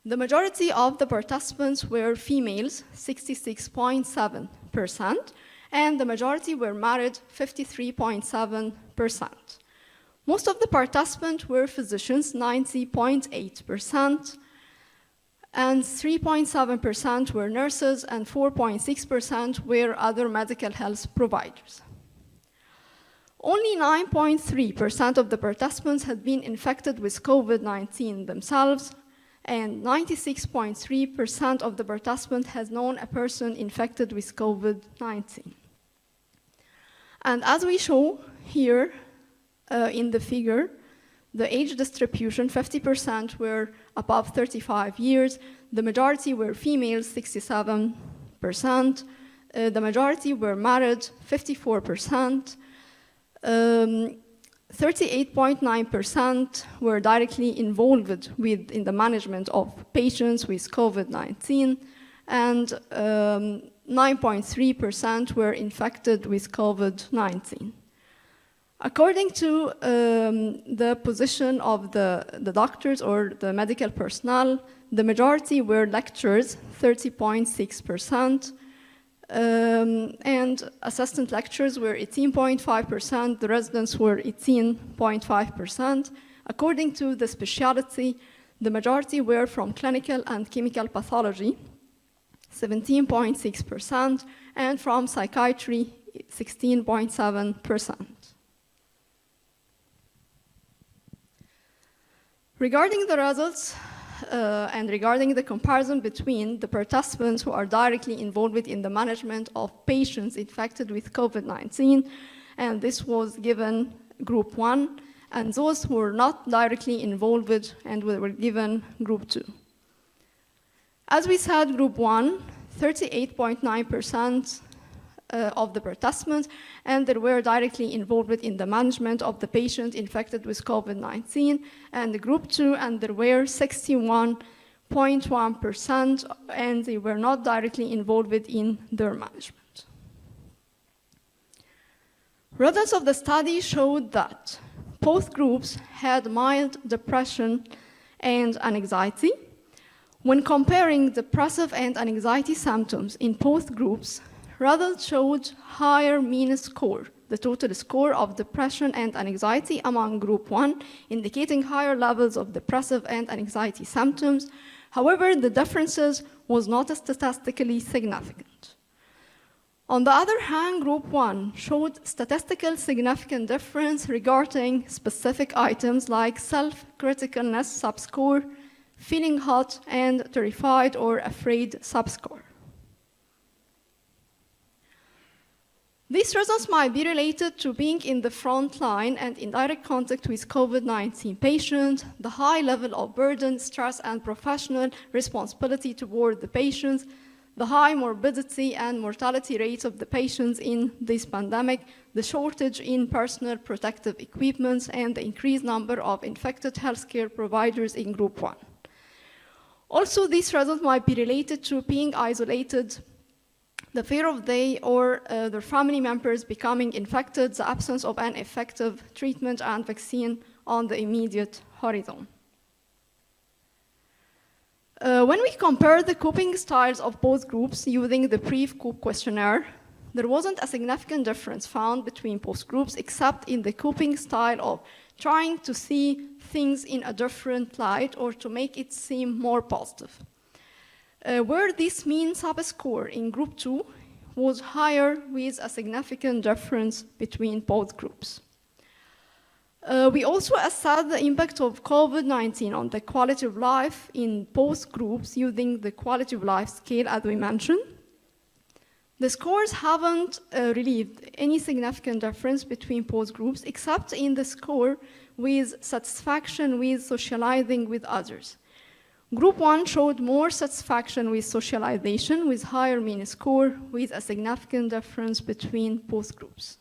The majority of the participants were females, 66.7%, and the majority were married, 53.7%. Most of the participants were physicians, 90.8%, and 3.7% were nurses, and 4.6% were other medical health providers. Only 9.3% of the participants had been infected with COVID-19 themselves, and 96.3% of the participants has known a person infected with COVID-19. And as we show here in the figure, the age distribution, 50% were above 35 years, the majority were females, 67%, the majority were married, 54%, 38.9% were directly involved in the management of patients with COVID-19, and 9.3% were infected with COVID-19. According to the position of the doctors or the medical personnel, the majority were lecturers, 30.6%, and assistant lecturers were 18.5%, the residents were 18.5%. According to the specialty, the majority were from clinical and chemical pathology, 17.6%, and from psychiatry, 16.7%. Regarding the results, and regarding the comparison between the participants who are directly involved in the management of patients infected with COVID-19, and this was given group 1, and those who were not directly involved and were given group 2. As we said, group 1, 38.9% of the participants, and they were directly involved in the management of the patient infected with COVID-19, and the group 2, and there were 61.1%, and they were not directly involved in their management. Results of the study showed that both groups had mild depression and anxiety. When comparing depressive and anxiety symptoms in both groups, results showed higher mean score, the total score of depression and anxiety among group 1, indicating higher levels of depressive and anxiety symptoms. However, the differences was not statistically significant. On the other hand, group 1 showed statistical significant difference regarding specific items like self-criticalness subscore, feeling hot, and terrified or afraid subscore. These results might be related to being in the front line and in direct contact with COVID-19 patients, the high level of burden, stress, and professional responsibility toward the patients, the high morbidity and mortality rates of the patients in this pandemic, the shortage in personal protective equipment, and the increased number of infected healthcare providers in group 1. Also, these results might be related to being isolated, the fear of they or their family members becoming infected, the absence of an effective treatment and vaccine on the immediate horizon. When we compare the coping styles of both groups using the brief-COPE questionnaire, there wasn't a significant difference found between both groups except in the coping style of trying to see things in a different light or to make it seem more positive. Where this mean subscore in group 2 was higher with a significant difference between both groups. We also assessed the impact of COVID-19 on the quality of life in both groups using the quality of life scale as we mentioned. The scores haven't relieved any significant difference between both groups except in the score with satisfaction with socializing with others. Group 1 showed more satisfaction with socialization with higher mean score with a significant difference between both groups.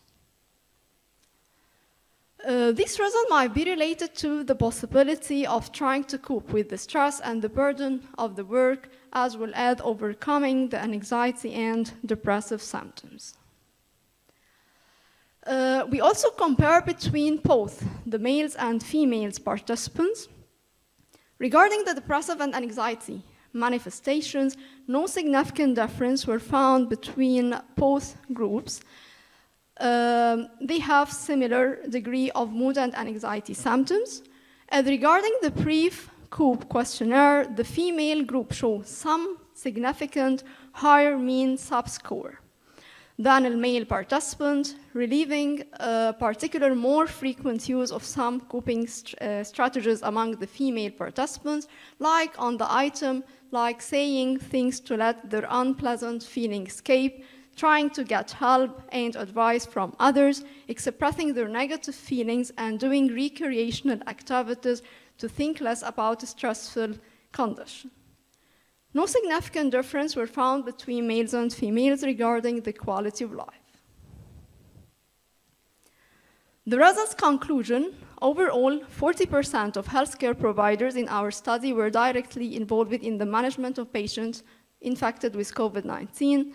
This result might be related to the possibility of trying to cope with the stress and the burden of the work as well as overcoming the anxiety and depressive symptoms. We also compare between both the males and females participants. Regarding the depressive and anxiety manifestations, no significant difference were found between both groups. They have similar degree of mood and anxiety symptoms. And regarding the brief COPE questionnaire, the female group shows some significant higher mean subscore. than a male participant, relieving particular more frequent use of some coping strategies among the female participants, like on the item, like saying things to let their unpleasant feeling escape, trying to get help and advice from others, expressing their negative feelings, and doing recreational activities to think less about a stressful condition. No significant difference were found between males and females regarding the quality of life. The results conclusion, overall, 40% of healthcare providers in our study were directly involved in the management of patients infected with COVID-19.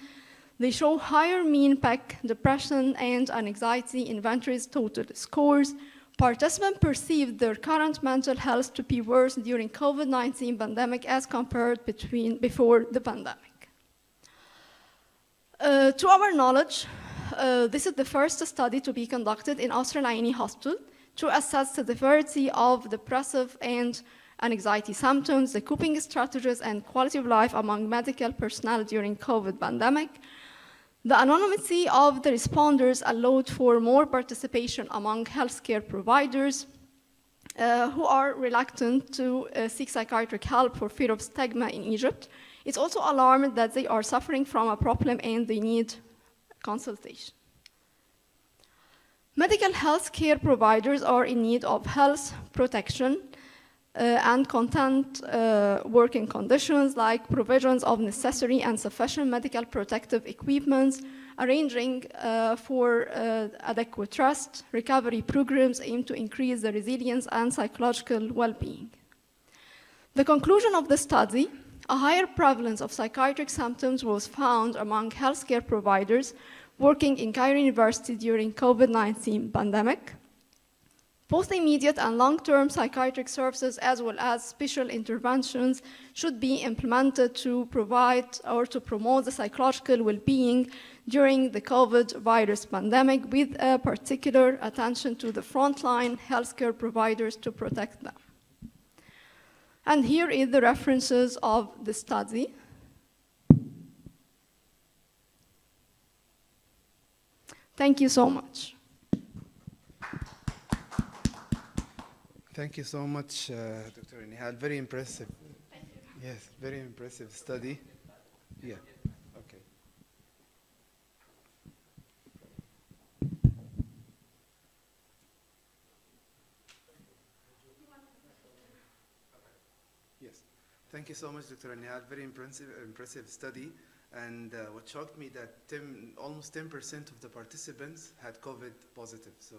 They show higher mean PEC, depression, and anxiety inventories total scores. Participants perceived their current mental health to be worse during COVID-19 pandemic as compared before the pandemic. To our knowledge, this is the first study to be conducted in Asr Al Aini Hospital to assess the severity of depressive and anxiety symptoms, the coping strategies, and quality of life among medical personnel during COVID pandemic. The anonymity of the responders allowed for more participation among healthcare providers who are reluctant to seek psychiatric help for fear of stigma in Egypt. It's also alarming that they are suffering from a problem and they need consultation. Medical healthcare providers are in need of health protection and content working conditions like provisions of necessary and sufficient medical protective equipment, arranging for adequate rest, recovery programs aimed to increase the resilience and psychological well-being. The conclusion of the study, a higher prevalence of psychiatric symptoms was found among healthcare providers working in Cairo University during COVID-19 pandemic. Both immediate and long-term psychiatric services as well as special interventions should be implemented to provide or to promote the psychological well-being during the COVID virus pandemic with a particular attention to the frontline healthcare providers to protect them. And here is the references of the study. Thank you so much. Thank you so much, Dr. Nihal. Very impressive. Yes, very impressive study. Yeah, okay. Yes, thank you so much, Dr. Nihal. Very impressive study. And what shocked me that almost 10% of the participants had COVID positive. So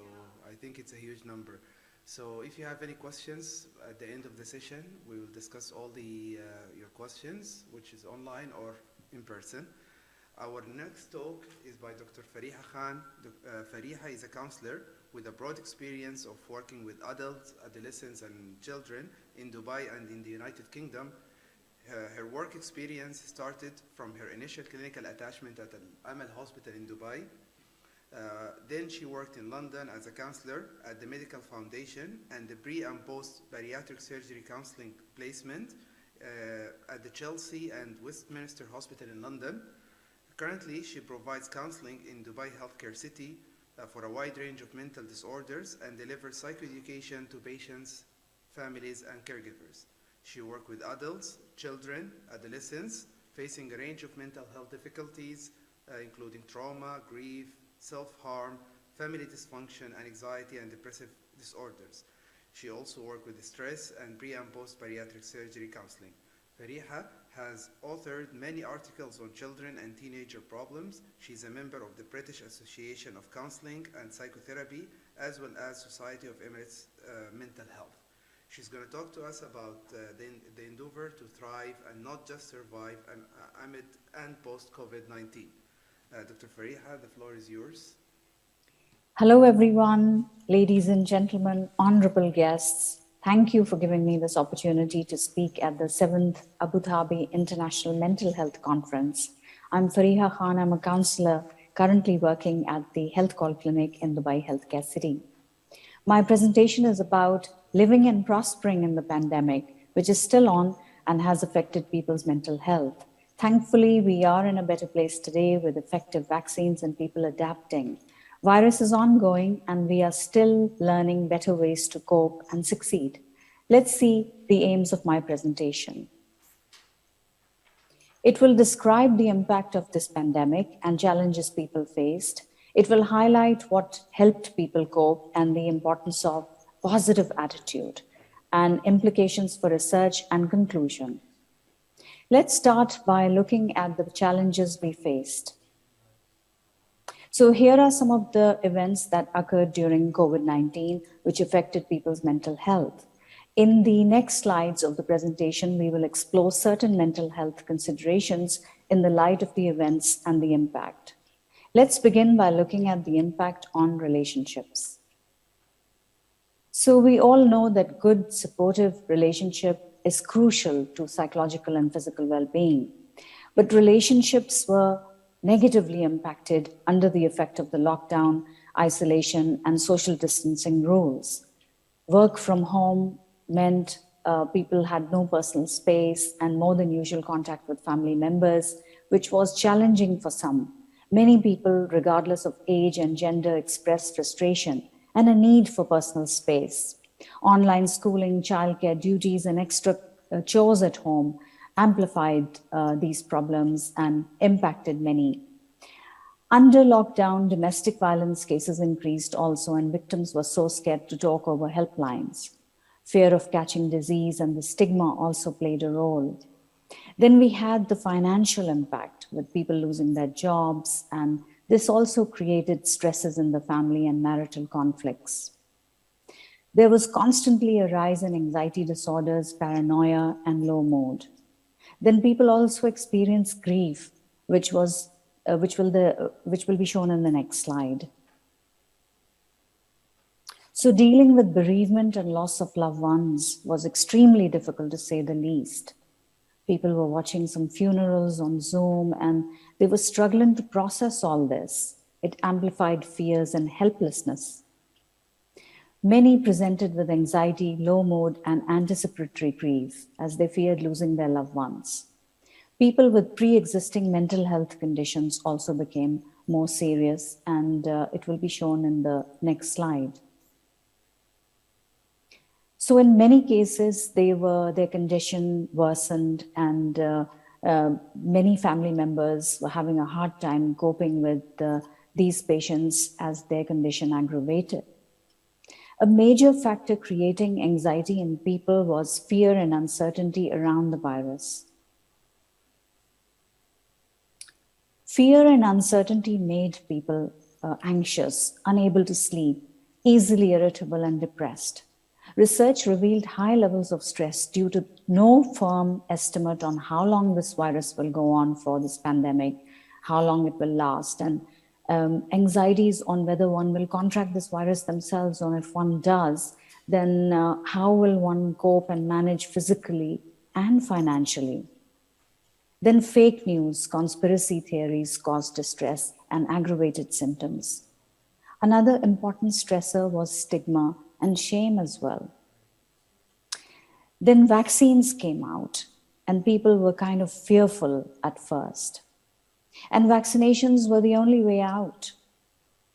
I think it's a huge number. So if you have any questions at the end of the session, we will discuss all your questions, which is online or in person. Our next talk is by Dr. Fariha Khan. Fariha is a counselor with a broad experience of working with adults, adolescents, and children in Dubai and in the United Kingdom. Her work experience started from her initial clinical attachment at Al-Amal Hospital in Dubai. Then she worked in London as a counselor at the Medical Foundation and the pre- and post-bariatric surgery counseling placement at the Chelsea and Westminster Hospital in London. Currently, she provides counseling in Dubai Healthcare City for a wide range of mental disorders and delivers psychoeducation to patients, families, and caregivers. She works with adults, children, adolescents facing a range of mental health difficulties, including trauma, grief, self-harm, family dysfunction, anxiety, and depressive disorders. She also works with stress and pre- and post-bariatric surgery counseling. Fariha has authored many articles on children and teenager problems. She's a member of the British Association of Counseling and Psychotherapy, as well as Society of Emirates Mental Health. She's going to talk to us about the endeavor to thrive and not just survive amid and post-COVID-19. Dr. Fariha, the floor is yours. Hello, everyone, ladies and gentlemen, honorable guests. Thank you for giving me this opportunity to speak at the 7th Abu Dhabi International Mental Health Conference. I'm Fariha Khan. I'm a counselor currently working at the Health Call Clinic in Dubai Healthcare City. My presentation is about living and prospering in the pandemic, which is still on and has affected people's mental health. Thankfully, we are in a better place today with effective vaccines and people adapting. Virus is ongoing and we are still learning better ways to cope and succeed. Let's see the aims of my presentation. It will describe the impact of this pandemic and challenges people faced. It will highlight what helped people cope and the importance of positive attitude and implications for research and conclusion. Let's start by looking at the challenges we faced. So here are some of the events that occurred during COVID-19, which affected people's mental health. In the next slides of the presentation, we will explore certain mental health considerations in the light of the events and the impact. Let's begin by looking at the impact on relationships. So we all know that good, supportive relationship is crucial to psychological and physical well-being. But relationships were negatively impacted under the effect of the lockdown, isolation, and social distancing rules. Work from home meant people had no personal space and more than usual contact with family members, which was challenging for some. Many people, regardless of age and gender, expressed frustration and a need for personal space. Online schooling, childcare duties, and extra chores at home amplified these problems and impacted many. Under lockdown, domestic violence cases increased also, and victims were so scared to talk over helplines. Fear of catching disease and the stigma also played a role. Then we had the financial impact with people losing their jobs, and this also created stresses in the family and marital conflicts. There was constantly a rise in anxiety disorders, paranoia, and low mood. Then people also experienced grief, which will be shown in the next slide. So dealing with bereavement and loss of loved ones was extremely difficult, to say the least. People were watching some funerals on Zoom and they were struggling to process all this. It amplified fears and helplessness. Many presented with anxiety, low mood, and anticipatory grief as they feared losing their loved ones. People with pre-existing mental health conditions also became more serious, and it will be shown in the next slide. So in many cases, their condition worsened, and many family members were having a hard time coping with these patients as their condition aggravated. A major factor creating anxiety in people was fear and uncertainty around the virus. Fear and uncertainty made people anxious, unable to sleep, easily irritable and depressed. Research revealed high levels of stress due to no firm estimate on how long this virus will go on for, this pandemic, how long it will last, and anxieties on whether one will contract this virus themselves, or if one does, then how will one cope and manage physically and financially. Then fake news, conspiracy theories caused distress and aggravated symptoms. Another important stressor was stigma and shame as well. Then vaccines came out and people were kind of fearful at first. And vaccinations were the only way out.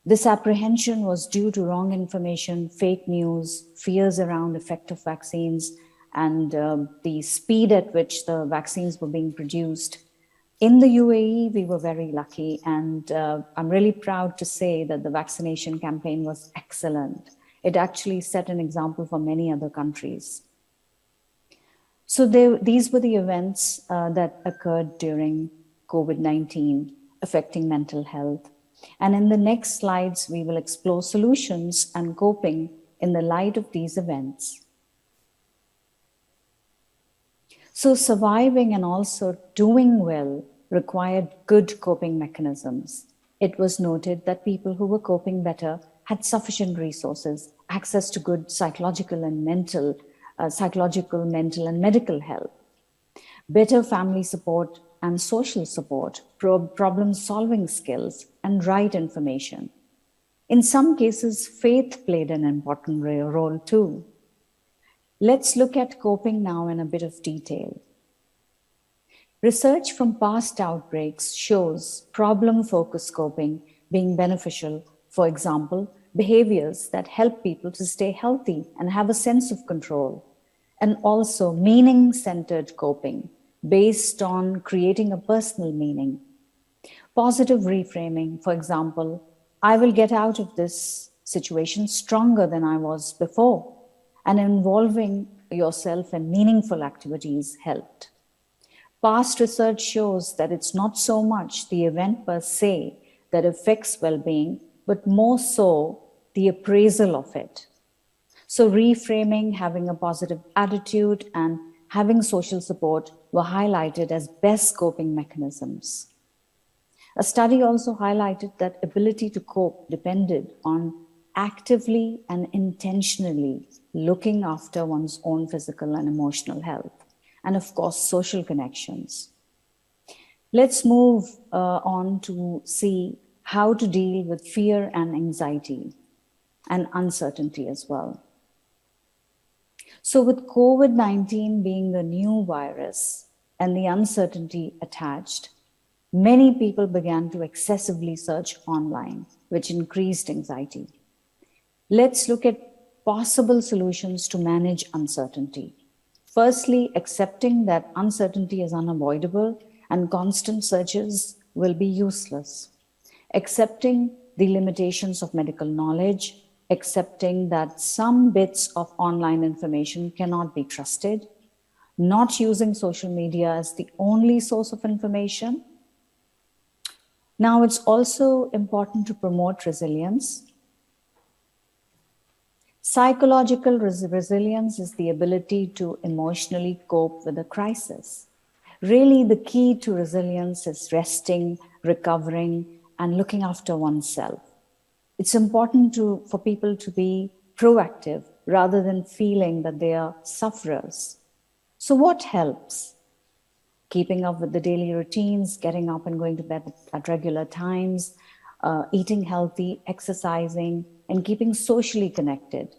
This apprehension was due to wrong information, fake news, fears around effective vaccines, and the speed at which the vaccines were being produced. In the UAE, we were very lucky, and I'm really proud to say that the vaccination campaign was excellent. It actually set an example for many other countries. So these were the events that occurred during COVID-19 affecting mental health. And in the next slides, we will explore solutions and coping in the light of these events. So surviving and also doing well required good coping mechanisms. It was noted that people who were coping better had sufficient resources, access to good psychological, mental, and medical help, better family support and social support, problem-solving skills, and right information. In some cases, faith played an important role too. Let's look at coping now in a bit of detail. Research from past outbreaks shows problem-focused coping being beneficial. For example, behaviors that help people to stay healthy and have a sense of control, and also meaning-centered coping based on creating a personal meaning. Positive reframing, for example, I will get out of this situation stronger than I was before, and involving yourself in meaningful activities helped. Past research shows that it's not so much the event per se that affects well-being, but more so the appraisal of it. So reframing, having a positive attitude, and having social support were highlighted as best coping mechanisms. A study also highlighted that ability to cope depended on actively and intentionally looking after one's own physical and emotional health, and of course, social connections. Let's move on to see how to deal with fear and anxiety and uncertainty as well. So with COVID-19 being the new virus and the uncertainty attached, many people began to excessively search online, which increased anxiety. Let's look at possible solutions to manage uncertainty. Firstly, accepting that uncertainty is unavoidable and constant searches will be useless. Accepting the limitations of medical knowledge, accepting that some bits of online information cannot be trusted, not using social media as the only source of information. Now, it's also important to promote resilience. Psychological resilience is the ability to emotionally cope with a crisis. Really, the key to resilience is resting, recovering, and looking after oneself. It's important for people to be proactive rather than feeling that they are sufferers. So what helps? Keeping up with the daily routines, getting up and going to bed at regular times, eating healthy, exercising, and keeping socially connected,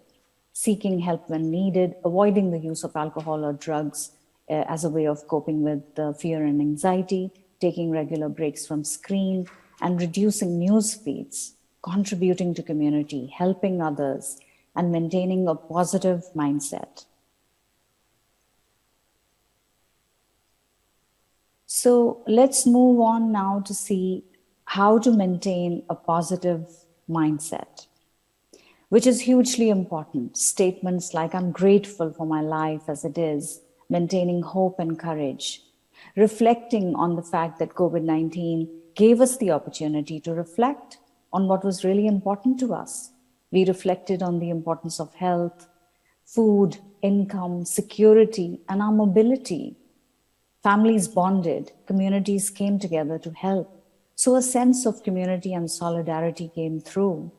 seeking help when needed, avoiding the use of alcohol or drugs as a way of coping with fear and anxiety, taking regular breaks from screen, and reducing news feeds, contributing to community, helping others, and maintaining a positive mindset. So let's move on now to see how to maintain a positive mindset, which is hugely important. Statements like, I'm grateful for my life as it is, maintaining hope and courage, reflecting on the fact that COVID-19 gave us the opportunity to reflect on what was really important to us. We reflected on the importance of health, food, income, security, and our mobility. Families bonded, communities came together to help. So a sense of community and solidarity came through.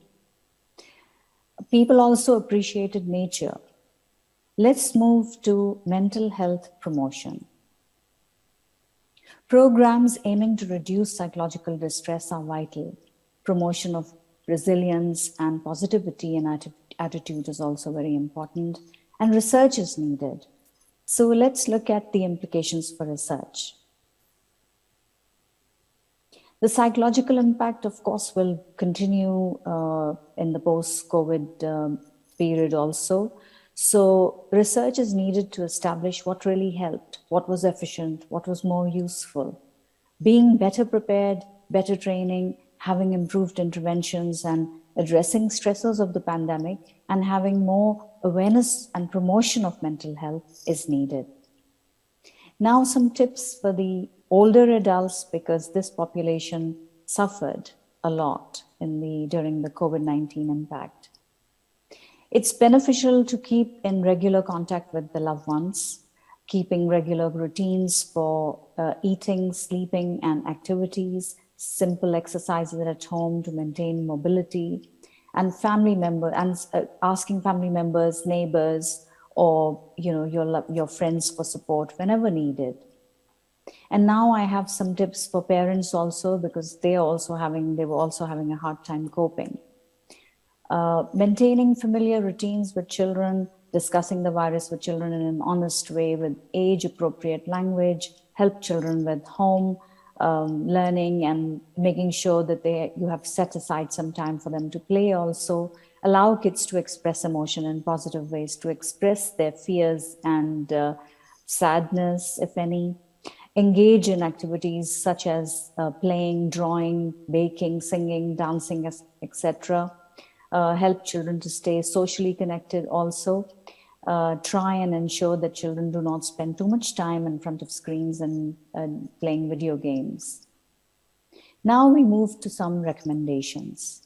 People also appreciated nature. Let's move to mental health promotion. Programs aiming to reduce psychological distress are vital. Promotion of resilience and positivity and attitude is also very important, and research is needed. So let's look at the implications for research. The psychological impact, of course, will continue in the post-COVID period also. So research is needed to establish what really helped, what was efficient, what was more useful. Being better prepared, better training, having improved interventions, and addressing stressors of the pandemic, and having more awareness and promotion of mental health is needed. Now, some tips for the older adults, because this population suffered a lot during the COVID-19 impact. It's beneficial to keep in regular contact with the loved ones, keeping regular routines for eating, sleeping, and activities, simple exercises at home to maintain mobility, and asking family members, neighbors, or your friends for support whenever needed. And now I have some tips for parents also, because they were also having a hard time coping. Maintaining familiar routines with children, discussing the virus with children in an honest way with age-appropriate language, help children with home learning and making sure that you have set aside some time for them to play also. Allow kids to express emotion in positive ways, to express their fears and sadness, if any. Engage in activities such as playing, drawing, baking, singing, dancing, etc. Help children to stay socially connected also. Try and ensure that children do not spend too much time in front of screens and playing video games. Now we move to some recommendations.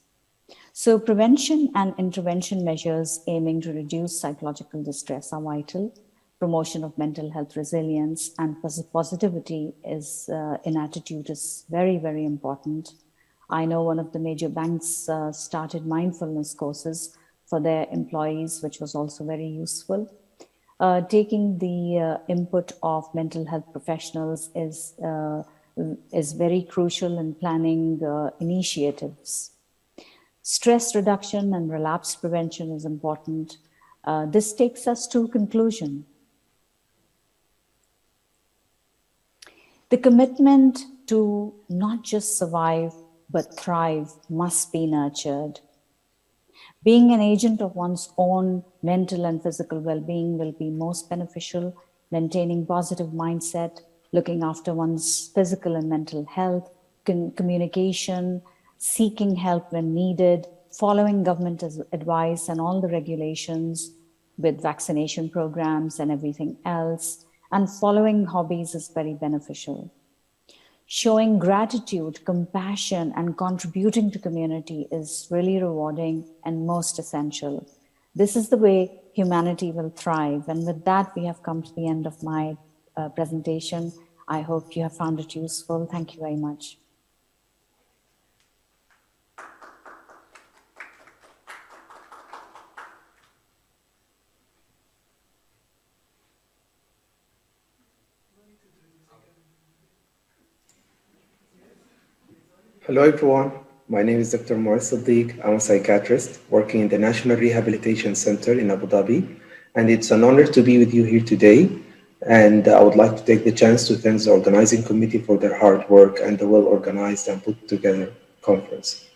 So prevention and intervention measures aiming to reduce psychological distress are vital. Promotion of mental health resilience and positivity in attitude is very, very important. I know one of the major banks started mindfulness courses for their employees, which was also very useful. Taking the input of mental health professionals is very crucial in planning initiatives. Stress reduction and relapse prevention is important. This takes us to conclusion. The commitment to not just survive, but thrive must be nurtured. Being an agent of one's own mental and physical well-being will be most beneficial. Maintaining positive mindset, looking after one's physical and mental health, communication, seeking help when needed, following government advice and all the regulations with vaccination programs and everything else, and following hobbies is very beneficial. Showing gratitude, compassion, and contributing to community is really rewarding and most essential. This is the way humanity will thrive. And with that, we have come to the end of my presentation. I hope you have found it useful. Thank you very much. Hello everyone, my name is Dr. Siddiq. I'm a psychiatrist working in the National Rehabilitation Center in Abu Dhabi, and it's an honor to be with you here today. And I would like to take the chance to thank the organizing committee for their hard work and the well-organized and put together conference.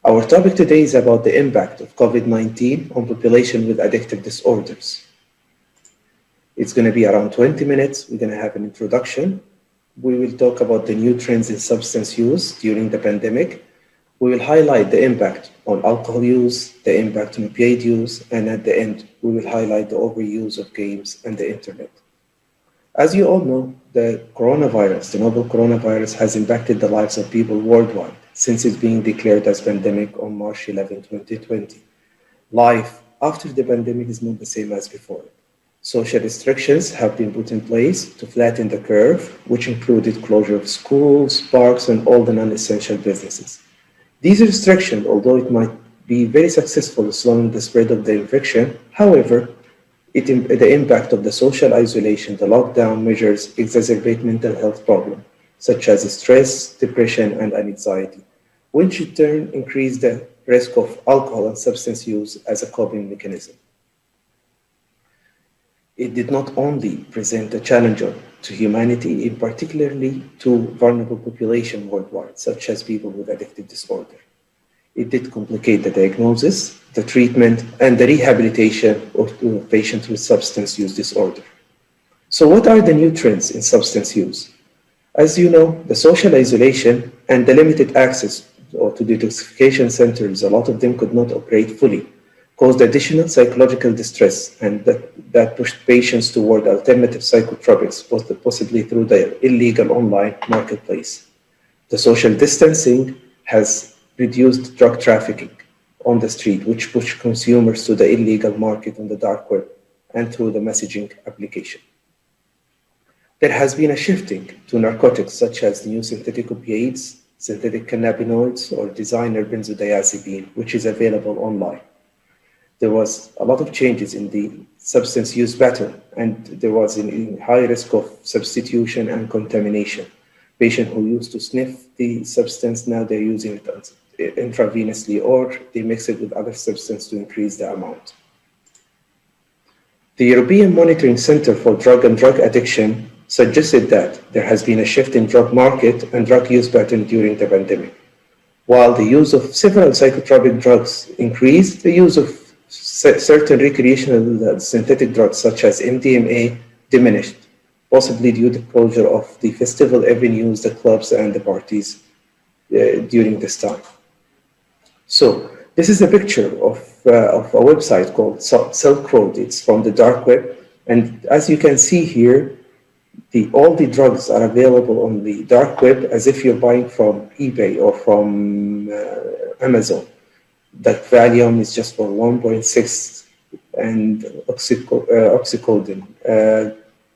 Our topic today is about the impact of COVID-19 on population with addictive disorders. It's going to be around 20 minutes. We're going to have an introduction. We will talk about the new trends in substance use during the pandemic. We will highlight the impact on alcohol use, the impact on opioid use, and at the end, we will highlight the overuse of games and the internet. As you all know, the novel coronavirus, has impacted the lives of people worldwide since it's being declared as pandemic on March 11, 2020. Life after the pandemic is not the same as before. Social restrictions have been put in place to flatten the curve, which included closure of schools, parks, and all the non-essential businesses. These restrictions, although it might be very successful in slowing the spread of the infection, however, the impact of the social isolation, the lockdown measures exacerbate mental health problems, such as stress, depression, and anxiety, which in turn increase the risk of alcohol and substance use as a coping mechanism. It did not only present a challenge to humanity, in particularly to vulnerable populations worldwide, such as people with addictive disorder. It did complicate the diagnosis, the treatment, and the rehabilitation of patients with substance use disorder. So what are the new trends in substance use? As you know, the social isolation and the limited access to detoxification centers, a lot of them could not operate fully, caused additional psychological distress, and that pushed patients toward alternative psychotropics, possibly through the illegal online marketplace. The social distancing has reduced drug trafficking on the street, which pushed consumers to the illegal market on the dark web and through the messaging application. There has been a shifting to narcotics such as new synthetic opioids, synthetic cannabinoids, or designer benzodiazepine, which is available online. There was a lot of changes in the substance use pattern, and there was a high risk of substitution and contamination. Patients who used to sniff the substance, now they're using it intravenously, or they mix it with other substances to increase the amount. The European Monitoring Center for Drug and Drug Addiction suggested that there has been a shift in drug market and drug use pattern during the pandemic. While the use of several psychotropic drugs increased, the use of certain recreational synthetic drugs such as MDMA diminished, possibly due to the closure of the festival avenues, the clubs, and the parties during this time. So this is a picture of a website called Silk Road. It's from the dark web. And as you can see here, all the drugs are available on the dark web as if you're buying from eBay or from Amazon. The Valium is just for 1.6 and oxycodone,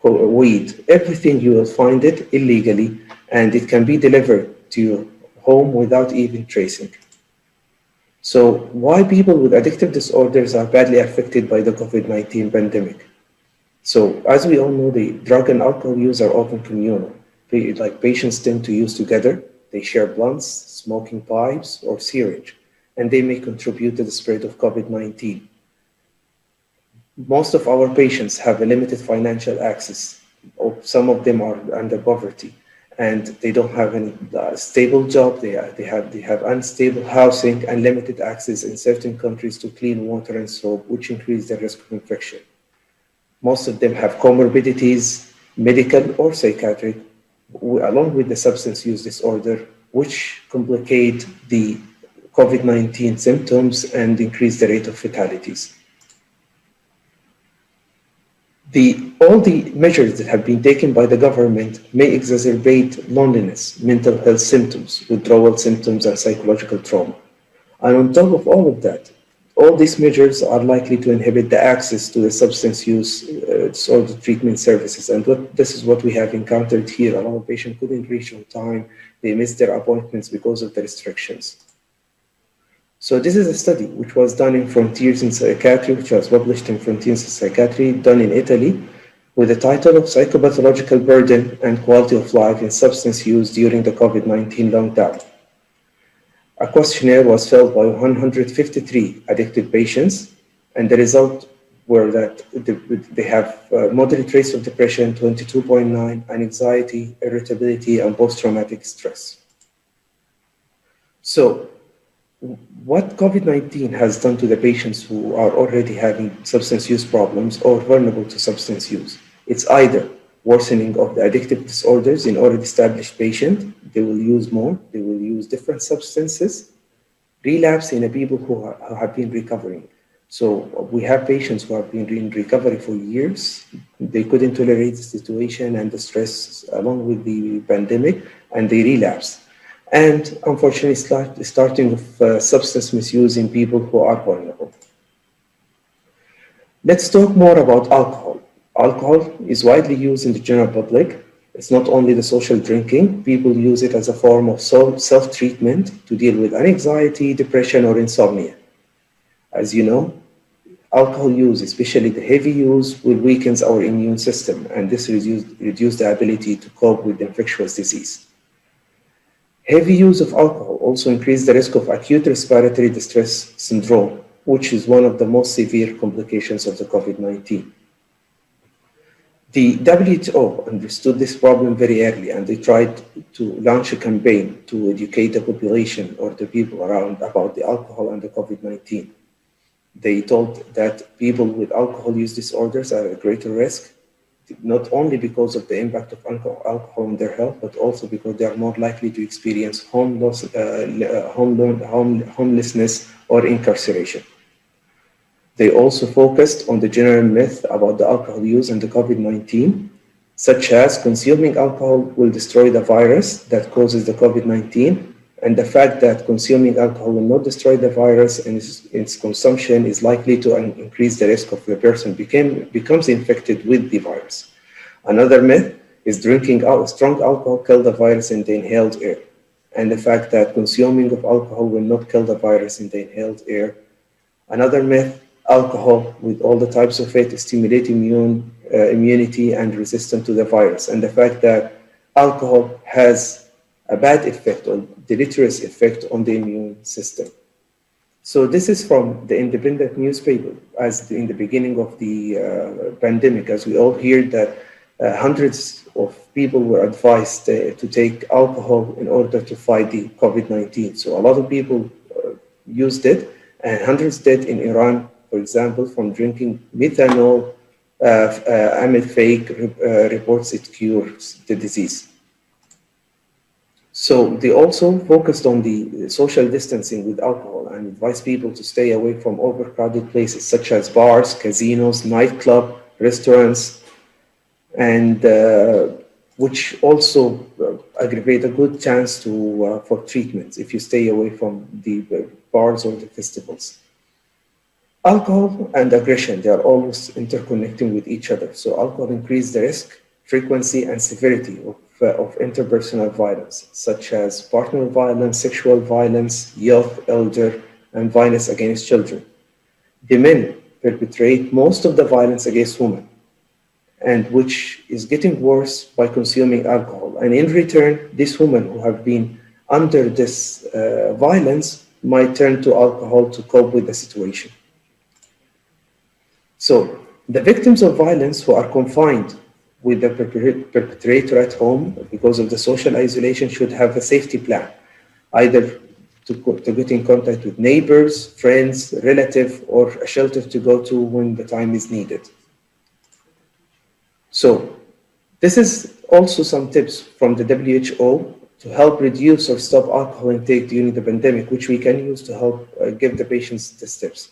weed. Everything you will find it illegally, and it can be delivered to your home without even tracing. So why people with addictive disorders are badly affected by the COVID-19 pandemic? So as we all know, the drug and alcohol use are often communal. Like patients tend to use together, they share blunts, smoking pipes, or syringe, and they may contribute to the spread of COVID-19. Most of our patients have a limited financial access, or some of them are under poverty, and they don't have any stable job. They have unstable housing and limited access in certain countries to clean water and soap, which increase the risk of infection. Most of them have comorbidities, medical or psychiatric, along with the substance use disorder, which complicate the COVID-19 symptoms and increase the rate of fatalities. All the measures that have been taken by the government may exacerbate loneliness, mental health symptoms, withdrawal symptoms, and psychological trauma. And on top of all of that, all these measures are likely to inhibit the access to the substance use disorder treatment services. And this is what we have encountered here. A lot of patients couldn't reach on time. They missed their appointments because of the restrictions. So this is a study which was done in Frontiers in Psychiatry, which was published in Frontiers in Psychiatry, done in Italy, with the title of Psychopathological Burden and Quality of Life in Substance Use During the COVID-19 Lockdown. A questionnaire was filled by 153 addicted patients, and the result were that they have moderate rates of depression, 22.9, and anxiety, irritability, and post-traumatic stress. So what COVID-19 has done to the patients who are already having substance use problems or vulnerable to substance use, it's either worsening of the addictive disorders in already established patient, they will use more, they will use different substances, relapse in the people who have been recovering. So we have patients who have been in recovery for years, they couldn't tolerate the situation and the stress along with the pandemic, and they relapse. And unfortunately, starting with substance misuse in people who are vulnerable. Let's talk more about alcohol. Alcohol is widely used in the general public. It's not only the social drinking. People use it as a form of self-treatment to deal with anxiety, depression, or insomnia. As you know, alcohol use, especially the heavy use, will weaken our immune system, and this reduces the ability to cope with infectious disease. Heavy use of alcohol also increases the risk of acute respiratory distress syndrome, which is one of the most severe complications of the COVID-19. The WHO understood this problem very early, and they tried to launch a campaign to educate the population or the people around about the alcohol and the COVID-19. They told that people with alcohol use disorders are at greater risk, not only because of the impact of alcohol on their health, but also because they are more likely to experience homelessness or incarceration. They also focused on the general myth about the alcohol use and the COVID-19, such as consuming alcohol will destroy the virus that causes the COVID-19, and the fact that consuming alcohol will not destroy the virus and its consumption is likely to increase the risk of the person becomes infected with the virus. Another myth is drinking strong alcohol kill the virus in the inhaled air, and the fact that consuming of alcohol will not kill the virus in the inhaled air. Another myth, alcohol with all the types of it stimulate immunity and resistance to the virus, and the fact that alcohol has a bad effect or deleterious effect on the immune system. So this is from the independent newspaper, as in the beginning of the pandemic, as we all hear that Hundreds of people were advised to take alcohol in order to fight the COVID-19. So a lot of people used it, and hundreds did in Iran, for example, from drinking methanol. Amid fake reports it cures the disease. So they also focused on the social distancing with alcohol and advised people to stay away from overcrowded places such as bars, casinos, nightclubs, restaurants, and which also aggravate a good chance to for treatment if you stay away from the bars or the festivals. Alcohol and aggression, they are always interconnecting with each other. So alcohol increases the risk, frequency, and severity of interpersonal violence, such as partner violence, sexual violence, youth, elder, and violence against children. The men perpetrate most of the violence against women, and which is getting worse by consuming alcohol. And in return, these women who have been under this violence might turn to alcohol to cope with the situation. So the victims of violence who are confined with the perpetrator at home because of the social isolation should have a safety plan, either to get in contact with neighbors, friends, relatives, or a shelter to go to when the time is needed. So this is also some tips from the WHO to help reduce or stop alcohol intake during the pandemic, which we can use to help give the patients the steps.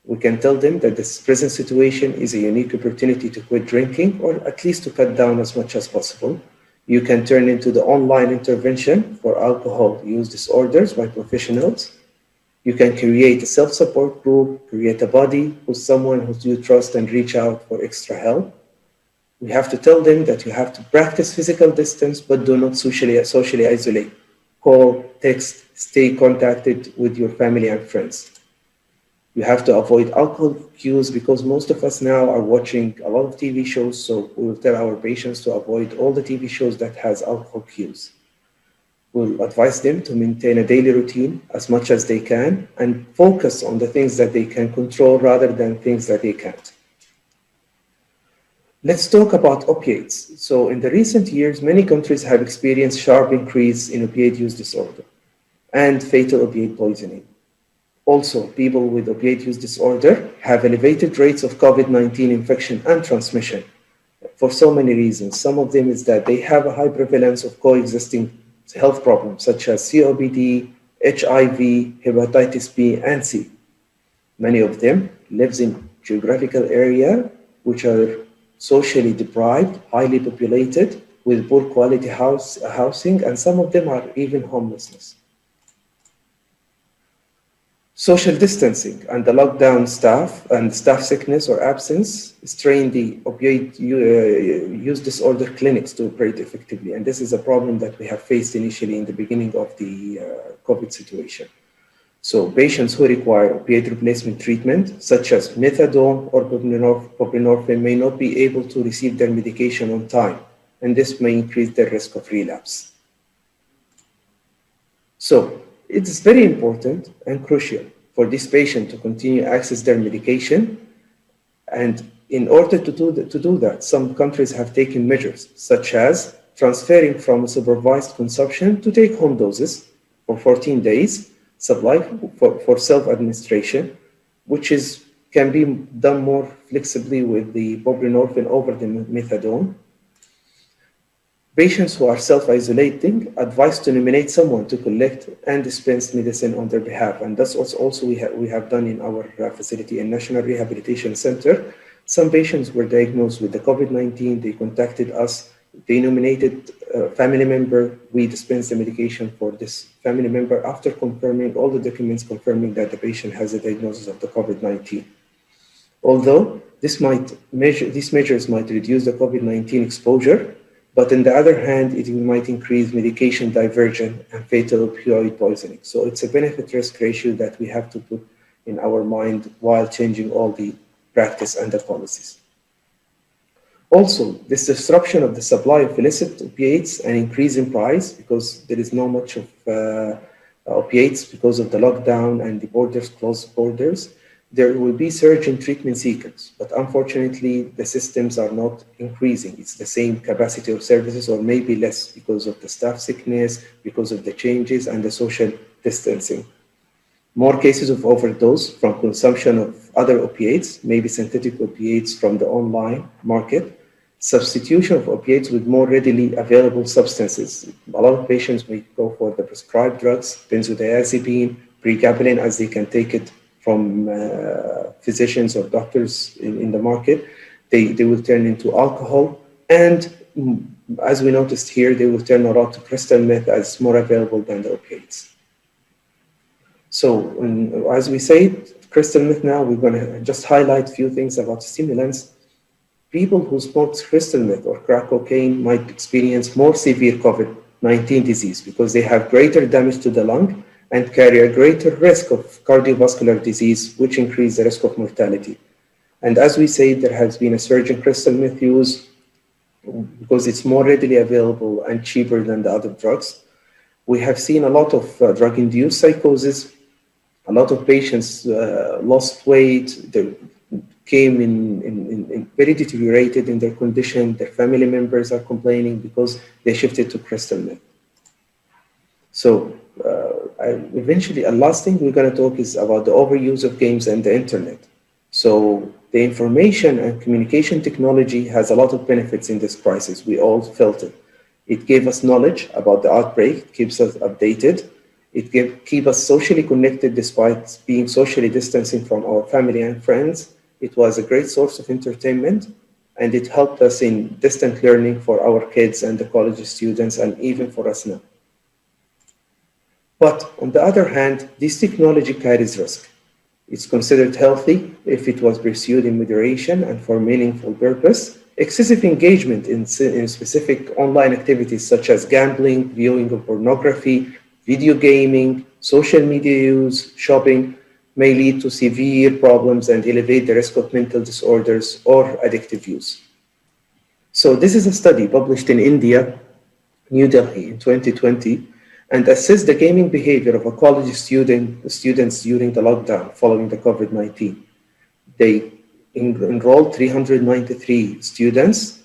We can tell them that this present situation is a unique opportunity to quit drinking or at least to cut down as much as possible. You can turn into the online intervention for alcohol use disorders by professionals. You can create a self-support group, create a buddy with someone who you trust and reach out for extra help. We have to tell them that you have to practice physical distance, but do not socially isolate. Call, text, stay contacted with your family and friends. You have to avoid alcohol cues because most of us now are watching a lot of TV shows, so we will tell our patients to avoid all the TV shows that has alcohol cues. We'll advise them to maintain a daily routine as much as they can and focus on the things that they can control rather than things that they can't. Let's talk about opiates. So in the recent years, many countries have experienced sharp increase in opioid use disorder and fatal opioid poisoning. Also, people with opioid use disorder have elevated rates of COVID-19 infection and transmission for so many reasons. Some of them is that they have a high prevalence of coexisting health problems such as COPD, HIV, hepatitis B, and C. Many of them live in geographical areas which are socially deprived, highly populated, with poor quality housing, and some of them are even homelessness. Social distancing and the lockdown staff sickness or absence strain the opioid use disorder clinics to operate effectively. And this is a problem that we have faced initially in the beginning of the COVID situation. So patients who require opioid replacement treatment, such as methadone or buprenorphine, may not be able to receive their medication on time, and this may increase their risk of relapse. So it is very important and crucial for this patient to continue to access their medication. And in order to do that, some countries have taken measures, such as transferring from supervised consumption to take-home doses for 14 days, supply for self-administration, which can be done more flexibly with the buprenorphine over the methadone. Patients who are self-isolating, advised to nominate someone to collect and dispense medicine on their behalf. And that's also we have done in our facility in National Rehabilitation Center. Some patients were diagnosed with the COVID-19. They contacted us. They nominated a family member. We dispensed the medication for this family member after confirming all the documents confirming that the patient has a diagnosis of the COVID-19. Although these measures might reduce the COVID-19 exposure, but on the other hand, it might increase medication diversion and fatal opioid poisoning. So it's a benefit-risk ratio that we have to put in our mind while changing all the practice and the policies. Also, this disruption of the supply of illicit opiates and increase in price because there is not much of opiates because of the lockdown and the closed borders, there will be surge in treatment seekers, but unfortunately, the systems are not increasing. It's the same capacity of services or maybe less because of the staff sickness, because of the changes and the social distancing. More cases of overdose from consumption of other opiates, maybe synthetic opiates from the online market, substitution of opiates with more readily available substances. A lot of patients may go for the prescribed drugs, benzodiazepine, pregabalin, as they can take it from physicians or doctors in the market. They will turn into alcohol. And as we noticed here, they will turn a lot to crystal meth as more available than the opiates. So as we say, crystal meth now, we're going to just highlight a few things about stimulants. People who smoke crystal meth or crack cocaine might experience more severe COVID-19 disease because they have greater damage to the lung and carry a greater risk of cardiovascular disease, which increase the risk of mortality. And as we say, there has been a surge in crystal meth use because it's more readily available and cheaper than the other drugs. We have seen a lot of drug-induced psychosis. A lot of patients lost weight. They came in very deteriorated in their condition. Their family members are complaining because they shifted to crystal meth. So eventually, a last thing we're going to talk is about the overuse of games and the internet. So the information and communication technology has a lot of benefits in this crisis. We all felt it. It gave us knowledge about the outbreak, keeps us updated. It keeps us socially connected despite being socially distancing from our family and friends. It was a great source of entertainment, and it helped us in distant learning for our kids and the college students, and even for us now. But on the other hand, this technology carries risk. It's considered healthy if it was pursued in moderation and for meaningful purpose. Excessive engagement in specific online activities such as gambling, viewing of pornography, video gaming, social media use, shopping may lead to severe problems and elevate the risk of mental disorders or addictive use. So this is a study published in India, New Delhi in 2020, and assessed the gaming behavior of a college students during the lockdown following the COVID-19. They enrolled 393 students,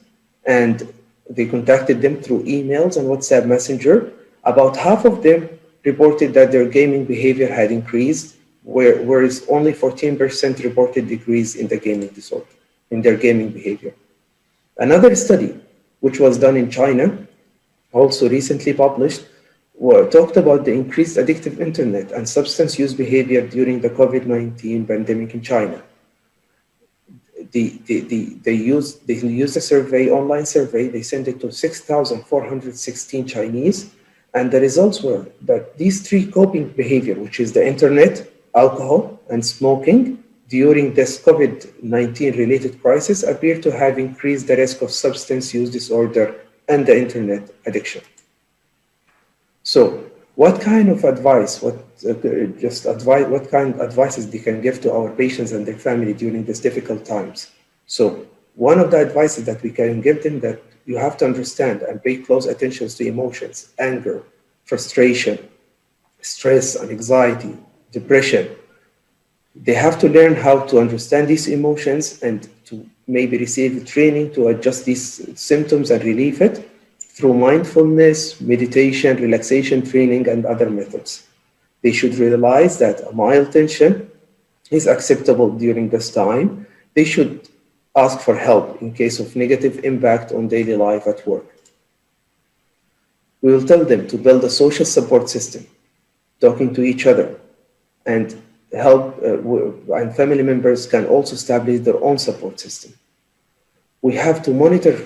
and they contacted them through emails and WhatsApp Messenger. About half of them reported that their gaming behavior had increased, whereas only 14% reported decrease in the gaming disorder, in their gaming behavior. Another study, which was done in China, also recently published, talked about the increased addictive internet and substance use behavior during the COVID-19 pandemic in China. They used a survey, online survey. They sent it to 6,416 Chinese, and the results were that these three coping behavior, which is the internet, alcohol, and smoking, during this COVID-19 related crisis, appear to have increased the risk of substance use disorder and the internet addiction. So, what kind of advice, what kind of advices they can give to our patients and their family during these difficult times? So, one of the advices that we can give them that you have to understand and pay close attention to emotions, anger, frustration, stress and anxiety, depression. They have to learn how to understand these emotions and to maybe receive training to adjust these symptoms and relieve it through mindfulness, meditation, relaxation training, and other methods. They should realize that a mild tension is acceptable during this time. They should ask for help in case of negative impact on daily life at work. We will tell them to build a social support system, talking to each other, and help, and family members can also establish their own support system. We have to monitor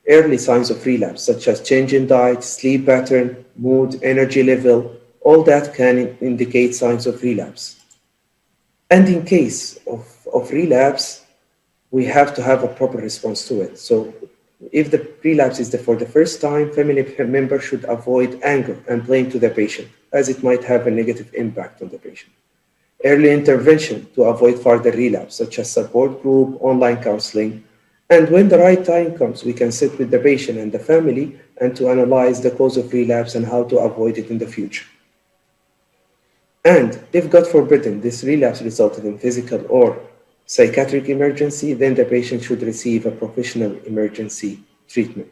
early signs of relapse, such as change in diet, sleep pattern, mood, energy level. All that can indicate signs of relapse. And in case of relapse, we have to have a proper response to it. So if the relapse is for the first time, family members should avoid anger and blame to the patient, as it might have a negative impact on the patient. Early intervention to avoid further relapse, such as support group, online counseling. And when the right time comes, we can sit with the patient and the family and to analyze the cause of relapse and how to avoid it in the future. And if, God forbid, this relapse resulted in physical or psychiatric emergency, then the patient should receive a professional emergency treatment.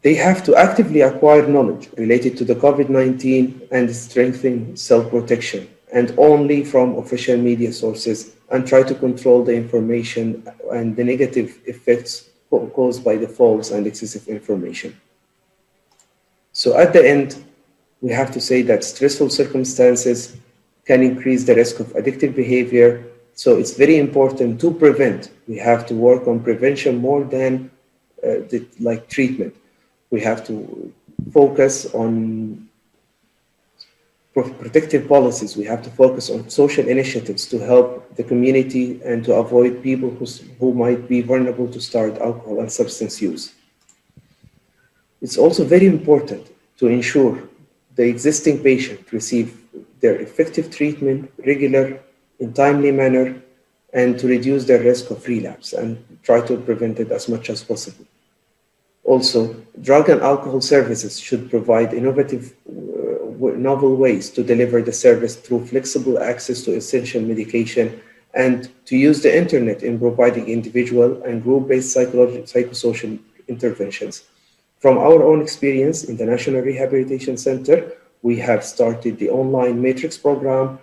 They have to actively acquire knowledge related to the COVID-19 and strengthen self-protection, and only from official media sources, and try to control the information and the negative effects caused by the false and excessive information. So at the end, we have to say that stressful circumstances can increase the risk of addictive behavior. So it's very important to prevent. We have to work on prevention more than like treatment. We have to focus on protective policies. We have to focus on social initiatives to help the community and to avoid people who might be vulnerable to start alcohol and substance use. It's also very important to ensure the existing patient receive their effective treatment regular, in timely manner, and to reduce their risk of relapse and try to prevent it as much as possible. Also, drug and alcohol services should provide innovative, novel ways to deliver the service through flexible access to essential medication and to use the internet in providing individual and group-based psychosocial interventions. From our own experience in the National Rehabilitation Center, we have started the online matrix program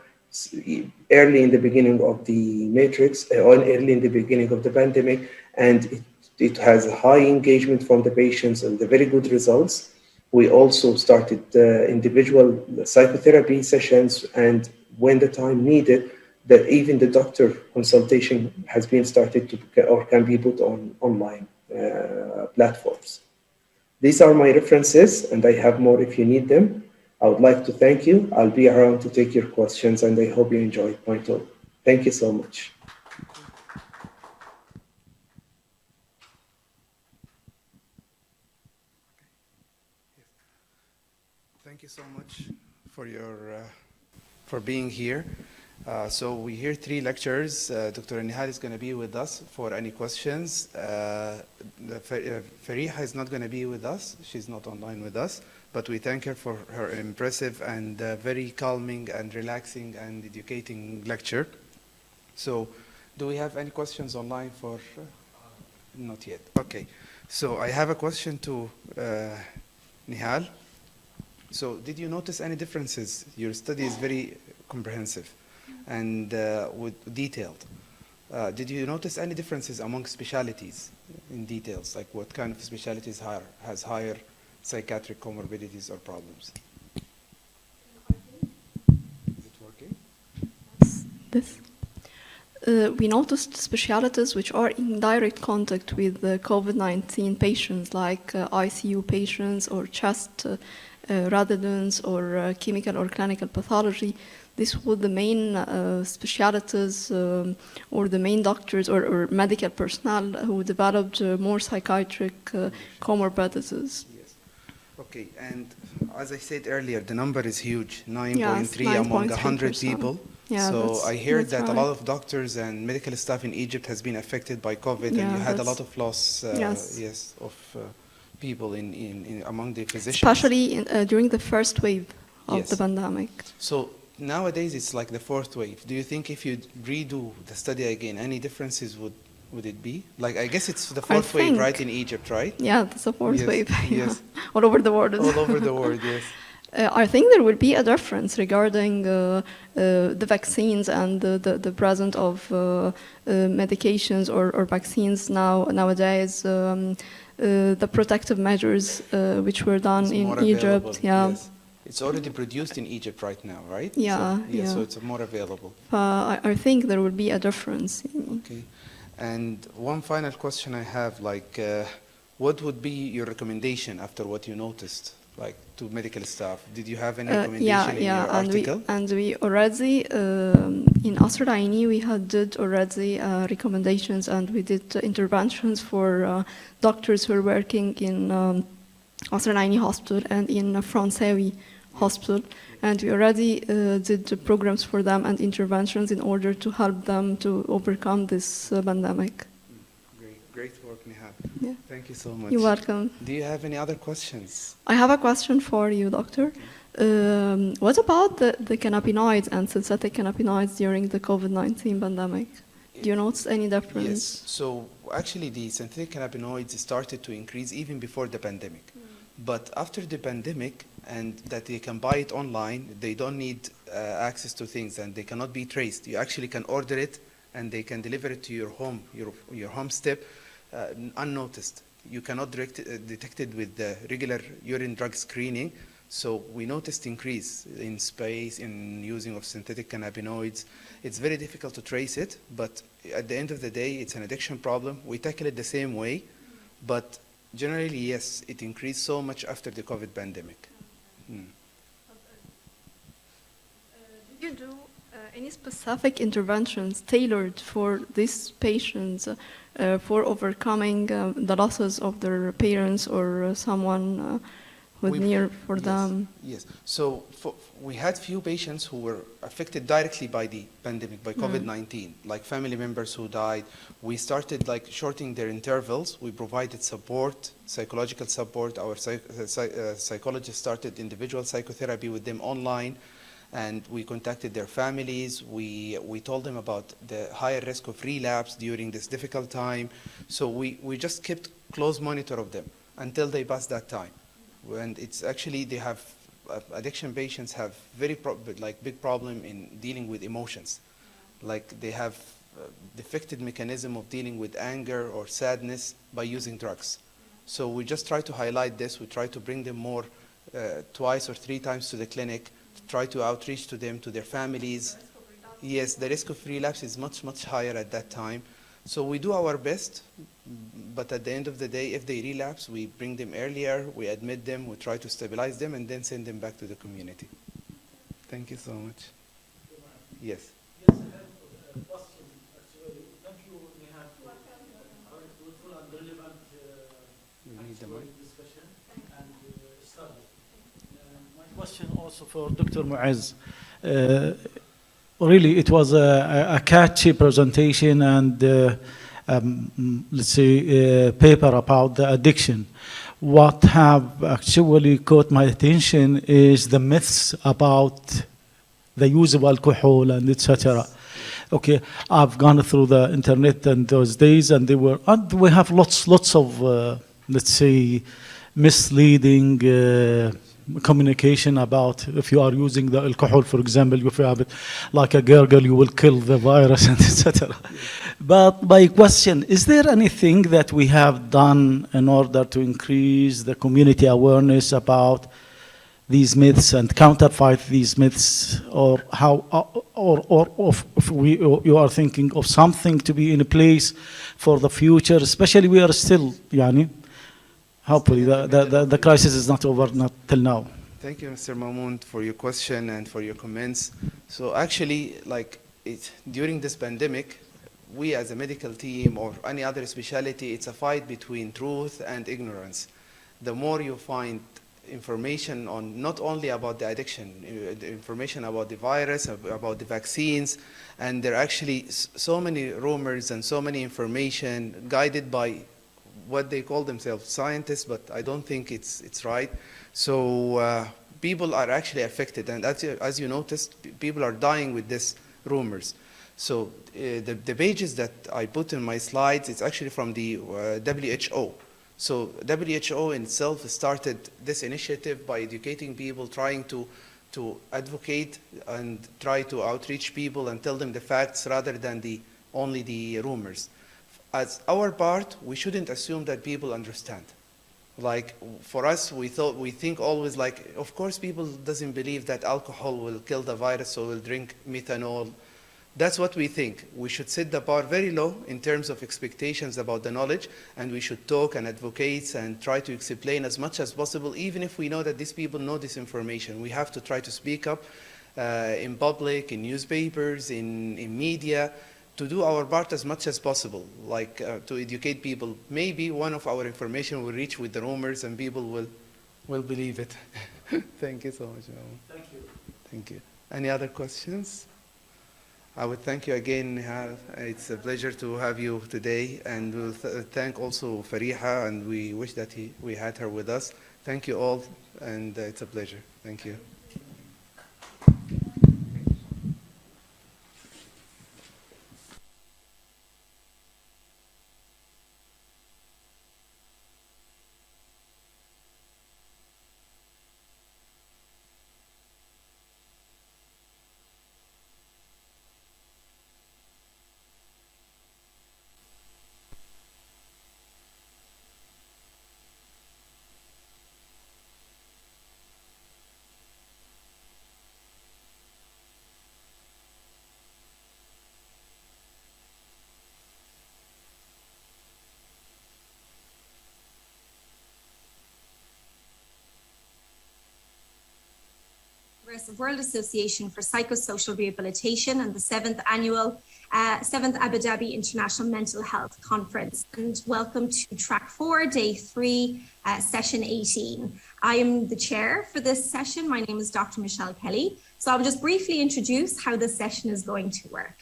early in the beginning of the matrix, early in the beginning of the pandemic, and it has a high engagement from the patients and the very good results. We also started individual psychotherapy sessions, and when the time needed, that even the doctor consultation has been started to or can be put on online platforms. These are my references, and I have more if you need them. I would like to thank you. I'll be around to take your questions, and I hope you enjoyed my talk. Thank you so much. Thank you so much for being here. So we hear 3 lectures. Dr. Nihal is going to be with us for any questions. Fariha is not going to be with us. She's not online with us. But we thank her for her impressive and very calming and relaxing and educating lecture. So do we have any questions online for? Not yet. Okay. So I have a question to Nihal. So did you notice any differences? Your study is very comprehensive and detailed. Did you notice any differences among specialties in details, like what kind of specialties has higher psychiatric comorbidities or problems? Is it working? This. We noticed specialties which are in direct contact with the COVID-19 patients, like ICU patients or chest radiogens or chemical or clinical pathology. These were the main specialties or the main doctors or medical personnel who developed more psychiatric comorbidities. Yes. Okay, and as I said earlier, the number is huge, 9.3 among 100 people. Yeah, so I heard that right. a lot of doctors and medical staff in Egypt has been affected by COVID, and you had a lot of loss of people in among the physicians. Especially during the first wave of the pandemic. So nowadays it's like the 4th wave. Do you think if you redo the study again, any differences would it be? Like, I guess it's the 4th wave, right, in Egypt, right? Yeah, it's the 4th wave. Yes. All over the world. All over the world, yes. I think there will be a difference regarding the vaccines and the presence of medications or vaccines nowadays. The protective measures which were done in Egypt. Yeah. Yes. It's already produced in Egypt right now, right? Yeah. So it's more available. I think there will be a difference. Okay. And one final question I have, like, what would be your recommendation after what you noticed, like, to medical staff? Did you have any recommendation in your article? And we already, in Asr Aini, we did already recommendations, and we did interventions for doctors who are working in Asr Aini Hospital and in Fransawi Hospital. And we already did programs for them and interventions in order to help them to overcome this pandemic. Great work, Nihal. Yeah. Thank you so much. You're welcome. Do you have any other questions? I have a question for you, Doctor. What about the cannabinoids and synthetic cannabinoids during the COVID-19 pandemic? Do you notice any difference? Yes. So actually, the synthetic cannabinoids started to increase even before the pandemic. But after the pandemic, and that they can buy it online, they don't need access to things, and they cannot be traced. You actually can order it, and they can deliver it to your home, your home step, unnoticed. You cannot detect it with the regular urine drug screening. So we noticed increase in space in using of synthetic cannabinoids. It's very difficult to trace it, but at the end of the day, it's an addiction problem. We tackle it the same way, but generally, yes, it increased so much after the COVID pandemic. Did you do any specific interventions tailored for these patients for overcoming the losses of their parents or someone with near for them? Yes. So we had few patients who were affected directly by the pandemic, by COVID-19, like family members who died. We started like shortening their intervals. We provided support, psychological support. Our psychologists started individual psychotherapy with them online, and we contacted their families. We told them about the higher risk of relapse during this difficult time. So we just kept close monitor of them until they passed that time. And it's actually, they have, addiction patients have very big problem in dealing with emotions. Like they have defected mechanism of dealing with anger or sadness by using drugs. So we just try to highlight this. We try to bring them more twice or 3 times to the clinic, to try to outreach to them, to their families. Yes, the risk of relapse is much, much higher at that time. So we do our best, but at the end of the day, if they relapse, we bring them earlier, we admit them, we try to stabilize them, and then send them back to the community. Thank you so much. Yes. Yes, I have a question. Actually, thank you. We have very fruitful and relevant discussion and study. My question also for Dr. Muaz. Really, it was a catchy presentation and let's say paper about the addiction. What have actually caught my attention is the myths about the use of alcohol and etc. Okay, I've gone through the internet in those days, and we have lots of let's say misleading communication about if you are using the alcohol, for example, if you have it like a gurgle, you will kill the virus, and etc. But my question, is there anything that we have done in order to increase the community awareness about these myths and counterfight these myths, or how, or if you are thinking of something to be in place for the future, especially we are still, hopefully the crisis is not over, not till now. Thank you, Mr. Mahmoud, for your question and for your comments. So actually, during this pandemic, we as a medical team or any other specialty, it's a fight between truth and ignorance. The more you find information on not only about the addiction, information about the virus, about the vaccines, and there are actually so many rumors and so many information guided by what they call themselves scientists, but I don't think it's right. So people are actually affected, and as you noticed, people are dying with these rumors. So the pages that I put in my slides, it's actually from the WHO. So WHO in itself started this initiative by educating people, trying to advocate and try to outreach people and tell them the facts rather than only the rumors. As our part, we shouldn't assume that people understand. Like for us, we think always like, of course people doesn't believe that alcohol will kill the virus, so we'll drink methanol. That's what we think. We should set the bar very low in terms of expectations about the knowledge, and we should talk and advocate and try to explain as much as possible, even if we know that these people know this information. We have to try to speak up in public, in newspapers, in media, to do our part as much as possible, like to educate people. Maybe one of our information will reach with the rumors and people will believe it. Thank you so much. Thank you. Thank you. Any other questions? I would thank you again, Nihal. It's a pleasure to have you today, and we'll thank also Fariha, and we wish that we had her with us. Thank you all, and it's a pleasure. Thank you. Congress of World Association for Psychosocial Rehabilitation and the 7th Abu Dhabi International Mental Health Conference. And welcome to Track 4, Day 3, Session 18. I am the chair for this session. My name is Dr. Michelle Kelly. So I'll just briefly introduce how this session is going to work.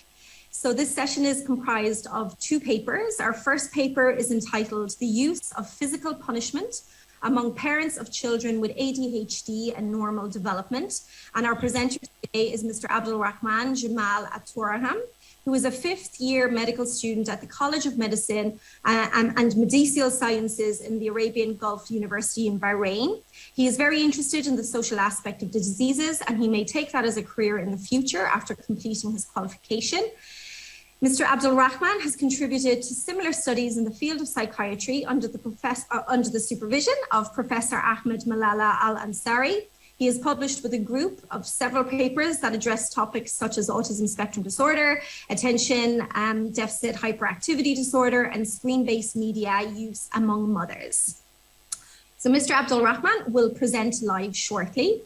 So this session is comprised of 2 papers. Our first paper is entitled The Use of Physical Punishment Among Parents of Children with ADHD and Normal Development. And our presenter today is Mr. Abdul Rahman Jamal Atwaraham, who is a 5th-year medical student at the College of Medicine and Medicinal Sciences in the Arabian Gulf University in Bahrain. He is very interested in the social aspect of the diseases, and he may take that as a career in the future after completing his qualification. Mr. Abdul Rahman has contributed to similar studies in the field of psychiatry under the supervision of Professor Ahmed Malala Al-Ansari. He has published with a group of several papers that address topics such as autism spectrum disorder, attention deficit hyperactivity disorder, and screen-based media use among mothers. So Mr. Abdul Rahman will present live shortly.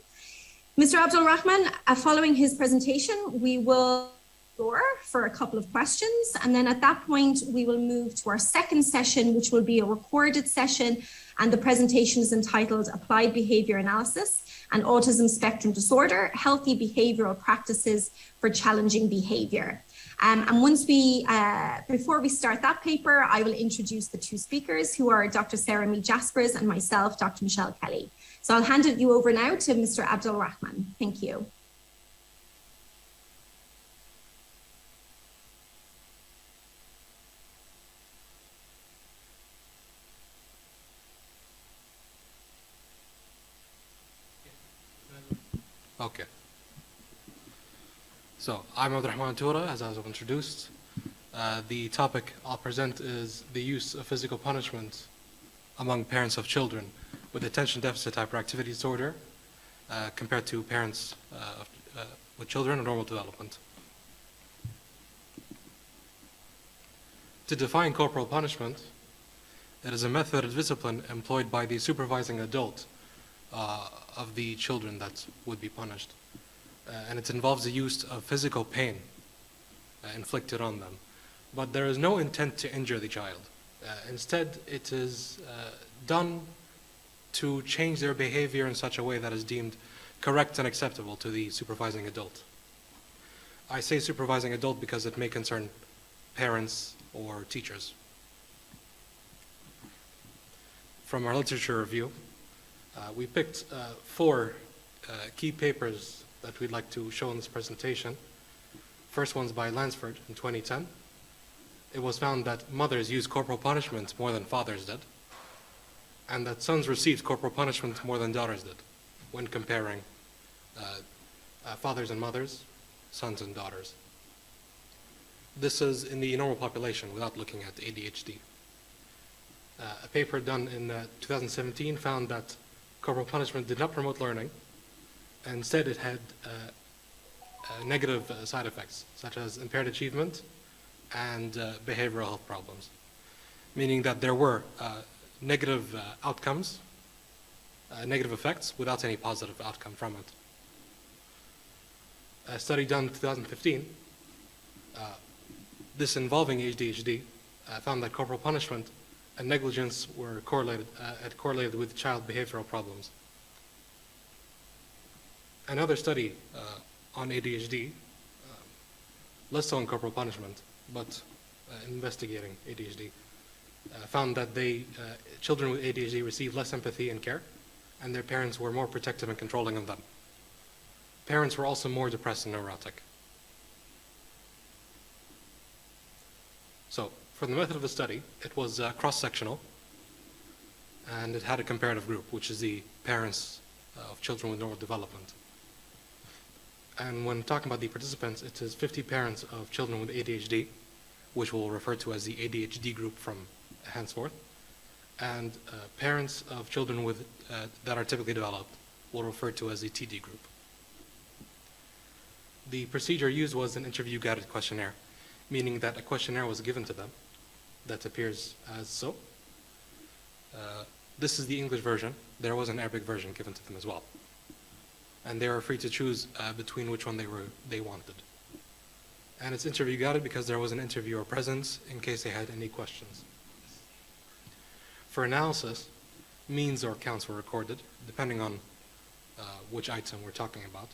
Mr. Abdul Rahman, following his presentation, we will for a couple of questions, and then at that point we will move to our second session, which will be a recorded session, and the presentation is entitled Applied Behavior Analysis and Autism Spectrum Disorder, Healthy Behavioral Practices for Challenging Behavior. And before we start that paper, I will introduce the 2 speakers, who are Dr. Sarah Mee Jaspers and myself, Dr. Michelle Kelly. So I'll hand you over now to Mr. Abdul Rahman. Thank you. Okay. So I'm Abdul Rahman Toura, as I was introduced. The topic I'll present is the use of physical punishment among parents of children with attention deficit hyperactivity disorder compared to parents with children of normal development. To define corporal punishment, it is a method of discipline employed by the supervising adult of the children that would be punished. And it involves the use of physical pain inflicted on them. But there is no intent to injure the child. Instead, it is done to change their behavior in such a way that is deemed correct and acceptable to the supervising adult. I say supervising adult because it may concern parents or teachers. From our literature review, we picked 4 key papers that we'd like to show in this presentation. First one's by Lansford in 2010. It was found that mothers used corporal punishment more than fathers did, and that sons received corporal punishment more than daughters did when comparing fathers and mothers, sons and daughters. This is in the normal population without looking at ADHD. A paper done in 2017 found that corporal punishment did not promote learning, and instead it had negative side effects, such as impaired achievement and behavioral health problems, meaning that there were negative outcomes, negative effects, without any positive outcome from it. A study done in 2015, this involving ADHD, found that corporal punishment and negligence were correlated with child behavioral problems. Another study on ADHD, less so on corporal punishment, but investigating ADHD, found that children with ADHD received less empathy and care, and their parents were more protective and controlling of them. Parents were also more depressed and neurotic. So, for the method of the study, it was cross-sectional, and it had a comparative group, which is the parents of children with normal development. And when talking about the participants, it is 50 parents of children with ADHD, which we'll refer to as the ADHD group from henceforth, and parents of children with that are typically developed, we'll refer to as the TD group. The procedure used was an interview-guided questionnaire, meaning that a questionnaire was given to them that appears as so. This is the English version. There was an Arabic version given to them as well. and they were free to choose between which one they wanted. And it's interview guided because there was an interviewer present in case they had any questions. For analysis, means or counts were recorded, depending on which item we're talking about.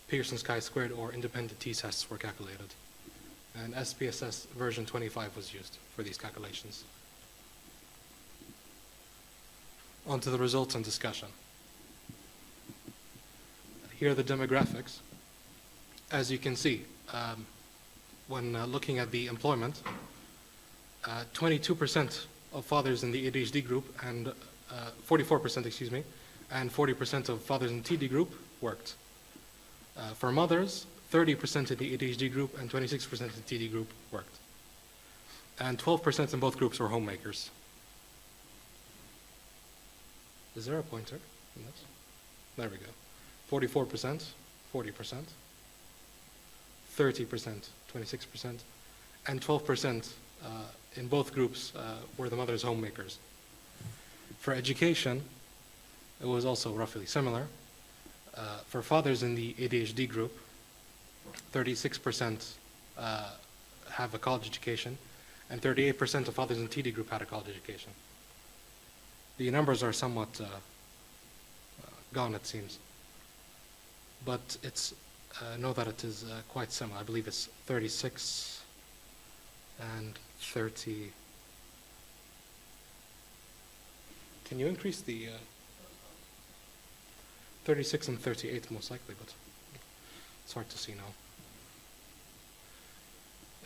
Pearson's chi-squared or independent t-tests were calculated. And SPSS version 25 was used for these calculations. On to the results and discussion. Here are the demographics. As you can see, when looking at the employment, 22% of fathers in the ADHD group and 44%, excuse me, and 40% of fathers in TD group worked. For mothers, 30% in the ADHD group and 26% in the TD group worked. And 12% in both groups were homemakers. Is there a pointer in this? There we go. 44%, 40%, 30%, 26%, and 12% in both groups were the mothers homemakers. For education, it was also roughly similar. For fathers in the ADHD group, 36% have a college education, and 38% of fathers in TD group had a college education. The numbers are somewhat gone, it seems. But it's know that it is quite similar. I believe it's 36 and 30. Can you increase the 36 and 38 most likely, but it's hard to see now.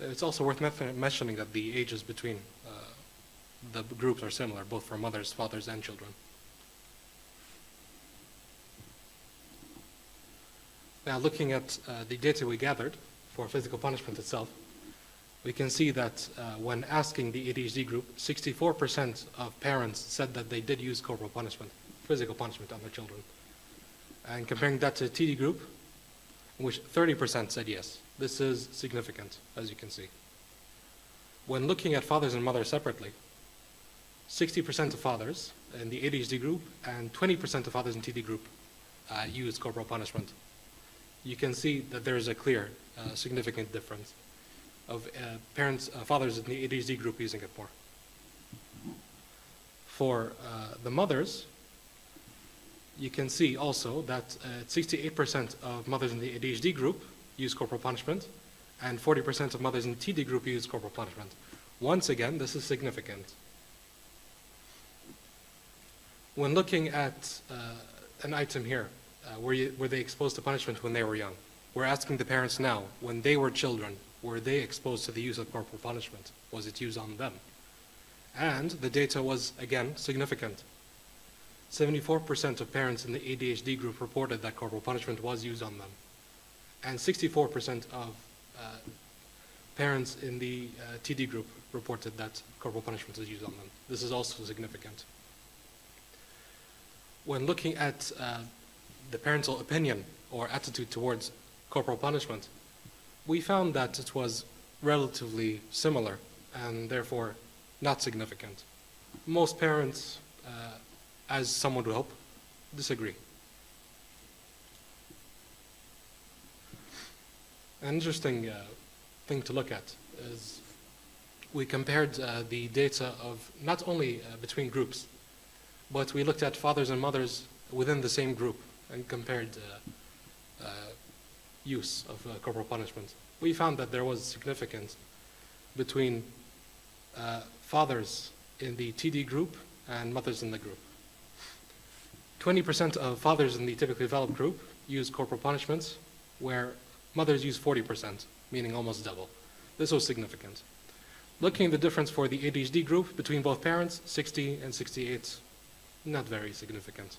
It's also worth mentioning that the ages between the groups are similar, both for mothers, fathers, and children. Now, looking at the data we gathered for physical punishment itself, we can see that when asking the ADHD group, 64% of parents said that they did use corporal punishment, physical punishment on their children. And comparing that to the TD group, in which 30% said yes. This is significant, as you can see. When looking at fathers and mothers separately, 60% of fathers in the ADHD group and 20% of fathers in TD group use corporal punishment. You can see that there is a clear, significant difference of fathers in the ADHD group using it more. For the mothers, you can see also that 68% of mothers in the ADHD group use corporal punishment, and 40% of mothers in the TD group use corporal punishment. Once again, this is significant. When looking at an item here, were they exposed to punishment when they were young? We're asking the parents now, when they were children, were they exposed to the use of corporal punishment? Was it used on them? And the data was, again, significant. 74% of parents in the ADHD group reported that corporal punishment was used on them. And 64% of parents in the TD group reported that corporal punishment was used on them. This is also significant. When looking at the parental opinion or attitude towards corporal punishment, we found that it was relatively similar and therefore not significant. Most parents, as someone would hope, disagree. An interesting thing to look at is we compared the data of not only between groups, but we looked at fathers and mothers within the same group and compared use of corporal punishment. We found that there was significance between fathers in the TD group and mothers in the group. 20% of fathers in the typically developed group use corporal punishments, where mothers use 40%, meaning almost double. This was significant. Looking at the difference for the ADHD group between both parents, 60 and 68, not very significant.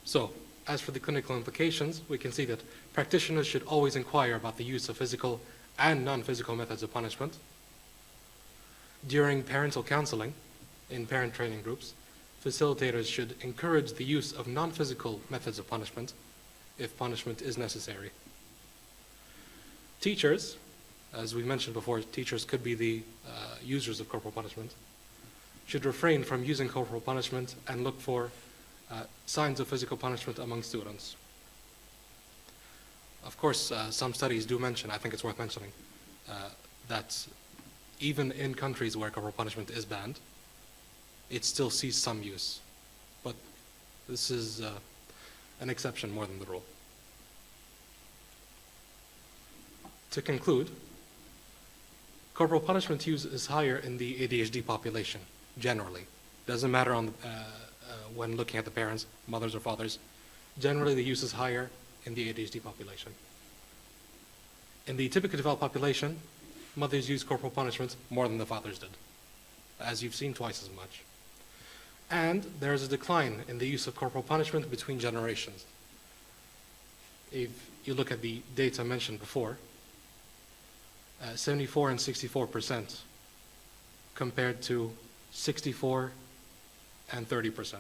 So, as for the clinical implications, we can see that practitioners should always inquire about the use of physical and non-physical methods of punishment. During parental counseling in parent training groups, facilitators should encourage the use of non-physical methods of punishment if punishment is necessary. Teachers, as we mentioned before, teachers could be the users of corporal punishment, should refrain from using corporal punishment and look for signs of physical punishment among students. Of course, some studies do mention, I think it's worth mentioning, that even in countries where corporal punishment is banned, it still sees some use. But this is an exception more than the rule. To conclude, corporal punishment use is higher in the ADHD population, generally. Doesn't matter on when looking at the parents, mothers or fathers. Generally, the use is higher in the ADHD population. In the typically developed population, mothers use corporal punishment more than the fathers did, as you've seen, twice as much. And there is a decline in the use of corporal punishment between generations. If you look at the data mentioned before, 74 and 64% compared to 64 and 30%.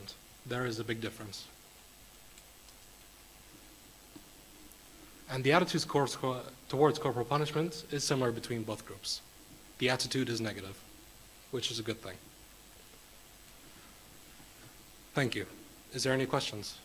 There is a big difference. And the attitudes towards corporal punishment is similar between both groups. The attitude is negative, which is a good thing. Thank you. Is there any questions?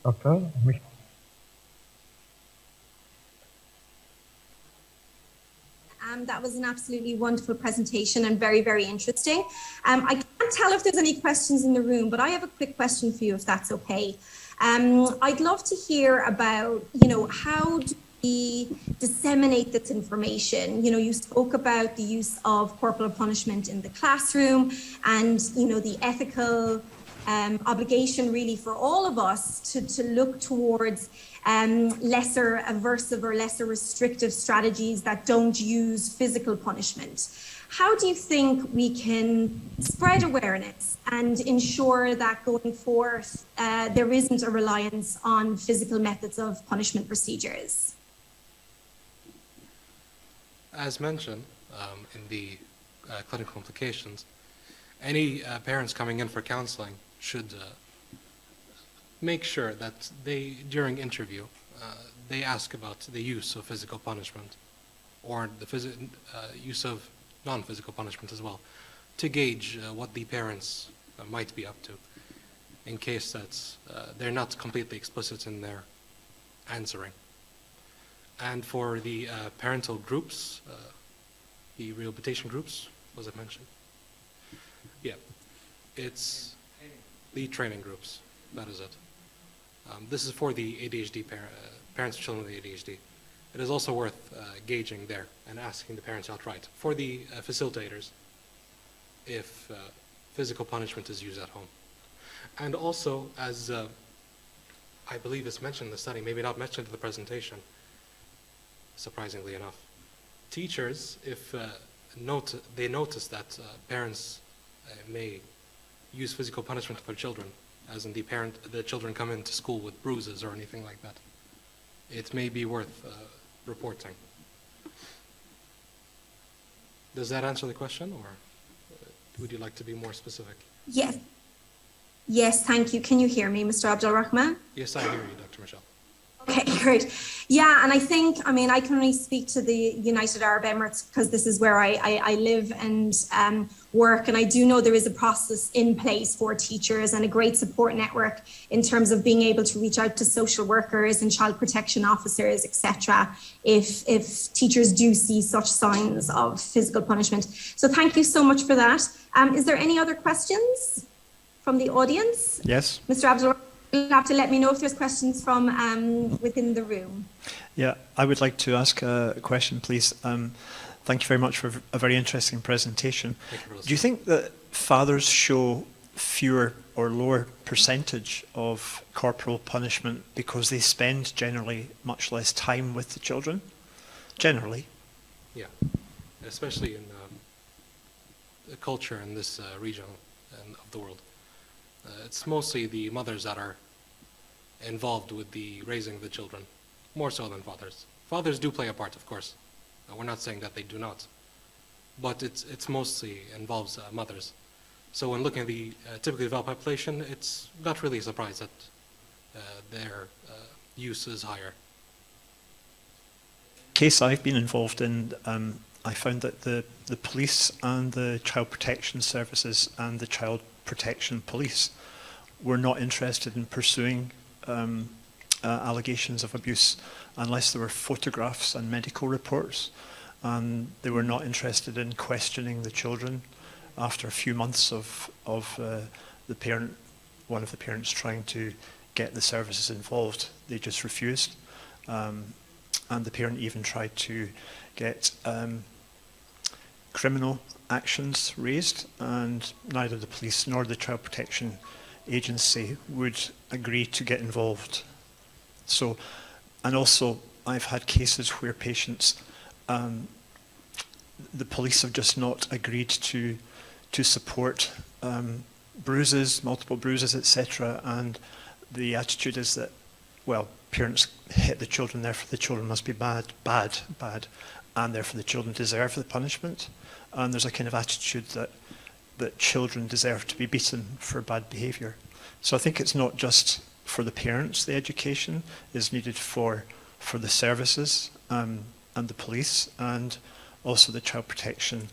Doctor, that was an absolutely wonderful presentation and very, very interesting. I can't tell if there's any questions in the room, but I have a quick question for you, if that's okay. I'd love to hear about, how do we disseminate this information? You spoke about the use of corporal punishment in the classroom and, the ethical obligation really for all of us to look towards lesser aversive or lesser restrictive strategies that don't use physical punishment. How do you think we can spread awareness and ensure that going forth there isn't a reliance on physical methods of punishment procedures? As mentioned in the clinical implications, any parents coming in for counseling should make sure that during interview, they ask about the use of physical punishment or the use of non-physical punishment as well, to gauge what the parents might be up to, in case that they're not completely explicit in their answering. And for the parental groups, the rehabilitation groups, was it mentioned? Yeah, it's the training groups, that is it. This is for the ADHD parents of children with ADHD. It is also worth gauging there and asking the parents outright. For the facilitators, if physical punishment is used at home. And also, as I believe it's mentioned in the study, maybe not mentioned in the presentation, surprisingly enough, teachers, if they notice that parents may use physical punishment for children, as in the children come into school with bruises or anything like that, it may be worth reporting. Does that answer the question, or would you like to be more specific? Yes. Yes, thank you. Can you hear me, Mr. Abdul Rahman? Yes, I hear you, Dr. Michelle. Okay, great. Yeah, and I think, I can only speak to the United Arab Emirates because this is where I live and work. And I do know there is a process in place for teachers and a great support network in terms of being able to reach out to social workers and child protection officers, etc., if teachers do see such signs of physical punishment. So thank you so much for that. Is there any other questions? from the audience? Yes. Mr. Abdul, you'll have to let me know if there's questions from within the room. Yeah, I would like to ask a question, please. Thank you very much for a very interesting presentation. Do you think that fathers show fewer or lower percentage of corporal punishment because they spend generally much less time with the children? Generally. Yeah, especially in the culture in this region of the world. It's mostly the mothers that are involved with the raising of the children, more so than fathers. Fathers do play a part, of course. We're not saying that they do not, but it's mostly involves mothers. So when looking at the typically developed population, it's not really a surprise that their use is higher. Case I've been involved in, I found that the police and the child protection services and the child protection police were not interested in pursuing allegations of abuse unless there were photographs and medical reports, and they were not interested in questioning the children after a few months of the parent, one of the parents trying to get the services involved. They just refused, and the parent even tried to get criminal actions raised, and neither the police nor the child protection agency would agree to get involved. So, and also I've had cases where patients, the police have just not agreed to support bruises, multiple bruises, etc. And the attitude is that, well, parents hit the children, therefore the children must be bad, and therefore the children deserve the punishment. And there's a kind of attitude that children deserve to be beaten for bad behaviour. So I think it's not just for the parents, the education is needed for the services and the police, and also the child protection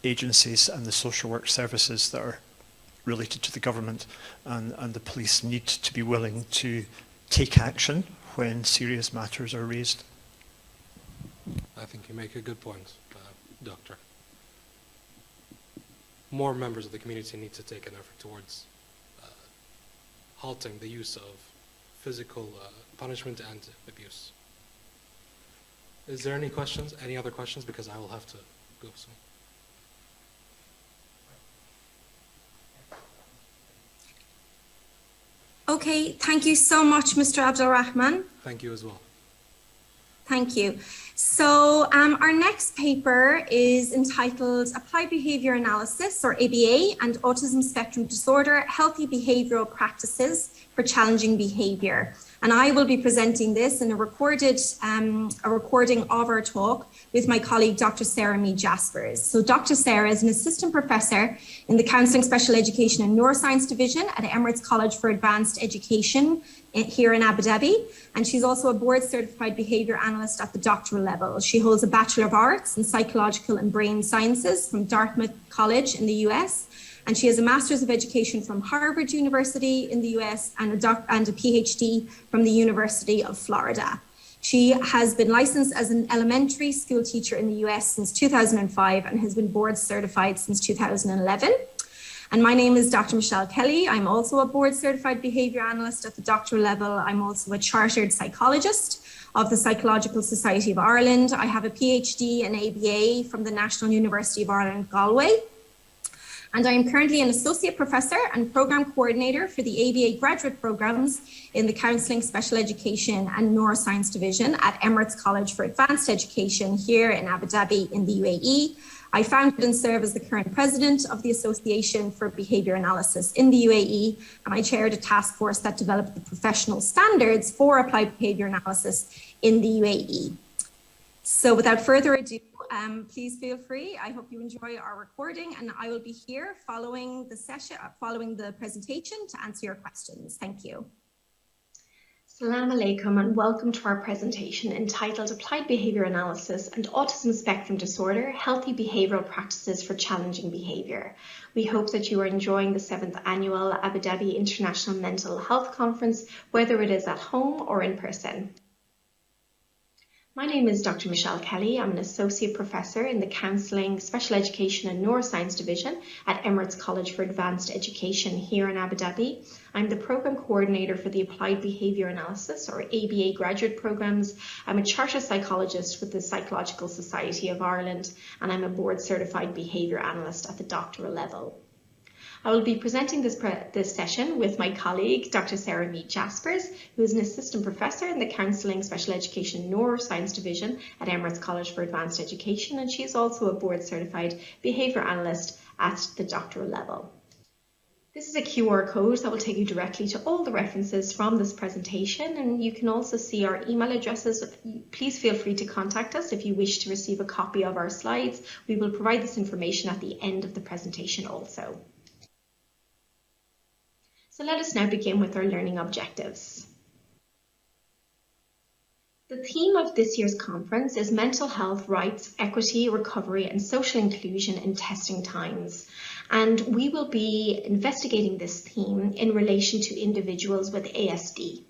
agencies and the social work services that are related to the government, and the police need to be willing to take action when serious matters are raised. I think you make a good point, Doctor. More members of the community need to take an effort towards halting the use of physical punishment and abuse. Is there any questions? Any other questions? Because I will have to go soon. Okay, thank you so much, Mr. Abdul Rahman. Thank you as well. Thank you. So our next paper is entitled Applied Behavior Analysis, or ABA, and Autism Spectrum Disorder, Healthy Behavioral Practices for Challenging Behavior. And I will be presenting this in a recording of our talk with my colleague, Dr. Sarah Mead Jaspers. So Dr. Sarah is an assistant professor in the Counselling, Special Education and Neuroscience Division at Emirates College for Advanced Education here in Abu Dhabi. And she's also a board certified behavior analyst at the doctoral level. She holds a Bachelor of Arts in Psychological and Brain Sciences from Dartmouth College in the US. And she has a Master's of Education from Harvard University in the US and a PhD from the University of Florida. She has been licensed as an elementary school teacher in the US since 2005 and has been board certified since 2011. And my name is Dr. Michelle Kelly. I'm also a board certified behavior analyst at the doctoral level. I'm also a chartered psychologist of the Psychological Society of Ireland. I have a PhD and ABA from the National University of Ireland, Galway. And I am currently an associate professor and program coordinator for the ABA graduate programs in the Counselling, Special Education and Neuroscience Division at Emirates College for Advanced Education here in Abu Dhabi in the UAE. I founded and serve as the current president of the Association for Behaviour Analysis in the UAE, and I chaired a task force that developed the professional standards for applied behaviour analysis in the UAE. So without further ado, please feel free. I hope you enjoy our recording, and I will be here following the session, following the presentation to answer your questions. Thank you. Assalamu alaikum and welcome to our presentation entitled Applied Behaviour Analysis and Autism Spectrum Disorder, Healthy Behavioural Practices for Challenging Behaviour. We hope that you are enjoying the 7th Annual Abu Dhabi International Mental Health Conference, whether it is at home or in person. My name is Dr. Michelle Kelly. I'm an Associate Professor in the Counselling, Special Education and Neuroscience Division at Emirates College for Advanced Education here in Abu Dhabi. I'm the Programme Coordinator for the Applied Behaviour Analysis, or ABA graduate programmes. I'm a Chartered Psychologist with the Psychological Society of Ireland, and I'm a Board Certified Behaviour Analyst at the doctoral level. I will be presenting this session with my colleague, Dr. Sarah Mead Jaspers, who is an Assistant Professor in the Counselling, Special Education and Neuroscience Division at Emirates College for Advanced Education, and she is also a Board Certified Behaviour Analyst at the doctoral level. This is a QR code that will take you directly to all the references from this presentation, and you can also see our email addresses. Please feel free to contact us if you wish to receive a copy of our slides. We will provide this information at the end of the presentation also. So let us now begin with our learning objectives. The theme of this year's conference is Mental Health, Rights, Equity, Recovery and Social Inclusion in Testing Times. And we will be investigating this theme in relation to individuals with ASD.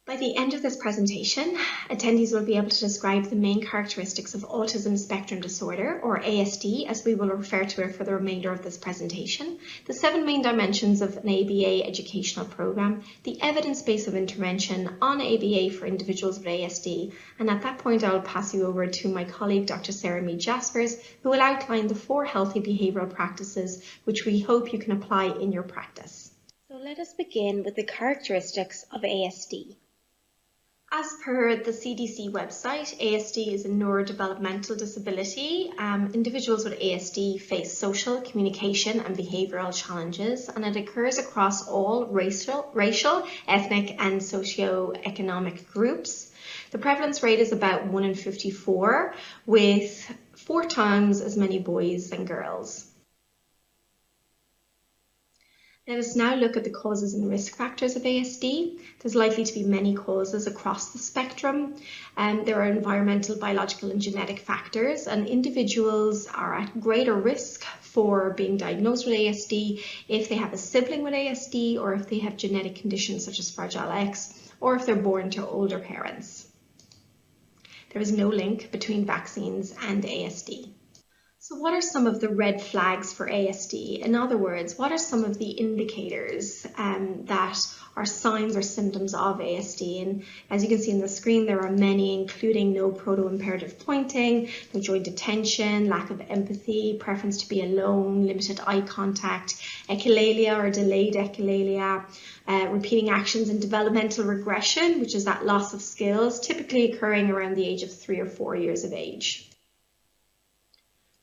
By the end of this presentation, attendees will be able to describe the main characteristics of autism spectrum disorder, or ASD, as we will refer to it for the remainder of this presentation, the 7 main dimensions of an ABA educational program, the evidence base of intervention on ABA for individuals with ASD, and at that point I will pass you over to my colleague Dr. Sarah Mead Jaspers, who will outline the 4 healthy behavioural practices which we hope you can apply in your practice. So let us begin with the characteristics of ASD. As per the CDC website, ASD is a neurodevelopmental disability. Individuals with ASD face social, communication and behavioural challenges, and it occurs across all racial, ethnic and socio-economic groups. The prevalence rate is about 1 in 54, with 4 times as many boys than girls. Let us now look at the causes and risk factors of ASD. There's likely to be many causes across the spectrum. There are environmental, biological and genetic factors, and individuals are at greater risk for being diagnosed with ASD if they have a sibling with ASD, or if they have genetic conditions such as Fragile X, or if they're born to older parents. There is no link between vaccines and ASD. So what are some of the red flags for ASD? In other words, what are some of the indicators that are signs or symptoms of ASD? And as you can see on the screen, there are many, including no proto-imperative pointing, no joint attention, lack of empathy, preference to be alone, limited eye contact, echolalia or delayed echolalia, repeating actions and developmental regression, which is that loss of skills, typically occurring around the age of 3 or 4 years of age.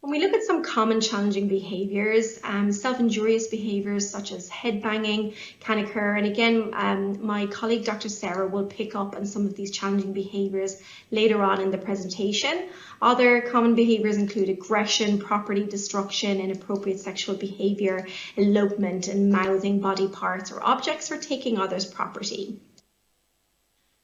When we look at some common challenging behaviours, self-injurious behaviours such as headbanging can occur. And again, my colleague Dr. Sarah will pick up on some of these challenging behaviours later on in the presentation. Other common behaviours include aggression, property destruction, inappropriate sexual behaviour, elopement and mouthing body parts or objects, or taking others' property.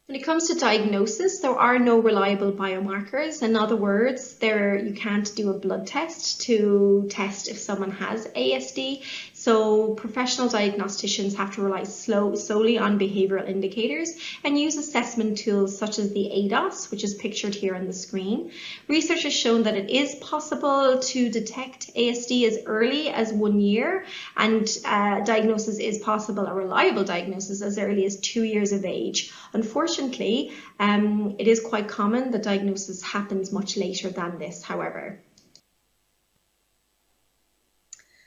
When it comes to diagnosis, there are no reliable biomarkers. In other words, you can't do a blood test to test if someone has ASD. So professional diagnosticians have to rely solely on behavioural indicators and use assessment tools such as the ADOS, which is pictured here on the screen. Research has shown that it is possible to detect ASD as early as 1 year, and diagnosis is possible, a reliable diagnosis, as early as 2 years of age. Unfortunately, it is quite common that diagnosis happens much later than this, however.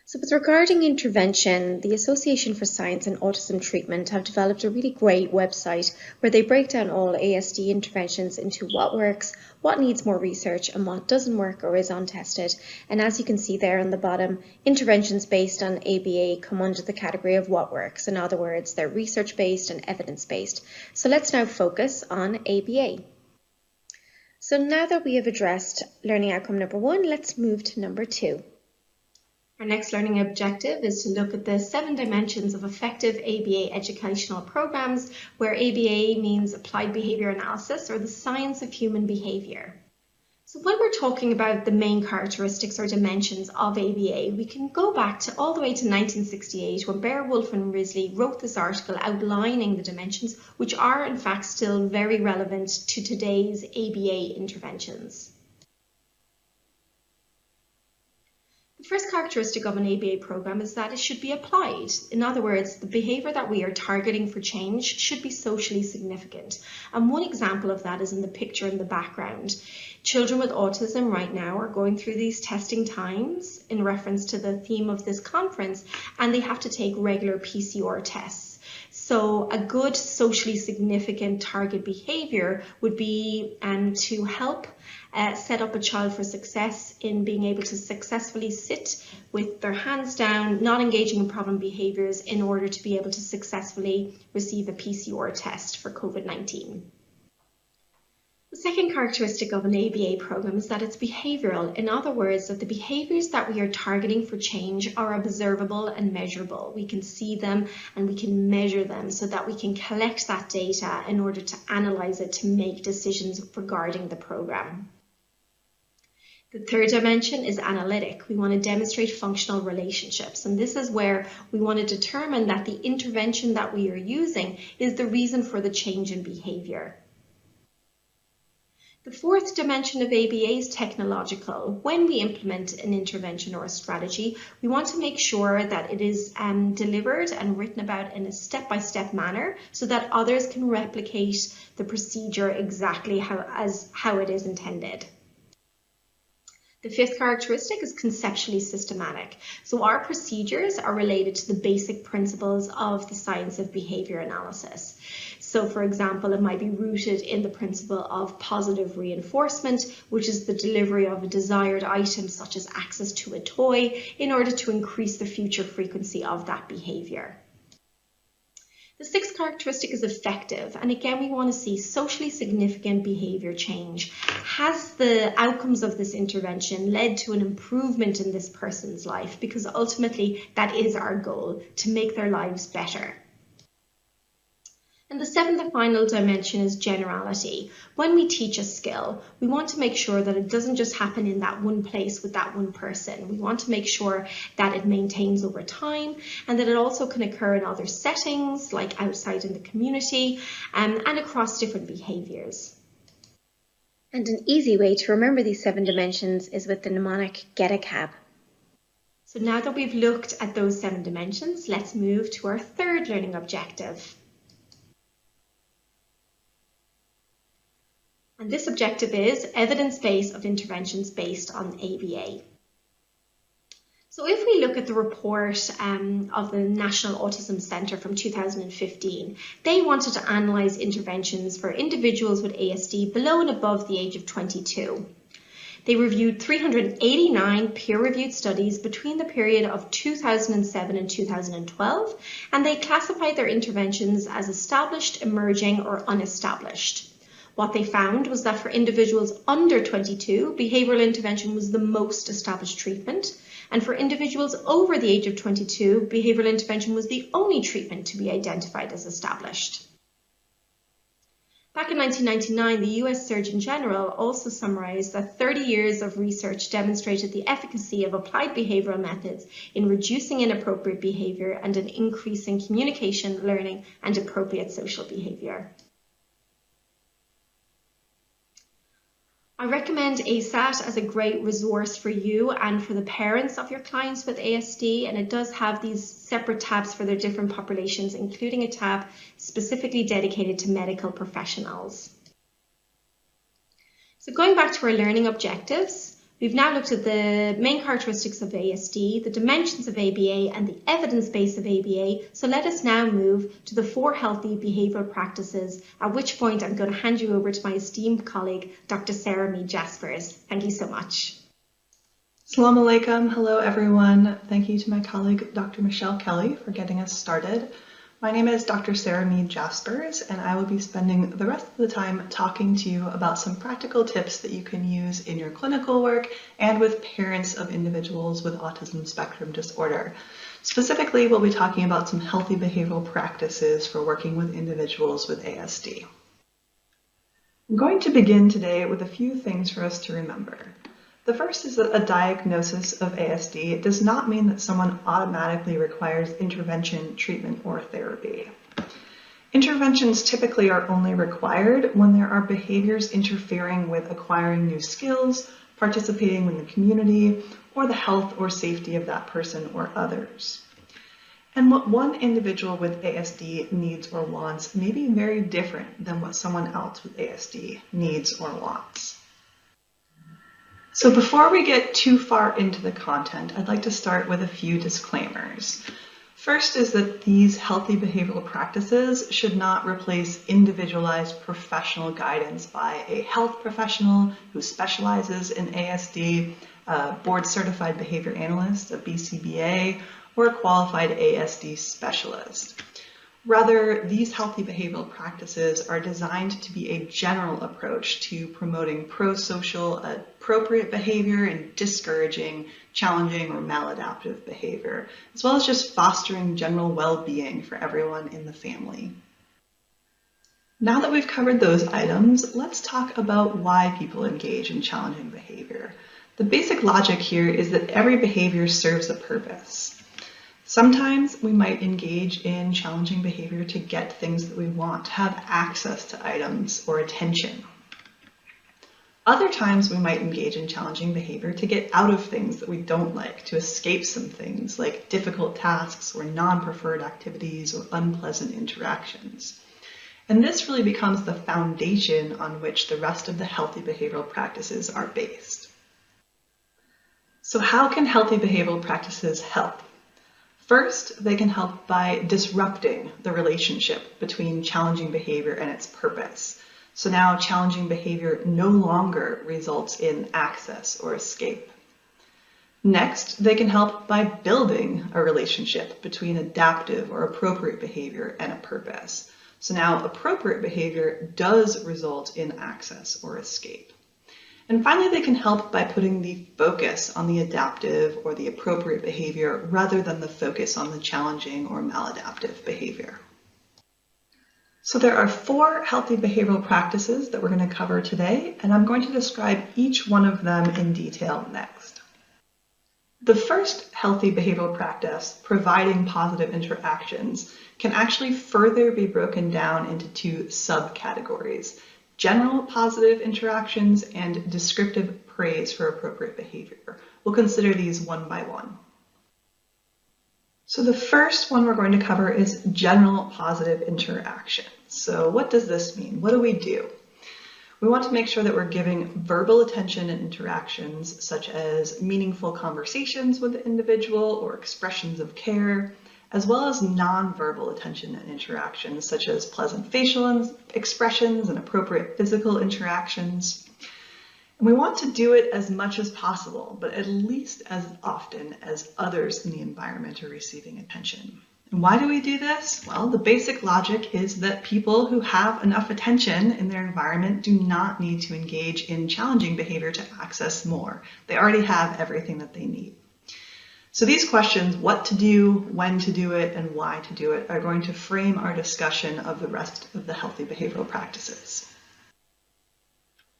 So with regarding intervention, the Association for Science and Autism Treatment have developed a really great website where they break down all ASD interventions into what works, what needs more research, and what doesn't work or is untested. And as you can see there on the bottom, interventions based on ABA come under the category of what works. In other words, they're research-based and evidence-based. So let's now focus on ABA. So now that we have addressed learning outcome number 1, let's move to number 2. Our next learning objective is to look at the 7 dimensions of effective ABA educational programs, where ABA means applied behaviour analysis, or the science of human behaviour. So when we're talking about the main characteristics or dimensions of ABA, we can go back to all the way to 1968 when Bear, Wolf and Risley wrote this article outlining the dimensions, which are in fact still very relevant to today's ABA interventions. The first characteristic of an ABA program is that it should be applied. In other words, the behavior that we are targeting for change should be socially significant. And one example of that is in the picture in the background. Children with autism right now are going through these testing times in reference to the theme of this conference, and they have to take regular PCR tests. So a good socially significant target behavior would be to help set up a child for success in being able to successfully sit with their hands down, not engaging in problem behaviors in order to be able to successfully receive a PCR test for COVID-19. The second characteristic of an ABA program is that it's behavioral. In other words, that the behaviors that we are targeting for change are observable and measurable. We can see them and we can measure them so that we can collect that data in order to analyze it to make decisions regarding the program. The third dimension is analytic. We want to demonstrate functional relationships, and this is where we want to determine that the intervention that we are using is the reason for the change in behavior. The fourth dimension of ABA is technological. When we implement an intervention or a strategy, we want to make sure that it is delivered and written about in a step-by-step manner so that others can replicate the procedure exactly how it is intended. The fifth characteristic is conceptually systematic. So our procedures are related to the basic principles of the science of behavior analysis. So for example, it might be rooted in the principle of positive reinforcement, which is the delivery of a desired item such as access to a toy in order to increase the future frequency of that behavior. The sixth characteristic is effective, and again we want to see socially significant behavior change. Has the outcomes of this intervention led to an improvement in this person's life? Because ultimately that is our goal, to make their lives better. And the seventh and final dimension is generality. When we teach a skill, we want to make sure that it doesn't just happen in that one place with that one person. We want to make sure that it maintains over time and that it also can occur in other settings, like outside in the community, and across different behaviors. And an easy way to remember these 7 dimensions is with the mnemonic get a cab. So now that we've looked at those 7 dimensions, let's move to our third learning objective. And this objective is evidence base of interventions based on ABA. So if we look at the report of the National Autism Centre from 2015, they wanted to analyse interventions for individuals with ASD below and above the age of 22. They reviewed 389 peer-reviewed studies between the period of 2007 and 2012, and they classified their interventions as established, emerging, or unestablished. What they found was that for individuals under 22, behavioural intervention was the most established treatment, and for individuals over the age of 22, behavioural intervention was the only treatment to be identified as established. Back in 1999, the US Surgeon General also summarised that 30 years of research demonstrated the efficacy of applied behavioural methods in reducing inappropriate behaviour and in increasing communication, learning, and appropriate social behaviour. I recommend ASAT as a great resource for you and for the parents of your clients with ASD, and it does have these separate tabs for their different populations, including a tab specifically dedicated to medical professionals. So going back to our learning objectives, we've now looked at the main characteristics of ASD, the dimensions of ABA, and the evidence base of ABA. So let us now move to the 4 healthy behavioural practices, at which point I'm going to hand you over to my esteemed colleague, Dr. Sarah Mead Jaspers. Thank you so much. Assalamu alaikum. Hello, everyone. Thank you to my colleague, Dr. Michelle Kelly, for getting us started. My name is Dr. Sarah Mead Jaspers, and I will be spending the rest of the time talking to you about some practical tips that you can use in your clinical work and with parents of individuals with autism spectrum disorder. Specifically, we'll be talking about some healthy behavioral practices for working with individuals with ASD. I'm going to begin today with a few things for us to remember. The first is that a diagnosis of ASD does not mean that someone automatically requires intervention, treatment, or therapy. Interventions typically are only required when there are behaviors interfering with acquiring new skills, participating in the community, or the health or safety of that person or others. And what one individual with ASD needs or wants may be very different than what someone else with ASD needs or wants. So before we get too far into the content, I'd like to start with a few disclaimers. First is that these healthy behavioral practices should not replace individualized professional guidance by a health professional who specializes in ASD, a board-certified behavior analyst, a BCBA, or a qualified ASD specialist. Rather, these healthy behavioral practices are designed to be a general approach to promoting pro-social, appropriate behavior and discouraging challenging or maladaptive behavior, as well as just fostering general well-being for everyone in the family. Now that we've covered those items, let's talk about why people engage in challenging behavior. The basic logic here is that every behavior serves a purpose. Sometimes we might engage in challenging behavior to get things that we want, to have access to items or attention. Other times we might engage in challenging behavior to get out of things that we don't like, to escape some things like difficult tasks or non-preferred activities or unpleasant interactions. And this really becomes the foundation on which the rest of the healthy behavioral practices are based. So how can healthy behavioral practices help? First, they can help by disrupting the relationship between challenging behavior and its purpose. So now challenging behavior no longer results in access or escape. Next, they can help by building a relationship between adaptive or appropriate behavior and a purpose. So now appropriate behavior does result in access or escape. And finally, they can help by putting the focus on the adaptive or the appropriate behavior rather than the focus on the challenging or maladaptive behavior. So there are 4 healthy behavioral practices that we're going to cover today, and I'm going to describe each one of them in detail next. The first healthy behavioral practice, providing positive interactions, can actually further be broken down into 2 subcategories: general positive interactions and descriptive praise for appropriate behavior. We'll consider these one by one. So the first one we're going to cover is general positive interactions. So what does this mean? What do? We want to make sure that we're giving verbal attention and interactions such as meaningful conversations with the individual or expressions of care, as well as nonverbal attention and interactions such as pleasant facial expressions and appropriate physical interactions. And we want to do it as much as possible, but at least as often as others in the environment are receiving attention. And why do we do this? Well, the basic logic is that people who have enough attention in their environment do not need to engage in challenging behavior to access more. They already have everything that they need. So these questions, what to do, when to do it, and why to do it, are going to frame our discussion of the rest of the healthy behavioral practices.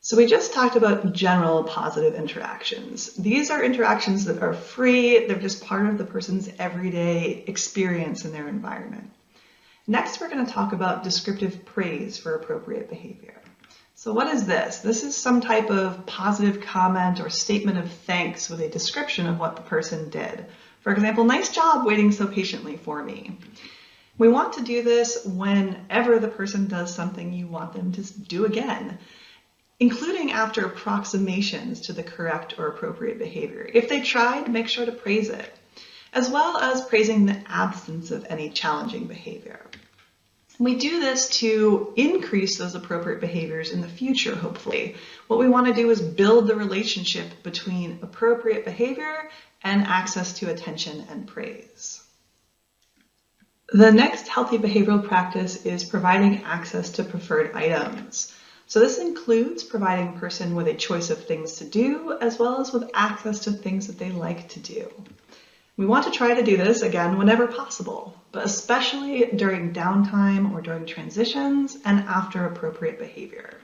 So we just talked about general positive interactions. These are interactions that are free, they're just part of the person's everyday experience in their environment. Next, we're going to talk about descriptive praise for appropriate behavior. So what is this? This is some type of positive comment or statement of thanks with a description of what the person did. For example, nice job waiting so patiently for me. We want to do this whenever the person does something you want them to do again, including after approximations to the correct or appropriate behavior. If they tried, make sure to praise it, as well as praising the absence of any challenging behavior. We do this to increase those appropriate behaviors in the future, hopefully. What we want to do is build the relationship between appropriate behavior and access to attention and praise. The next healthy behavioral practice is providing access to preferred items. So this includes providing a person with a choice of things to do, as well as with access to things that they like to do. We want to try to do this, again, whenever possible, but especially during downtime or during transitions and after appropriate behavior.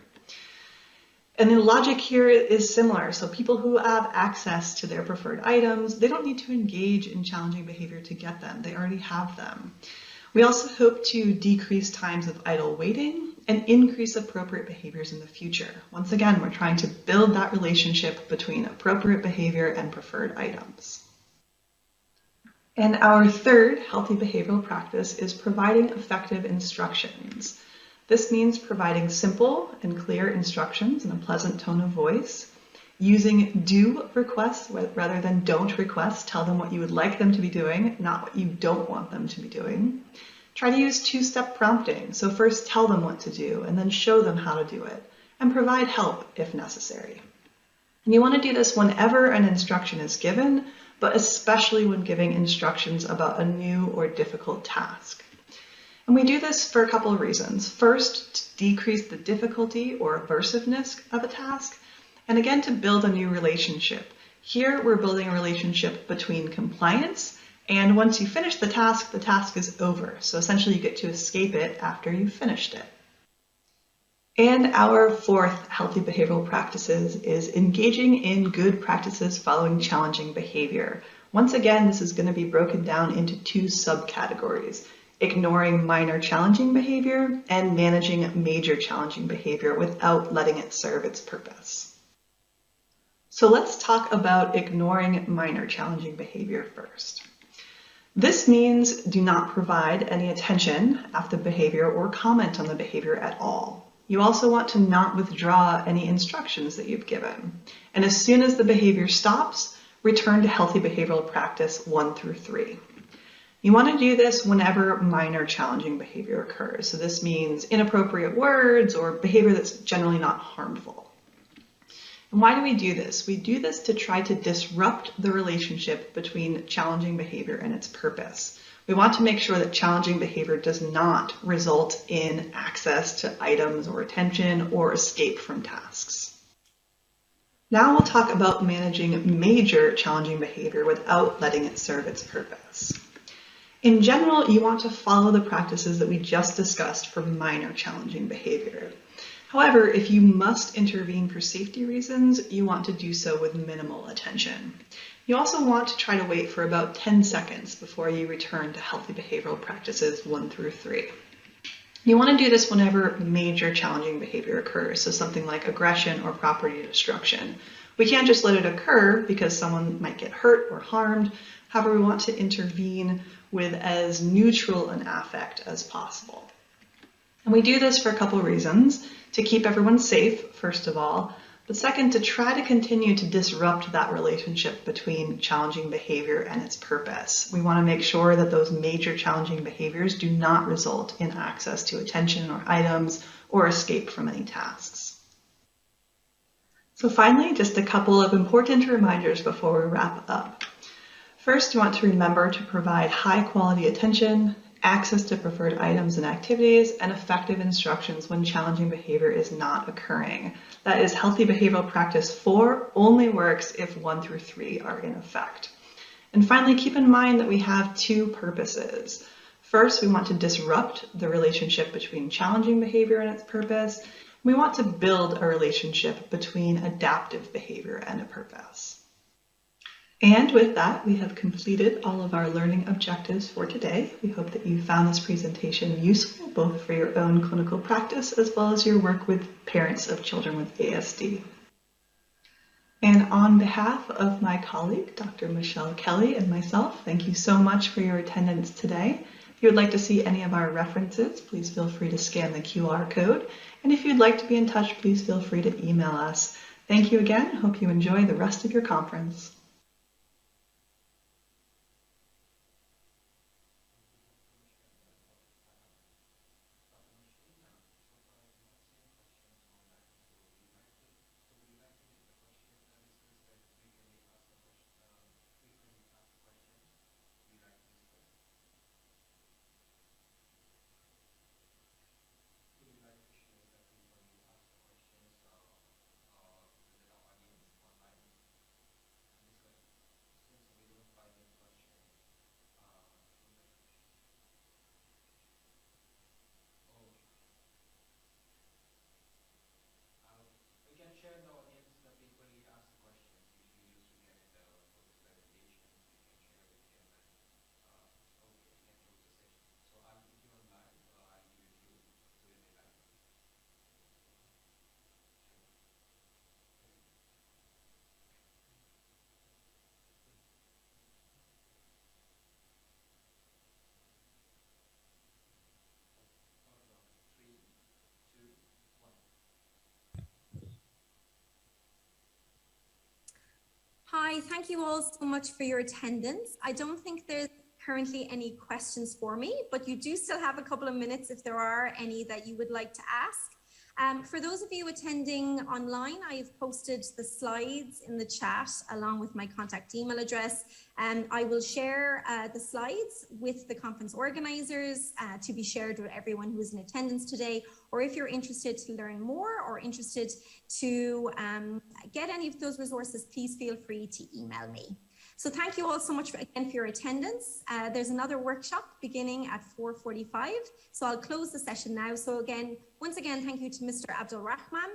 And the logic here is similar. So people who have access to their preferred items, they don't need to engage in challenging behavior to get them. They already have them. We also hope to decrease times of idle waiting and increase appropriate behaviors in the future. Once again, we're trying to build that relationship between appropriate behavior and preferred items. And our third healthy behavioral practice is providing effective instructions. This means providing simple and clear instructions in a pleasant tone of voice, using do requests rather than don't requests. Tell them what you would like them to be doing, not what you don't want them to be doing. Try to use two-step prompting. So first tell them what to do and then show them how to do it, and provide help if necessary. And you want to do this whenever an instruction is given, but especially when giving instructions about a new or difficult task. And we do this for a couple of reasons. First, to decrease the difficulty or aversiveness of a task, and again, to build a new relationship. Here, we're building a relationship between compliance, and once you finish the task is over. So essentially, you get to escape it after you've finished it. And our fourth healthy behavioral practices is engaging in good practices following challenging behavior. Once again, this is going to be broken down into two subcategories: ignoring minor challenging behavior and managing major challenging behavior without letting it serve its purpose. So let's talk about ignoring minor challenging behavior first. This means do not provide any attention after the behavior or comment on the behavior at all. You also want to not withdraw any instructions that you've given. And as soon as the behavior stops, return to healthy behavioral practice 1 through 3. You want to do this whenever minor challenging behavior occurs. So this means inappropriate words or behavior that's generally not harmful. And why do we do this? We do this to try to disrupt the relationship between challenging behavior and its purpose. We want to make sure that challenging behavior does not result in access to items or attention or escape from tasks. Now we'll talk about managing major challenging behavior without letting it serve its purpose. In general, you want to follow the practices that we just discussed for minor challenging behavior. However, if you must intervene for safety reasons, you want to do so with minimal attention. You also want to try to wait for about 10 seconds before you return to healthy behavioral practices 1 through 3. You want to do this whenever major challenging behavior occurs, so something like aggression or property destruction. We can't just let it occur because someone might get hurt or harmed. However, we want to intervene with as neutral an affect as possible. And we do this for a couple reasons: to keep everyone safe, first of all, but second, to try to continue to disrupt that relationship between challenging behavior and its purpose. We want to make sure that those major challenging behaviors do not result in access to attention or items or escape from any tasks. So finally, just a couple of important reminders before we wrap up. First, you want to remember to provide high quality attention, access to preferred items and activities, and effective instructions when challenging behavior is not occurring. That is, healthy behavioral practice 4 only works if 1 through 3 are in effect. And finally, keep in mind that we have two purposes. First, we want to disrupt the relationship between challenging behavior and its purpose. We want to build a relationship between adaptive behavior and a purpose. And with that, we have completed all of our learning objectives for today. We hope that you found this presentation useful, both for your own clinical practice as well as your work with parents of children with ASD. And on behalf of my colleague, Dr. Michelle Kelly, and myself, thank you so much for your attendance today. If you would like to see any of our references, please feel free to scan the QR code. And if you'd like to be in touch, please feel free to email us. Thank you again. Hope you enjoy the rest of your conference. I thank you all so much for your attendance. I don't think there's currently any questions for me, but you do still have a couple of minutes if there are any that you would like to ask. For those of you attending online, I've posted the slides in the chat along with my contact email address. I will share the slides with the conference organizers to be shared with everyone who is in attendance today. Or if you're interested to learn more or interested to get any of those resources, please feel free to email me. So thank you all so much again for your attendance. There's another workshop beginning at 4:45. So I'll close the session now. So once again, thank you to Mr. Abdul Rahman,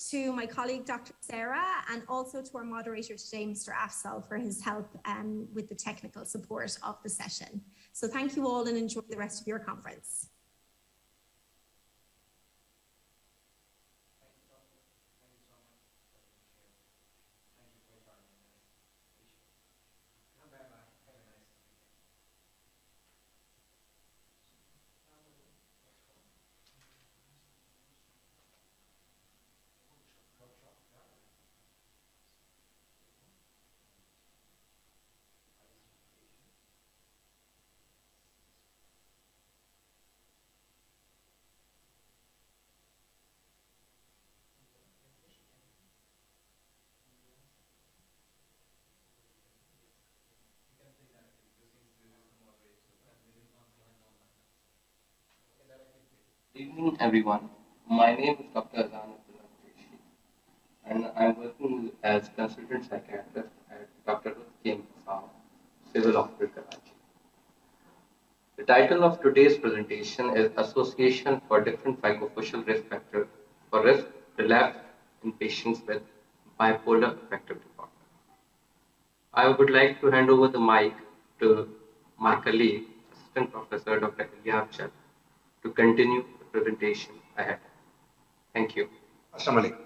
to my colleague, Dr. Sarah, and also to our moderator today, Mr. Afsal, for his help with the technical support of the session. So thank you all and enjoy the rest of your conference. Good evening, everyone. My name is Dr. Azan and I'm working as consultant psychiatrist at Dr. Civil Hospital, Karachi. The title of today's presentation is Association for Different Psychosocial Risk Factors for Risk Relapse in Patients with Bipolar Affective Disorder. I would like to hand over the mic to my colleague, Assistant Professor Dr. Ilyas, to continue the presentation ahead. Thank you. Assalamu alaikum.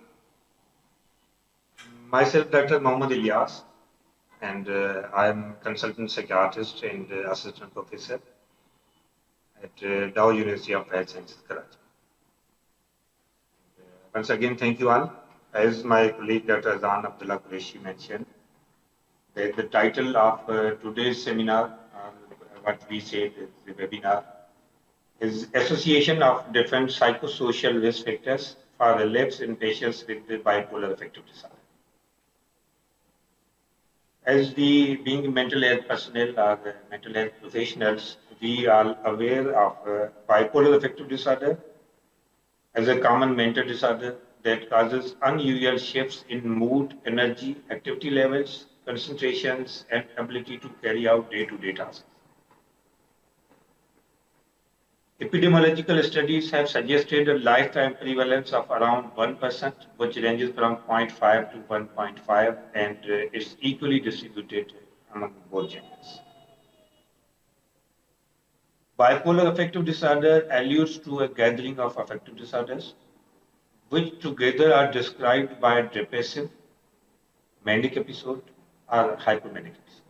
Myself, Dr. Mohammad Ilyas, and I'm consultant psychiatrist and assistant professor at Dow University of Health Sciences, Karachi. Once again, thank you all. As my colleague Dr. Azan Abdullah Qureshi mentioned, that the title of today's seminar, what we said is the webinar, is Association of Different Psychosocial Risk Factors for Relapse in Patients with Bipolar Affective Disorder. As being mental health personnel or mental health professionals, we are aware of bipolar affective disorder as a common mental disorder that causes unusual shifts in mood, energy, activity levels, concentrations, and ability to carry out day-to-day tasks. Epidemiological studies have suggested a lifetime prevalence of around 1%, which ranges from 0.5 to 1.5, and is equally distributed among both genders. Bipolar affective disorder alludes to a gathering of affective disorders, which together are described by a depressive, manic episode, or hypomanic episode.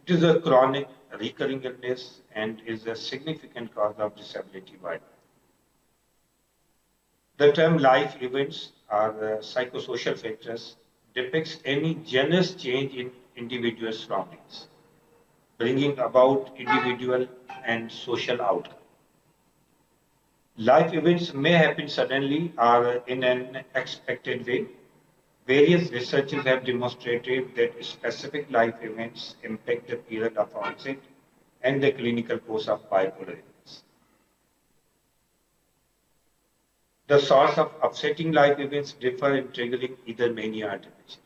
It is a chronic, recurring illness and is a significant cause of disability worldwide. The term life events or psychosocial factors depicts any generous change in individual surroundings, bringing about individual and social outcome. Life events may happen suddenly or in an unexpected way. Various researchers have demonstrated that specific life events impact the period of onset and the clinical course of bipolar illness. The source of upsetting life events differ in triggering either mania or depression.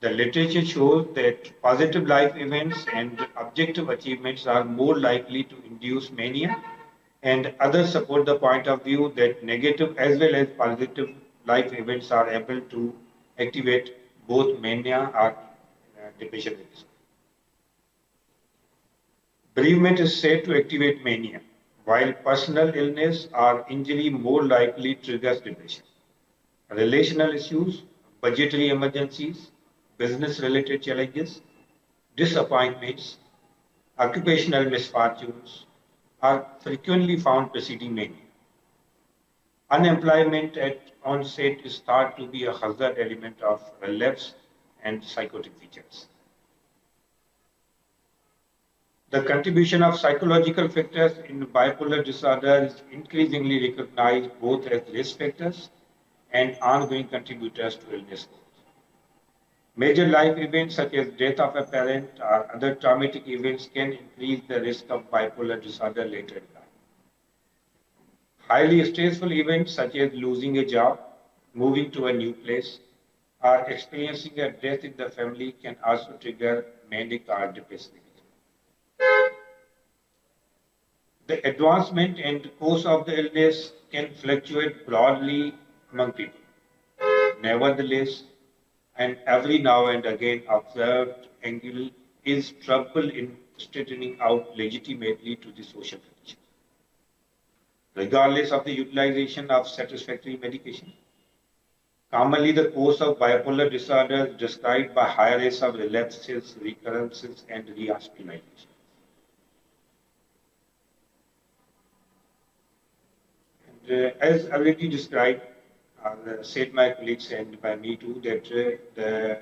The literature shows that positive life events and objective achievements are more likely to induce mania, and others support the point of view that negative as well as positive life events are able to activate both mania or depression episode. Bereavement is said to activate mania, while personal illness or injury more likely triggers depression. Relational issues, budgetary emergencies, business-related challenges, disappointments, occupational misfortunes are frequently found preceding mania. Unemployment at onset is thought to be a hazard element of relapse and psychotic features. The contribution of psychological factors in bipolar disorder is increasingly recognized both as risk factors and ongoing contributors to illness. Major life events such as death of a parent or other traumatic events can increase the risk of bipolar disorder later in life. Highly stressful events such as losing a job, moving to a new place, or experiencing a death in the family can also trigger manic or depressive. The advancement and course of the illness can fluctuate broadly among people. Nevertheless, and every now and again observed angle is trouble in straightening out legitimately to the social condition. Regardless of the utilization of satisfactory medication, commonly the course of bipolar disorder is described by high rates of relapses, recurrences, and re-hospitalization. As already described, said my colleagues and by me too, that the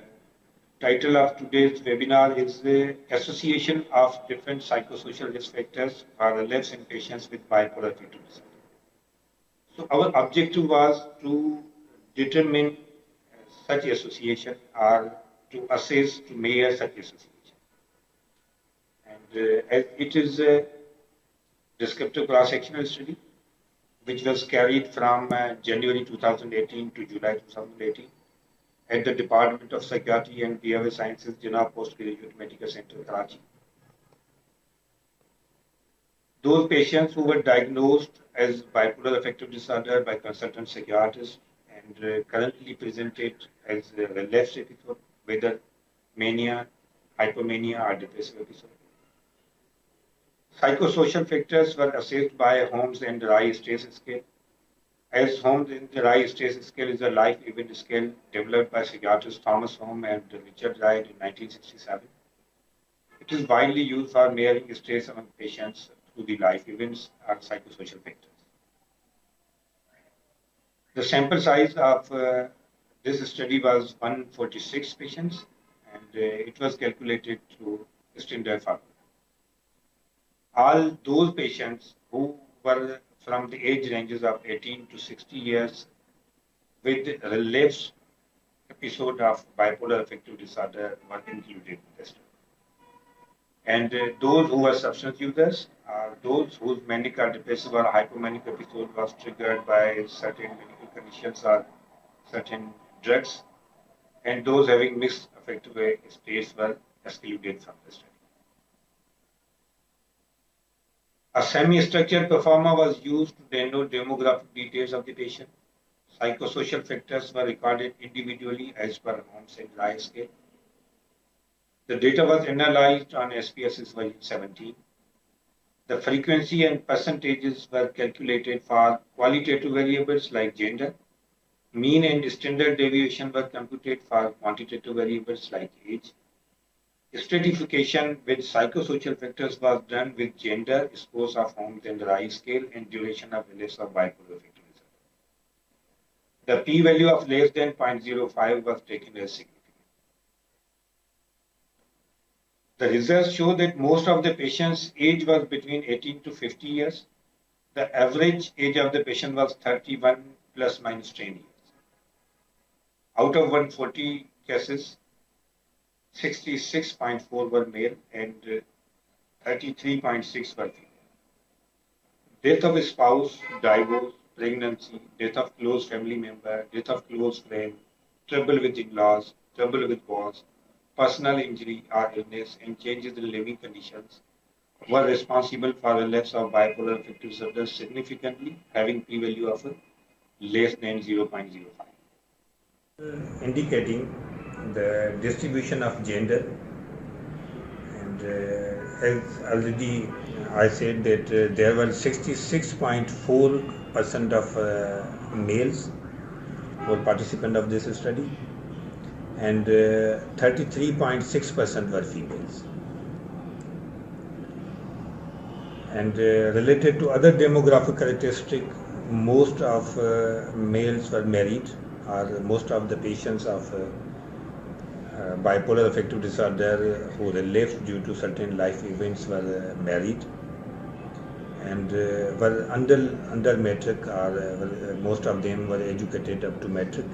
title of today's webinar is the Association of Different Psychosocial Risk Factors for Relapse in Patients with Bipolar Affective Disorder. So our objective was to determine such association or to assess, to measure such association. And as it is a descriptive cross-sectional study, which was carried from January 2018 to July 2018 at the Department of Psychiatry and Behavioral Sciences, Jinnah Postgraduate Medical Center, Karachi. Those patients who were diagnosed as bipolar affective disorder by consultant psychiatrists and currently presented as a relapse episode, whether mania, hypomania, or depressive episode. Psychosocial factors were assessed by Holmes and Rye stress scale. As Holmes and Rye stress scale is a life event scale developed by psychiatrists Thomas Holmes and Richard Rye in 1967. It is widely used for measuring stress among patients through the life events or psychosocial factors. The sample size of this study was 146 patients, and it was calculated through standard formula. All those patients who were from the age ranges of 18 to 60 years with relapse episode of bipolar affective disorder were included in the study. And those who were substance users are those whose manic or depressive or hypomanic episode was triggered by certain medical conditions or certain drugs, and those having mixed affective states were excluded from the study. A semi-structured performer was used to denote demographic details of the patient. Psychosocial factors were recorded individually as per Holmes and Rye scale. The data was analyzed on SPSS version 17. The frequency and percentages were calculated for qualitative variables like gender. Mean and standard deviation were computed for quantitative variables like age. Stratification with psychosocial factors was done with gender, scores of Holmes and Rye scale, and duration of relapse of bipolar affective disorder. The p-value of less than 0.05 was taken as significant. The results show that most of the patients' age was between 18 to 50 years. The average age of the patient was 31 plus minus 10 years. Out of 140 cases, 66.4 were male and 33.6 were female. Death of a spouse, divorce, pregnancy, death of close family member, death of close friend, trouble with in-laws, trouble with boss, personal injury or illness, and changes in living conditions were responsible for relapse of bipolar affective disorder significantly, having p-value of less than 0.05. Indicating the distribution of gender, and as already I said that there were 66.4% of males were participants of this study, and 33.6% were females. And related to other demographic characteristics, most of males were married, or most of the patients of bipolar affective disorder who relapsed due to certain life events were married and were under metric, or most of them were educated up to metric,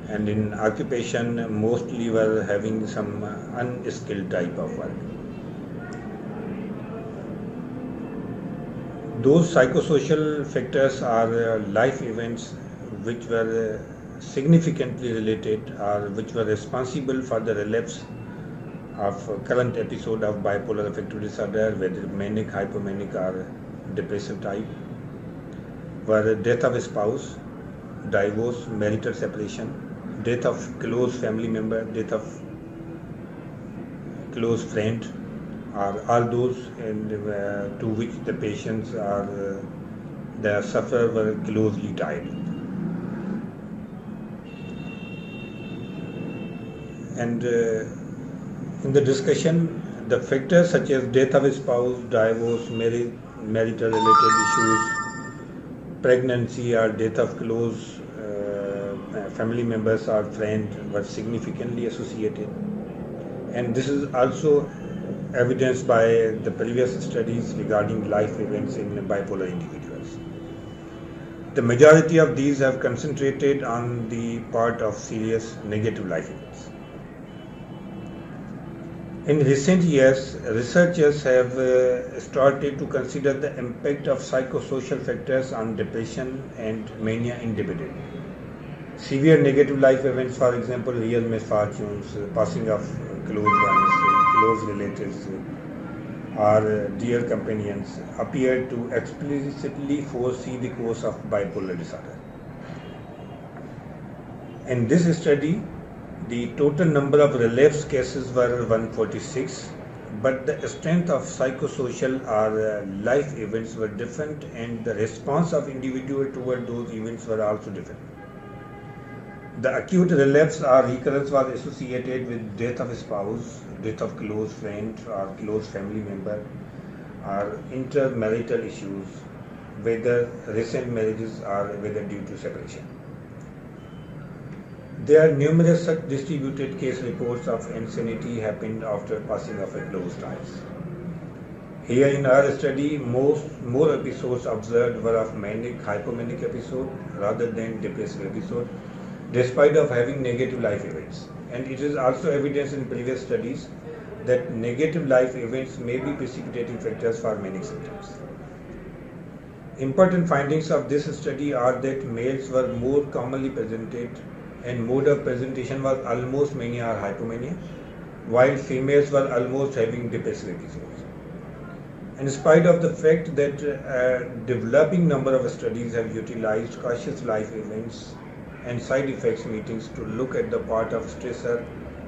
and in occupation mostly were having some unskilled type of work. Those psychosocial factors are life events which were significantly related or which were responsible for the relapse of current episode of bipolar affective disorder, whether manic, hypomanic or depressive type, were death of a spouse, divorce, marital separation, death of close family member, death of close friend, are all those to which the patients are the sufferer were closely tied. And in the discussion, the factors such as death of a spouse, divorce, marital related issues, pregnancy or death of close family members or friends were significantly associated. And this is also evidenced by the previous studies regarding life events in bipolar individuals. The majority of these have concentrated on the part of serious negative life events. In recent years, researchers have started to consider the impact of psychosocial factors on depression and mania individually. Severe negative life events, for example, real misfortunes, passing of close ones, close relatives, or dear companions, appear to explicitly foresee the course of bipolar disorder. In this study, the total number of relapse cases were 146, but the strength of psychosocial or life events were different, and the response of individual toward those events were also different. The acute relapse or recurrence was associated with death of a spouse, death of close friend or close family member, or intermarital issues, whether recent marriages or whether due to separation. There are numerous such distributed case reports of insanity happened after passing of a close ties. Here in our study, more episodes observed were of manic, hypomanic episode rather than depressive episode, despite of having negative life events. And it is also evidence in previous studies that negative life events may be precipitating factors for manic symptoms. Important findings of this study are that males were more commonly presented and mode of presentation was almost mania or hypomania, while females were almost having depressive episodes. In spite of the fact that a developing number of studies have utilized cautious life events and side effects meetings to look at the part of stressor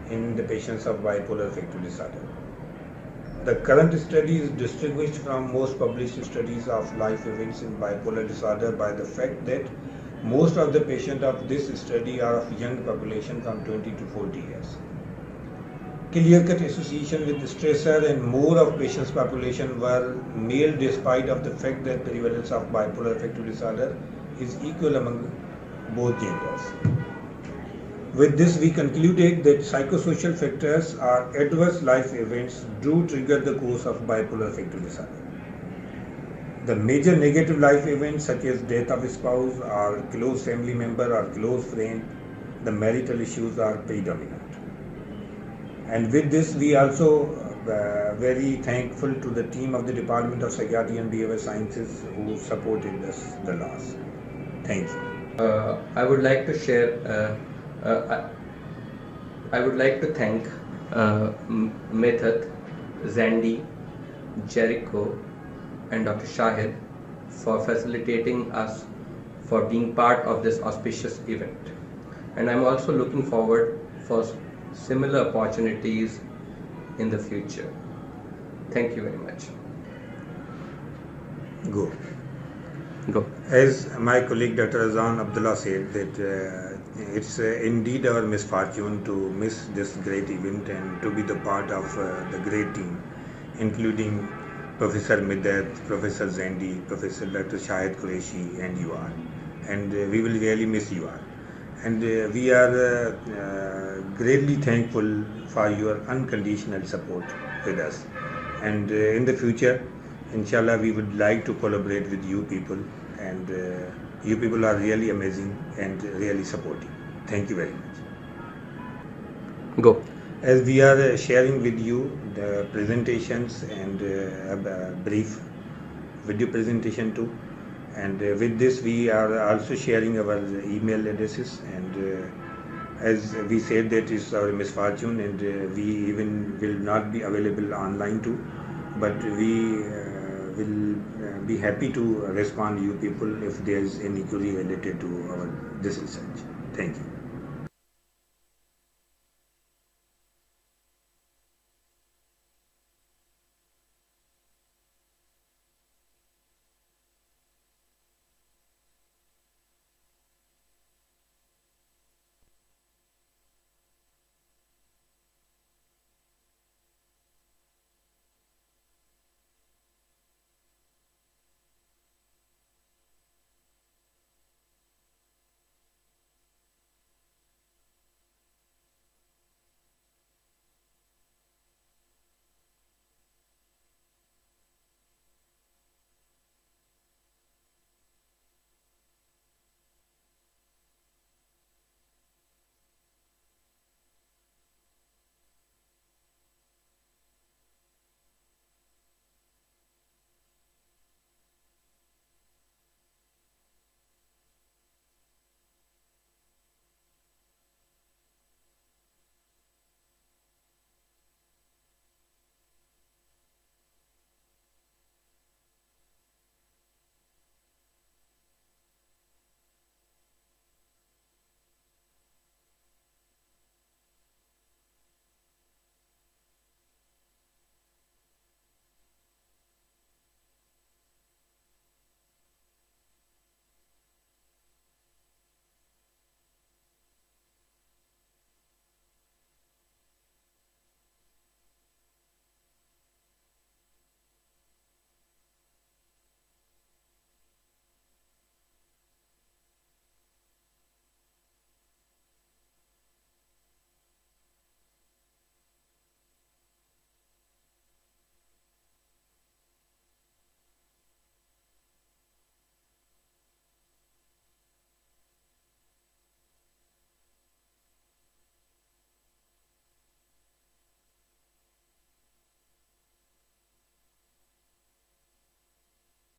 in the patients of bipolar affective disorder. The current study is distinguished from most published studies of life events in bipolar disorder by the fact that most of the patients of this study are of young population from 20 to 40 years. Clear-cut association with the stressor and more of patients' population were male despite of the fact that prevalence of bipolar affective disorder is equal among both genders. With this, we concluded that psychosocial factors or adverse life events do trigger the course of bipolar affective disorder. The major negative life events such as death of a spouse or close family member or close friend, the marital issues are predominant. And with this, we also very thankful to the team of the Department of Psychiatry and Behavioral Sciences who supported us the last. Thank you. I would like to share, I would like to thank Method, Zandy, Jericho, and Dr. Shahid for facilitating us for being part of this auspicious event. And I'm also looking forward for similar opportunities in the future. Thank you very much. Go. As my colleague Dr. Azan Abdullah said, that it's indeed our misfortune to miss this great event and to be the part of the great team, including Professor Midat, Professor Zendi, Professor Dr. Shahid Qureshi, and you are. And we will really miss you all. And we are greatly thankful for your unconditional support with us. And in the future, inshallah, we would like to collaborate with you people. And you people are really amazing and really supportive. Thank you very much. Go. As we are sharing with you the presentations and a brief video presentation too. And with this, we are also sharing our email addresses. And as we said, that is our misfortune, and we even will not be available online too. But we will be happy to respond to you people if there is any query related to this research. Thank you.